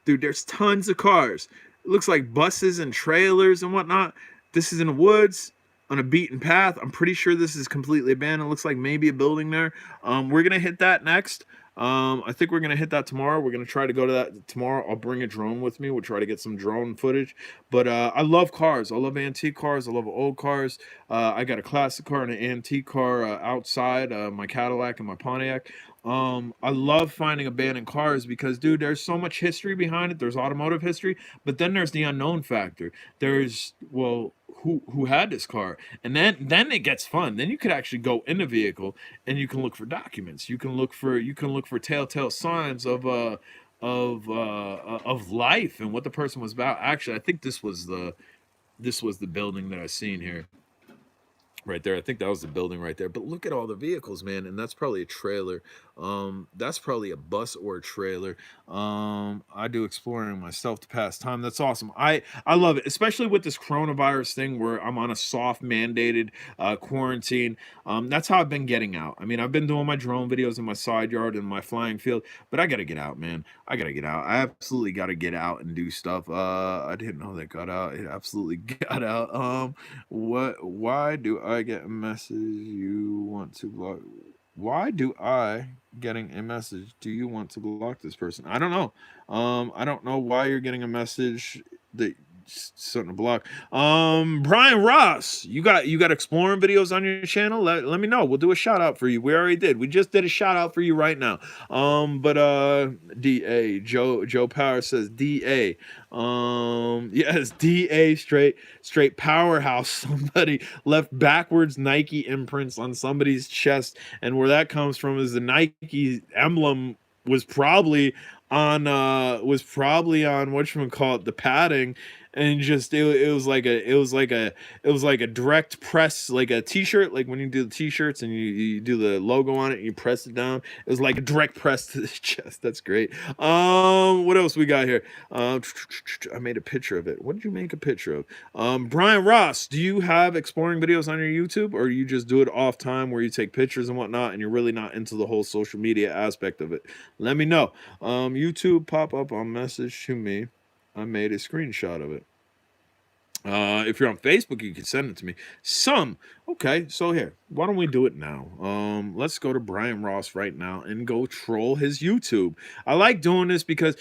Dude, there's tons of cars. It looks like buses and trailers and whatnot. This is in the woods on a beaten path. I'm pretty sure this is completely abandoned. It looks like maybe a building there. We're going to hit that next. I think we're going to hit that tomorrow. We're going to try to go to that tomorrow. I'll bring a drone with me. We'll try to get some drone footage. But I love cars. I love antique cars. I love old cars. I got a classic car and an antique car outside, my Cadillac and my Pontiac. I love finding abandoned cars because, dude, there's so much history behind it. There's automotive history, but then there's the unknown factor. There's, well, who had this car? And then it gets fun. Then you could actually go in the vehicle and you can look for documents. You can look for telltale signs of life and what the person was about. Actually, I think this was the building that I seen here. Right there. I think that was the building right there. But look at all the vehicles, man. And that's probably a trailer. That's probably a bus or a trailer. I do exploring myself to pass time. That's awesome. I love it, especially with this coronavirus thing where I'm on a soft mandated quarantine. That's how I've been getting out. I mean, I've been doing my drone videos in my side yard and my flying field, but I got to get out, man. I got to get out. I absolutely got to get out and do stuff. I didn't know that got out. It absolutely got out. Why do I get a message you want to block? Why do I getting a message? Do you want to block this person? I don't know. I don't know why you're getting a message that something to block. Brian Ross, you got exploring videos on your channel? Let me know. We'll do a shout out for you. We already did. We just did a shout out for you right now. But DA Joe Power says DA. Yes, DA straight powerhouse. Somebody left backwards Nike imprints on somebody's chest, and where that comes from is the Nike emblem was probably on whatchamacallit, the padding, and just it was like a direct press, like a t-shirt, like when you do the t-shirts and you do the logo on it and you press it down. It was like a direct press to the chest. That's great. What else we got here? I made a picture of it. What did you make a picture of? Brian Ross, do you have exploring videos on your YouTube, or you just do it off time where you take pictures and whatnot and you're really not into the whole social media aspect of it? Let me know. YouTube pop up on message to me. I made a screenshot of it. If you're on Facebook, you can send it to me. Okay, so here, why don't we do it now? Let's go to Brian Ross right now and go troll his YouTube. I like doing this because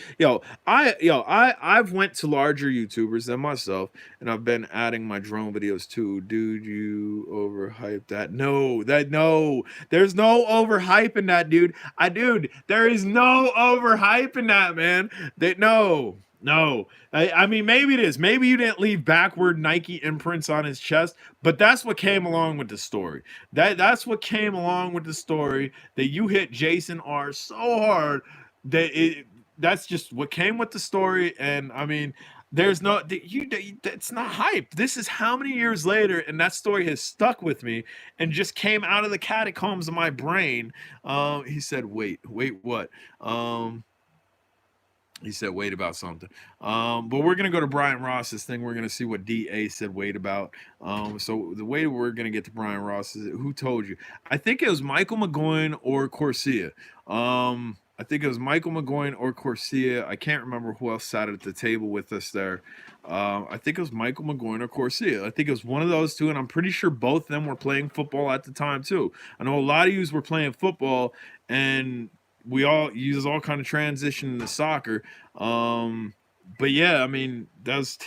I've went to larger YouTubers than myself, and I've been adding my drone videos too. Dude, you overhyped that. No, there's no overhype in that, dude. There is no overhype in that, man. No, I mean, maybe it is. Maybe you didn't leave backward Nike imprints on his chest, but that's what came along with the story. That's what came along with the story, that you hit Jason R so hard that's just what came with the story. And I mean, there's no it's not hype. This is how many years later, and that story has stuck with me and just came out of the catacombs of my brain. He said, wait, what? He said, wait about something. But we're going to go to Brian Ross's thing. We're going to see what DA said wait about. So the way we're going to get to Brian Ross is, who told you? I think it was Michael McGowan or Corsia. I I think it was Michael McGowan or Corsia. I can't remember who else sat at the table with us there. I think it was Michael McGowan or Corsia. I think it was one of those two, and I'm pretty sure both of them were playing football at the time too. I know a lot of yous were playing football, and you all kind of transition into soccer. But yeah, I mean, that's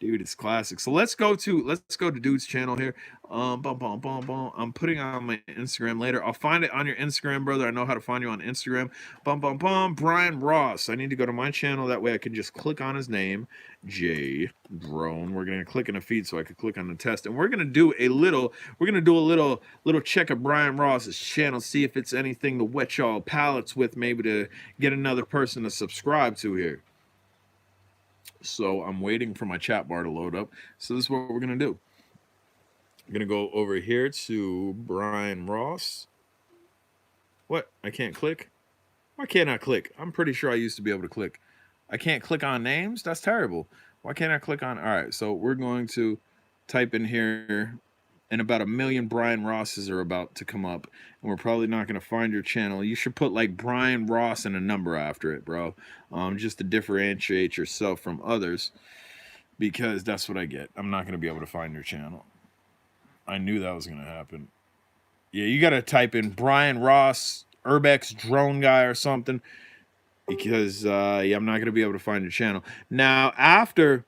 dude, it's classic. So let's go to dude's channel here. Bum, bum, bum, bum. I'm putting on my Instagram later. I'll find it on your Instagram, brother. I know how to find you on Instagram. Bum, bum, bum. Brian Ross. I need to go to my channel. That way I can just click on his name, J Drone. We're gonna click in a feed so I could click on the test, and we're gonna do a little check of Brian Ross's channel, see if it's anything to wet y'all palates with, maybe to get another person to subscribe to here. So I'm waiting for my chat bar to load up. So this is what we're gonna do. I'm gonna go over here to Brian Ross. What? I can't click? Why can't I click? I'm pretty sure I used to be able to click. I can't click on names? That's terrible. Why can't I click on? All right, so we're going to type in here, and about 1 million Brian Rosses are about to come up, and we're probably not going to find your channel. You should put like Brian Ross and a number after it, bro, just to differentiate yourself from others, because that's what I get. I'm not going to be able to find your channel. I knew that was going to happen. Yeah, you got to type in Brian Ross, Urbex Drone Guy or something, because yeah, I'm not going to be able to find your channel. Now, after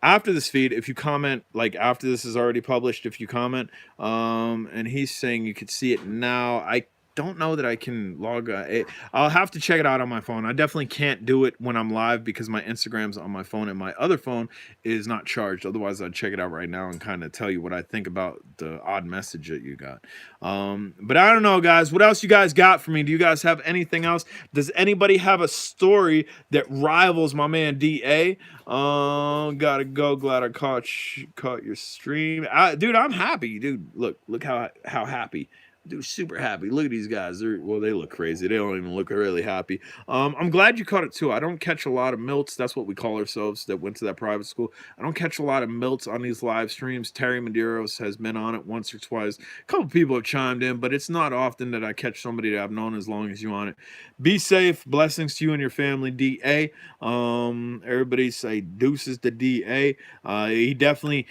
this feed, if you comment, like after this is already published, if you comment, and he's saying you could see it now, I don't know that I can log I'll have to check it out on my phone. I definitely can't do it when I'm live because my Instagram's on my phone and my other phone is not charged. Otherwise, I'd check it out right now and kind of tell you what I think about the odd message that you got. But I don't know, guys. What else you guys got for me? Do you guys have anything else? Does anybody have a story that rivals my man DA? Gotta go. Glad I caught your stream. Dude, I'm happy. Dude, look how happy. Dude, super happy. Look at these guys. They look crazy. They don't even look really happy. I'm glad you caught it too. I don't catch a lot of milts. That's what we call ourselves that went to that private school. I don't catch a lot of milts on these live streams. Terry Medeiros has been on it once or twice. A couple people have chimed in, but it's not often that I catch somebody that I've known as long as you on it. Be safe. Blessings to you and your family, DA. Everybody say deuces to DA. DA definitely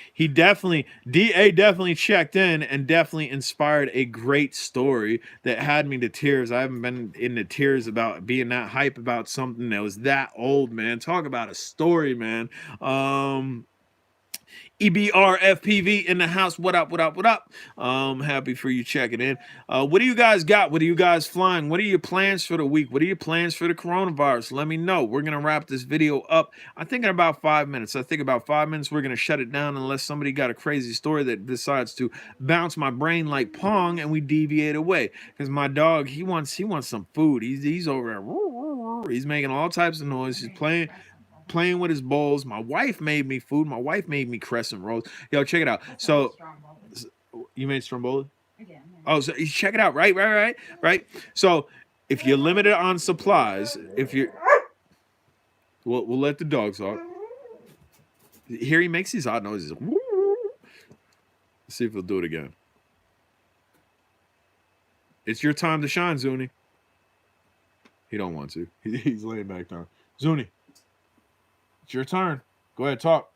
checked in and definitely inspired a great story that had me to tears. I haven't been into tears about being that hype about something that was that old, man. Talk about a story, man. EBRFPV in the house. What up? Happy for you checking in. What do you guys got? What are you guys flying? What are your plans for the week? What are your plans for the coronavirus? Let me know. We're going to wrap this video up. I think in about 5 minutes. I think about 5 minutes we're going to shut it down unless somebody got a crazy story that decides to bounce my brain like Pong and we deviate away. Because my dog, he wants some food. He's over there. He's making all types of noise. He's playing with his bowls. My wife made me food. My wife made me crescent rolls. Yo, check it out. So you made stromboli? Again. Oh, so you check it out. Right. So if you're limited on supplies, we'll let the dogs out. Here he makes these odd noises. Let's see if he'll do it again. It's your time to shine, Zuni. He don't want to. He's laying back down. Zuni. It's your turn. Go ahead, talk.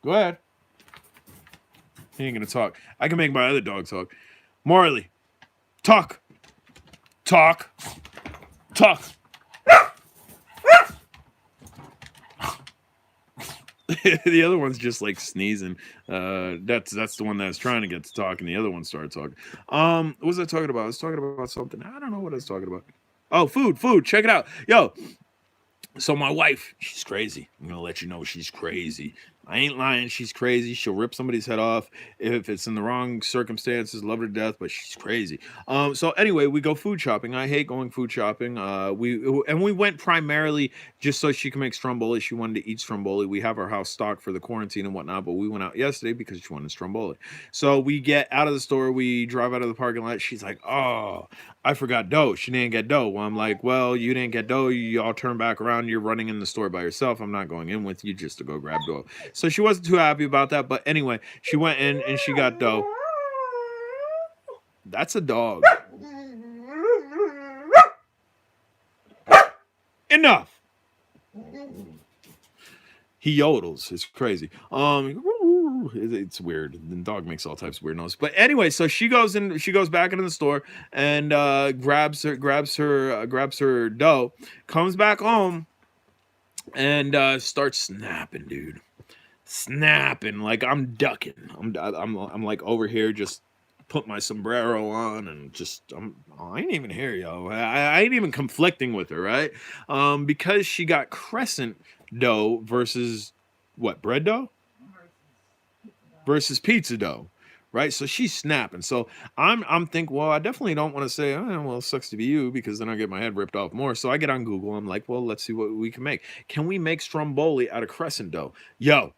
Go ahead. He ain't gonna talk. I can make my other dog talk. Marley, talk. The other one's just like sneezing. That's the one that was trying to get to talk, and the other one started talking. What was I talking about? I was talking about something. I don't know what I was talking about. Oh, food. Check it out. Yo. So my wife, she's crazy. I'm going to let you know she's crazy. I ain't lying. She's crazy. She'll rip somebody's head off if it's in the wrong circumstances. Love her to death, but she's crazy. So anyway, we go food shopping. I hate going food shopping. We went primarily just so she can make stromboli. She wanted to eat stromboli. We have our house stocked for the quarantine and whatnot, but we went out yesterday because she wanted stromboli. So we get out of the store. We drive out of the parking lot. She's like, oh, I forgot dough. She didn't get dough. Well, I'm like, well, you didn't get dough. You all turn back around. You're running in the store by yourself. I'm not going in with you just to go grab dough. So she wasn't too happy about that. But anyway, she went in and she got dough. That's a dog. enough. He yodels. It's crazy. It's weird. The dog makes all types of weird noises. But anyway, so she goes back into the store and grabs her dough, comes back home, and starts snapping, dude. Snapping like I'm ducking. I'm like over here just put my sombrero on and just I ain't even here, yo. I ain't even conflicting with her, right? Because she got crescent dough versus what, bread dough versus pizza dough, right? So she's snapping. So I'm thinking, well, I definitely don't want to say, oh, well, it sucks to be you, because then I get my head ripped off more. So I get on Google. I'm like, well, let's see what we can make. Can we make stromboli out of crescent dough? Yo,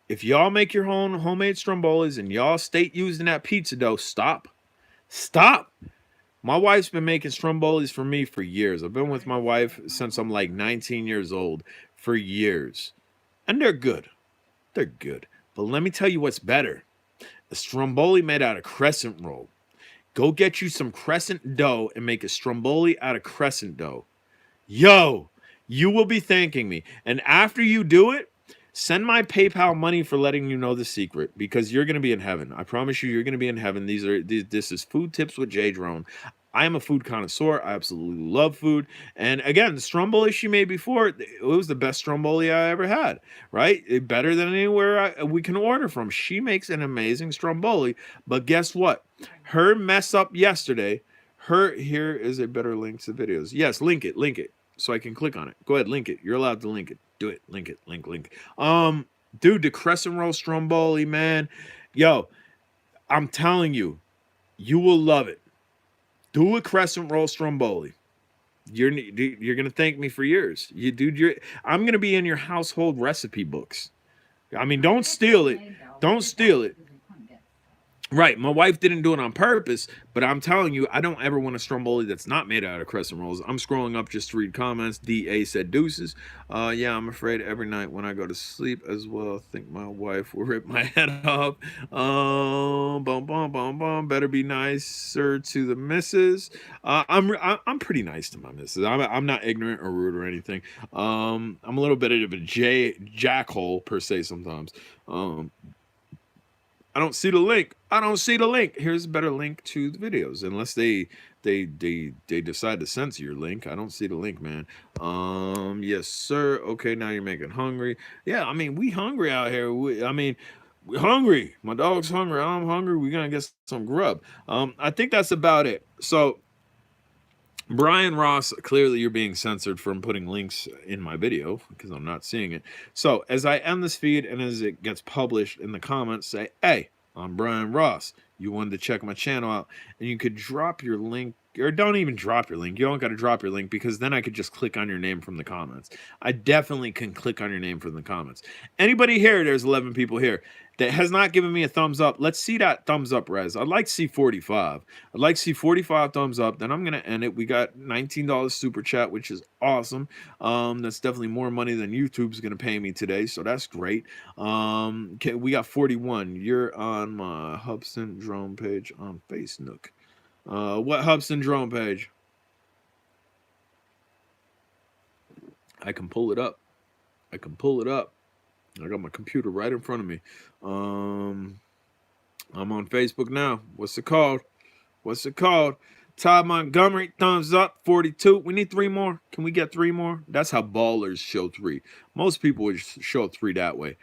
if y'all make your own homemade strombolis and y'all state using that pizza dough, stop. My wife's been making strombolis for me for years. I've been with my wife since I'm like 19 years old, for years. And they're good. They're good. But let me tell you what's better. A stromboli made out of crescent roll. Go get you some crescent dough and make a stromboli out of crescent dough. Yo, you will be thanking me. And after you do it, send my PayPal money for letting you know the secret, because you're going to be in heaven. I promise you're going to be in heaven. This is Food Tips with Jay Drone. I am a food connoisseur. I absolutely love food. And again, the stromboli she made before, it was the best stromboli I ever had, right? Better than anywhere we can order from. She makes an amazing stromboli. But guess what? Her mess up yesterday, here is a better link to videos. Yes, link it. So I can click on it. Go ahead, link it. You're allowed to link it. Do it. Link it. Link. Dude, the crescent roll stromboli, man. Yo, I'm telling you, you will love it. Do a crescent roll stromboli. You're gonna thank me for years. I'm gonna be in your household recipe books. I mean, don't steal it. Don't steal it. Right, my wife didn't do it on purpose, but I'm telling you, I don't ever want a stromboli that's not made out of crescent rolls. I'm scrolling up just to read comments. DA said deuces. Yeah, I'm afraid every night when I go to sleep as well, I think my wife will rip my head off. Better be nicer to the missus. I'm pretty nice to my missus. I'm not ignorant or rude or anything. I'm a little bit of a jackhole per se sometimes. I don't see the link. Here's a better link to the videos, unless they decide to censor your link. I don't see the link, man. Yes, sir. Okay, now you're making hungry. Yeah, I mean, we hungry out here. We're hungry. My dog's hungry. I'm hungry. We're gonna get some grub. I think that's about it. So, Brian Ross, clearly you're being censored from putting links in my video because I'm not seeing it. So as I end this feed and as it gets published, in the comments say, hey, I'm Brian Ross. You wanted to check my channel out, and you could drop your link, or don't even drop your link. You don't got to drop your link, because then I could just click on your name from the comments. I definitely can click on your name from the comments. Anybody here, there's 11 people here, that has not given me a thumbs up, let's see that thumbs up, Rez. I'd like to see 45. I'd like to see 45 thumbs up. Then I'm going to end it. We got $19 super chat, which is awesome. That's definitely more money than YouTube's going to pay me today, so that's great. Okay, we got 41. You're on my Hub Syndrome page on Facebook. What Hub Syndrome page? I can pull it up. I got my computer right in front of me. I'm on Facebook now. What's it called? Todd Montgomery, thumbs up, 42. We need 3 more. Can we get 3 more? That's how ballers show 3. Most people would show 3 that way.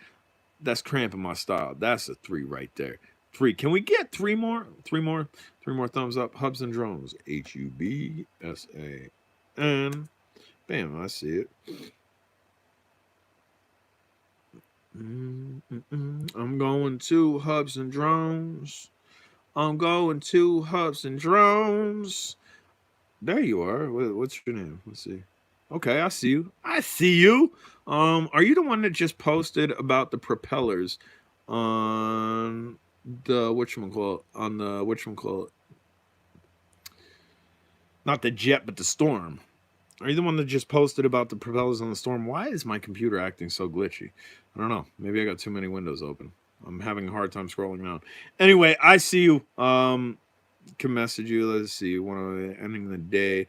That's cramping my style. That's a 3 right there. 3. Can we get 3 more? 3 more thumbs up. Hubs and Drones. HUBSAN. Bam, I see it. I'm going to Hubs and Drones. There you are. What's your name? Let's see. Okay, I see you. Are you the one that just posted about the propellers on the whatchamacallit? Not the jet, but the Storm. Are you the one that just posted about the propellers on the Storm? Why is my computer acting so glitchy? I don't know. Maybe I got too many windows open. I'm having a hard time scrolling down. Anyway, I see you. Can message you. Let's see. Ending the day.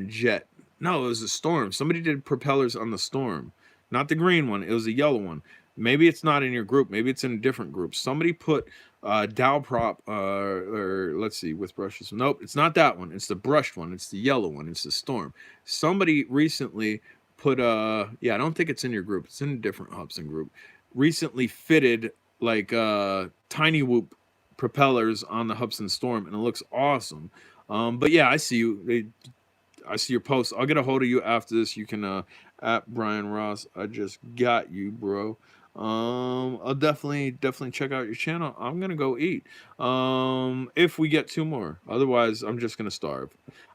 Jet. No, it was a Storm. Somebody did propellers on the Storm, not the green one. It was a yellow one. Maybe it's not in your group. Maybe it's in a different group. Somebody put Dow prop, or let's see, with brushes. Nope, it's not that one. It's the brushed one. It's the yellow one. It's the Storm. Somebody recently put yeah, I don't think it's in your group. It's in a different Hubson group. Recently fitted like tiny whoop propellers on the Hubson Storm, and it looks awesome. But yeah, I see you. I see your post. I'll get a hold of you after this. You can at Brian Ross. I just got you, bro. I'll definitely check out your channel. I'm gonna go eat. If we get 2 more. Otherwise, I'm just gonna starve.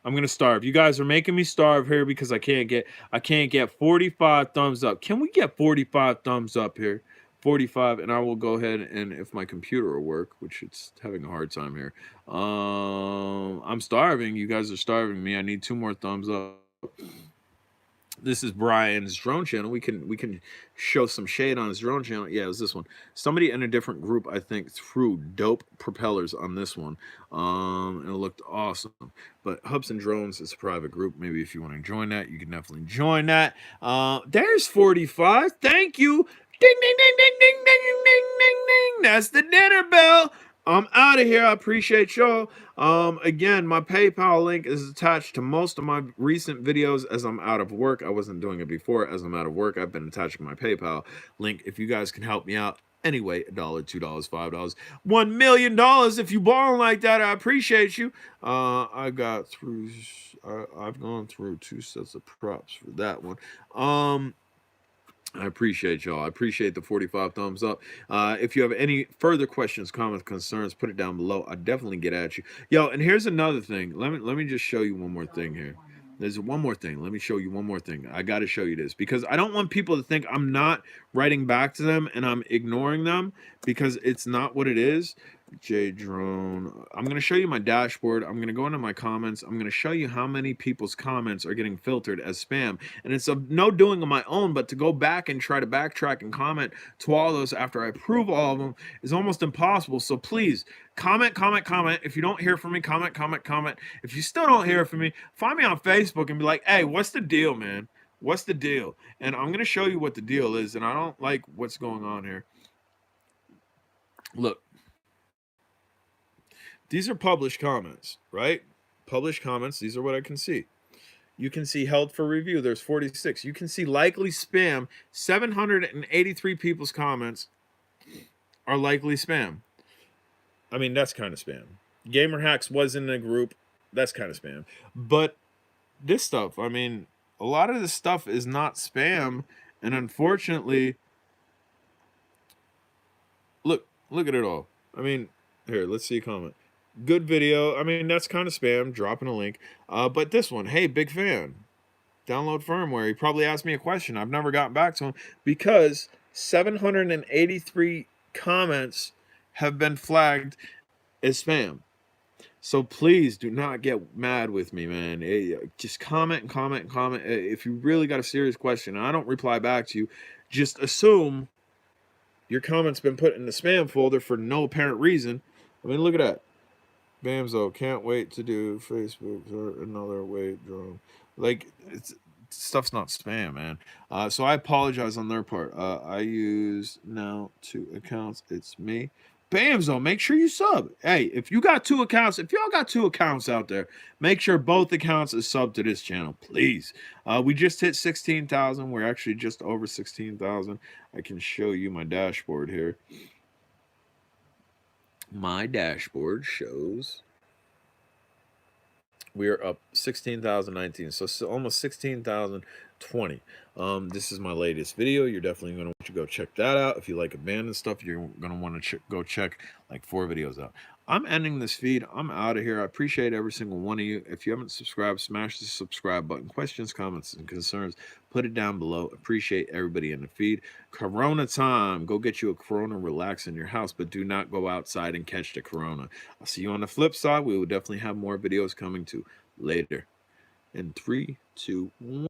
I'm gonna starve. You guys are making me starve here because I can't get 45 thumbs up. Can we get 45 thumbs up here? 45, and I will go ahead and, if my computer will work, which it's having a hard time here. I'm starving. You guys are starving me. I need 2 more thumbs up. This is Brian's drone channel. We can show some shade on his drone channel. Yeah, it was this one. Somebody in a different group, I think, threw dope propellers on this one. And it looked awesome. But Hubson Drones is a private group. Maybe if you want to join that, you can definitely join that. There's 45. Thank you. Ding, ding, ding, ding, ding, ding, ding, ding, ding. That's the dinner bell. I'm out of here. I appreciate y'all. Again, my PayPal link is attached to most of my recent videos as I'm out of work. I wasn't doing it before. As I'm out of work, I've been attaching my PayPal link. If you guys can help me out, anyway, $1, $2, $5, $1 million. If you balling like that, I appreciate you. I've gone through 2 sets of props for that one. I appreciate y'all. I appreciate the 45 thumbs up. If you have any further questions, comments, concerns, put it down below. I definitely get at you. Yo, and here's another thing. Let me just show you one more thing here. There's one more thing. Let me show you one more thing. I got to show you this because I don't want people to think I'm not writing back to them and I'm ignoring them, because it's not what it is. J Drone. I'm going to show you my dashboard. I'm going to go into my comments. I'm going to show you how many people's comments are getting filtered as spam. And it's of no doing of my own, but to go back and try to backtrack and comment to all those after I approve all of them is almost impossible. So please comment, comment, comment. If you don't hear from me, comment, comment, comment. If you still don't hear from me, find me on Facebook and be like, hey, what's the deal, man? What's the deal? And I'm going to show you what the deal is. And I don't like what's going on here. Look. These are published comments, right? Published comments. These are what I can see. You can see held for review. There's 46. You can see likely spam. 783 people's comments are likely spam. I mean, that's kind of spam. Gamer Hacks was in a group. That's kind of spam. But this stuff, I mean, a lot of this stuff is not spam. And unfortunately, look at it all. I mean, here, let's see a comment. Good video. I mean, that's kind of spam, dropping a link. But this one, hey, big fan. Download firmware. He probably asked me a question. I've never gotten back to him because 783 comments have been flagged as spam. So please do not get mad with me, man. Just comment and comment and comment. If you really got a serious question and I don't reply back to you, just assume your comment's been put in the spam folder for no apparent reason. I mean, look at that. Bamzo, can't wait to do Facebook or another way drone. Like, stuff's not spam, man. So I apologize on their part. I use now 2 accounts. It's me. Bamzo, make sure you sub. Hey, if you got 2 accounts, if y'all got 2 accounts out there, make sure both accounts is sub to this channel, please. We just hit 16,000. We're actually just over 16,000. I can show you my dashboard here. My dashboard shows we are up 16,019, so almost 16,020. This is my latest video. You're definitely going to want to go check that out. If you like abandoned stuff, you're going to want to go check like 4 videos out. I'm ending this feed. I'm out of here. I appreciate every single one of you. If you haven't subscribed, smash the subscribe button. Questions, comments, and concerns, put it down below. Appreciate everybody in the feed. Corona time. Go get you a Corona, relax in your house, but do not go outside and catch the Corona. I'll see you on the flip side. We will definitely have more videos coming to later. In 3, 2, 1.